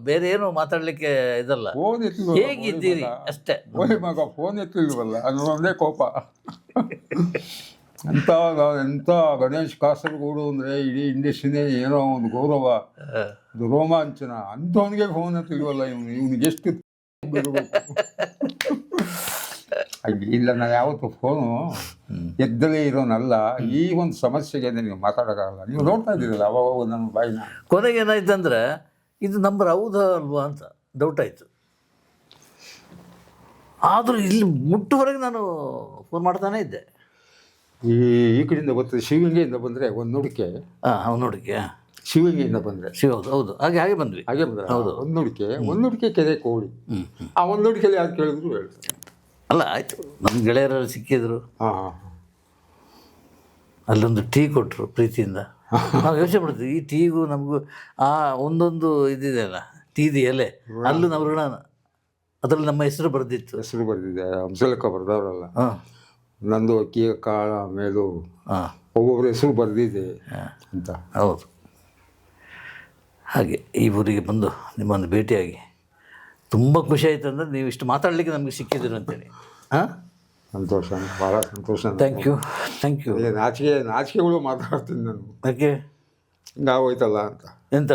[SPEAKER 1] ಬೇರೆ ಏನು ಮಾತಾಡಲಿಕ್ಕೆ ಇದಲ್ಲ,
[SPEAKER 2] ಫೋನ್ ಎತ್ತಲು
[SPEAKER 1] ಹೇಗಿದ್ದೀರಿ ಅಷ್ಟೇ.
[SPEAKER 2] ಮಗ ಫೋನ್ ಎತ್ತಲಿಲ್ವಲ್ಲ, ಅದು ಒಂದೇ ಕೋಪ. ಎಂಥ ಗಣೇಶ್ ಕಾಸರಗೋಡು ಅಂದರೆ ಇಡೀ ಇಂಡಸ್ಟ್ರಿನೇ ಏನೋ ಒಂದು ಗೌರವ, ಅದು ರೋಮಾಂಚನ. ಅಂಥವನಿಗೆ ಫೋನ್ ಎತ್ತಲಿಲ್ವಲ್ಲ ಇವನಿಗೆ ಎಷ್ಟು ಇಲ್ಲ. ನಾನು ಯಾವತ್ತು ಫೋನು ಎದ್ದಲೇ ಇರೋನಲ್ಲ. ಈ ಒಂದು ಸಮಸ್ಯೆಗೆ ನೀವು ಮಾತಾಡೋಕ್ಕಾಗಲ್ಲ. ನೀವು ನೋಡ್ತಾ ಇದ್ದೀರಲ್ಲ ಅವಾಗ ನನ್ನ ಬಾಯಿನ.
[SPEAKER 1] ಕೊನೆಗೆ ಏನಾಯ್ತು ಅಂದರೆ, ಇದು ನಂಬರ್ ಹೌದಾ ಅಲ್ವಾ ಅಂತ ಡೌಟ್ ಆಯಿತು. ಆದರೂ ಇಲ್ಲಿ ಮುಟ್ಟುವರೆಗೆ ನಾನು ಫೋನ್ ಮಾಡ್ತಾನೇ ಇದ್ದೆ.
[SPEAKER 2] ಈ ಕಡೆಯಿಂದ ಬರ್ತದೆ, ಶಿವಗಂಗೆಯಿಂದ ಬಂದರೆ ಒಂದು ನುಡಿಕೆ.
[SPEAKER 1] ಅವ್ನು ನೋಡಿಕೆ
[SPEAKER 2] ಶಿವಗಂಗೆಯಿಂದ ಬಂದರೆ
[SPEAKER 1] ಹೌದು ಹೌದು, ಹಾಗೆ ಬಂದ್ವಿ.
[SPEAKER 2] ಹಾಗೆ ಬಂದರೆ ಹೌದು. ಒಂದು ನುಡಿಕೆ ಕೆರೆ ಕೋಳಿ. ಆ ಒಂದು ನುಡಿಕೆಯಲ್ಲಿ ಯಾರು ಕೇಳಿದ್ರು ಹೇಳ್ತಾರೆ.
[SPEAKER 1] ಅಲ್ಲ ಆಯಿತು, ನಮ್ಮ ಗೆಳೆಯರಲ್ಲಿ ಸಿಕ್ಕಿದ್ರು.
[SPEAKER 2] ಹಾಂ,
[SPEAKER 1] ಅಲ್ಲೊಂದು ಟೀ ಕೊಟ್ಟರು ಪ್ರೀತಿಯಿಂದ. ನಾವು ಯೋಚನೆ ಮಾಡ್ತೀವಿ, ಈ ಟೀಗೂ ನಮಗೂ ಆ ಒಂದೊಂದು ಇದಿದೆಯಲ್ಲ, ಟೀದು ಎಲೆ, ಅಲ್ಲೂ ನಮ್ಮ ಋಣ. ಅದರಲ್ಲಿ ನಮ್ಮ ಹೆಸರು ಬರೆದಿತ್ತು.
[SPEAKER 2] ಹೆಸರು ಬರೆದಿದೆ, ಹಂಸಲೇಖ ಬರೆದವರಲ್ಲ. ನಂದು ಅಕ್ಕಿ ಕಾಳ ಮೇಲು ಒಬ್ಬೊಬ್ಬರ ಹೆಸರು ಬರೆದಿದೆ ಅಂತ.
[SPEAKER 1] ಹೌದು. ಹಾಗೆ ಈ ಊರಿಗೆ ಬಂದು ನಿಮ್ಮನ್ನು ಭೇಟಿಯಾಗಿ ತುಂಬ ಖುಷಿ ಆಯಿತು. ಅಂದರೆ ನೀವು ಇಷ್ಟು ಮಾತಾಡಲಿಕ್ಕೆ ನಮಗೆ ಸಿಕ್ಕಿದ್ರು ಅಂತೇಳಿ.
[SPEAKER 2] ಸಂತೋಷ, ಭಾಳ ಸಂತೋಷ.
[SPEAKER 1] Thank you.
[SPEAKER 2] ನಾಚಿಕೆಗಳು ಮಾತಾಡ್ತೀನಿ ನಾನು.
[SPEAKER 1] ಯಾಕೆ
[SPEAKER 2] ಹಿಂಗಾಗೋಯ್ತಲ್ಲ ಅಂತ.
[SPEAKER 1] ಎಂತ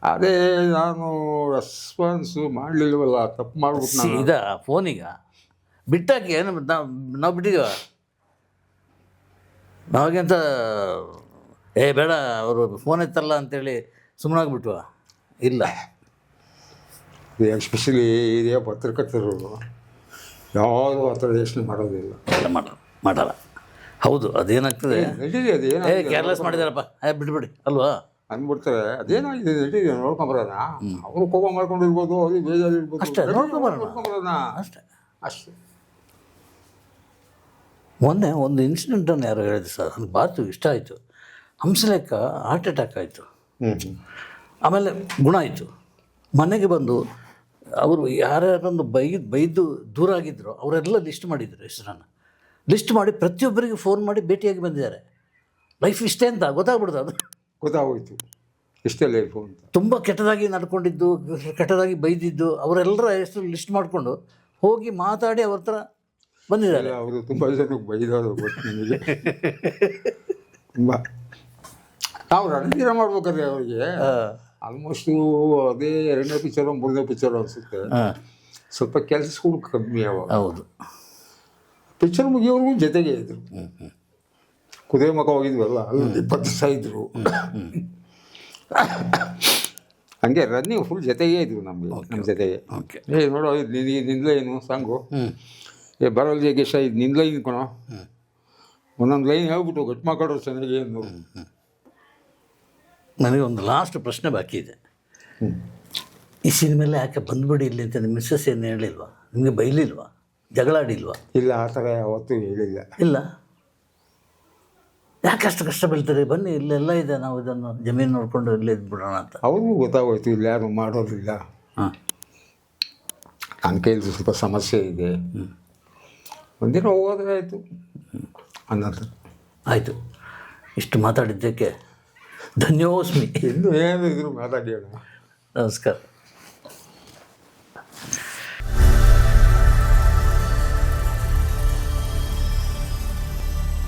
[SPEAKER 2] ಅದೇ ನಾನು ರೆಸ್ಪಾನ್ಸು ಮಾಡಲಿಲ್ವಲ್ಲ, ತಪ್ಪು ಮಾಡ್ಬಿಟ್ಟು
[SPEAKER 1] ಇದಾ ಫೋನಿಗ ಬಿಟ್ಟಾಕಿ. ನಾವು ಬಿಟ್ಟಿದ್ದೀವ ನಾವಾಗೆಂತ ಬೇಡ ಅವರು ಫೋನ್ ಎತ್ತಲ್ಲ ಅಂತೇಳಿ ಸುಮ್ಮನಾಗ್ಬಿಟ್ವ? ಇಲ್ಲ.
[SPEAKER 2] ಎಸ್ಪೆಷಲಿ ಹಿರಿಯ ಪತ್ರಕರ್ತರು ಯಾವುದು ಆ ಥರ ಯೋಚನೆ ಮಾಡೋದಿಲ್ಲ.
[SPEAKER 1] ಮಾಡಲ್ಲ. ಹೌದು, ಅದೇನಾಗ್ತದೆ,
[SPEAKER 2] ಅದೇನಾಗಿದೆ
[SPEAKER 1] ಕೇರ್ಲೆಸ್ ಮಾಡಿದಾರಪ್ಪ, ಬಿಟ್ಬಿಡಿ ಅಲ್ವಾ
[SPEAKER 2] ಅಂದ್ಬಿಡ್ತಾರೆ. ಅದೇನಾಗಿದೆ ನಡೀಲಿ ನೋಡ್ಕೊಂಬರೋಣ. ಅವರು ಕೋಪ ಮಾಡ್ಕೊಂಡಿರ್ಬೋದು, ಅವ್ರಿಗೆ ಬೇಜಾರಿರ್ಬೋದು,
[SPEAKER 1] ಅಷ್ಟೇ. ನೋಡ್ಕೊಂಬರೋಣ ಅಷ್ಟೇ. ಮೊನ್ನೆ ಒಂದು ಇನ್ಸಿಡೆಂಟನ್ನು ಯಾರು ಹೇಳಿದ್ರು ಸರ್, ನನಗೆ ಭಾಳ ಇಷ್ಟ ಆಯಿತು. ಹಂಸಲೇಖ ಹಾರ್ಟ್ ಅಟ್ಯಾಕ್ ಆಯಿತು, ಆಮೇಲೆ ಗುಣ ಆಯಿತು. ಮನೆಗೆ ಬಂದು ಅವರು ಯಾರ್ಯಾರೊಂದು ಬೈದು ದೂರ ಆಗಿದ್ದರು ಅವರೆಲ್ಲ ಲಿಸ್ಟ್ ಮಾಡಿದರು, ಹೆಸರನ್ನು ಲಿಸ್ಟ್ ಮಾಡಿ ಪ್ರತಿಯೊಬ್ಬರಿಗೆ ಫೋನ್ ಮಾಡಿ ಭೇಟಿಯಾಗಿ ಬಂದಿದ್ದಾರೆ. ಲೈಫ್ ಇಷ್ಟೇ ಅಂತ ಗೊತ್ತಾಗ್ಬಿಡ್ದು. ಅದು
[SPEAKER 2] ಗೊತ್ತಾಗೋಯ್ತು, ಇಷ್ಟೇ ಲೈಫು ಅಂತ.
[SPEAKER 1] ತುಂಬ ಕೆಟ್ಟದಾಗಿ ನಡ್ಕೊಂಡಿದ್ದು, ಕೆಟ್ಟದಾಗಿ ಬೈದಿದ್ದು ಅವರೆಲ್ಲರ ಹೆಸರು ಲಿಸ್ಟ್ ಮಾಡಿಕೊಂಡು ಹೋಗಿ ಮಾತಾಡಿ ಅವ್ರ ಹತ್ರ ಬಂದಿದ್ದಾರೆ.
[SPEAKER 2] ಅವರು ತುಂಬ ಜನಕ್ಕೆ ಬೈದವರು ಗೊತ್ತು ನನಗೆ. ತುಂಬ ನಾವು ರಣಧೀರ ಮಾಡ್ಬೇಕಾದ್ರೆ ಅವ್ರಿಗೆ ಆಲ್ಮೋಸ್ಟು ಅದೇ 2ನೇ ಪಿಕ್ಚರು 3ನೇ ಪಿಕ್ಚರು ಅನಿಸುತ್ತೆ. ಸ್ವಲ್ಪ ಕೆಲಸಗಳು ಕಮ್ಮಿ ಅವಾಗ.
[SPEAKER 1] ಹೌದು.
[SPEAKER 2] ಪಿಕ್ಚರ್ ಮುಗಿಯೋರ್ಗೂ ಜೊತೆಗೆ ಇದ್ರು. ಕುದುರೆ ಮುಖ ಹೋಗಿದ್ವಲ್ಲ, ಅಲ್ಲಿ 20 ದಿವಸ ಇದ್ದರು. ಹಂಗೆ ರನ್ನಿಂಗ್ ಫುಲ್ ಜೊತೆಗೇ ಇದ್ರು ನಮ್ಮ ಜೊತೆಗೆ. ನೋಡೋ ಇದು ನಿಂದಲೇ ಏನು ಸಾಂಗು, ಬರೋಲ್ ಜಗೇಶ ಇದು ನಿಂದಲೇ ಕಣೋ, ಒಂದೊಂದು ಲೈನ್ ಹೇಳ್ಬಿಟ್ಟು ಗಟ್ಟಿ ಮಾತಾಡೋರು ಚೆನ್ನಾಗಿ ಅನ್ನೋರು.
[SPEAKER 1] ನನಗೆ ಒಂದು ಲಾಸ್ಟ್ ಪ್ರಶ್ನೆ ಬಾಕಿ ಇದೆ. ಈ ಸಿನಿಮೆಲ್ಲ ಯಾಕೆ ಬಂದ್ಬಿಡಿ ಇಲ್ಲಿ ಅಂತ ನಿಮ್ಮ ಮಿಸ್ಸಸ್ ಏನು ಹೇಳಿಲ್ವಾ? ನಿಮಗೆ ಬೈಲಿಲ್ವಾ? ಜಗಳಾಡಿಲ್ವಾ?
[SPEAKER 2] ಇಲ್ಲ, ಆ ಥರ ಯಾವತ್ತೂ ಹೇಳಿಲ್ಲ.
[SPEAKER 1] ಇಲ್ಲ. ಯಾಕೆ ಅಷ್ಟು ಕಷ್ಟ ಬೀಳ್ತಾರೆ? ಬನ್ನಿ, ಇಲ್ಲೆಲ್ಲ ಇದೆ, ನಾವು ಇದನ್ನು ಜಮೀನು ನೋಡಿಕೊಂಡು ಇಲ್ಲೇ ಇದ್ಬಿಡೋಣ ಅಂತ.
[SPEAKER 2] ಅವ್ರಿಗೂ ಗೊತ್ತಾಗೋಯ್ತು ಇಲ್ಲಿ ಯಾರು ಮಾಡೋದಿಲ್ಲ. ನನ್ನ ಕೈಯಲ್ಲಿ ಸ್ವಲ್ಪ ಸಮಸ್ಯೆ ಇದೆ, ಒಂದಿನ ಹೋಗೋದ್ರೆ ಆಯಿತು ಅನ್ನೋದು.
[SPEAKER 1] ಆಯಿತು, ಇಷ್ಟು ಮಾತಾಡಿದ್ದಕ್ಕೆ ಧನ್ಯೋಸ್ಮಿ.
[SPEAKER 2] ಇನ್ನೂ ಏನಾದರೂ ಮಾತಾಡಿ.
[SPEAKER 1] ನಮಸ್ಕಾರ.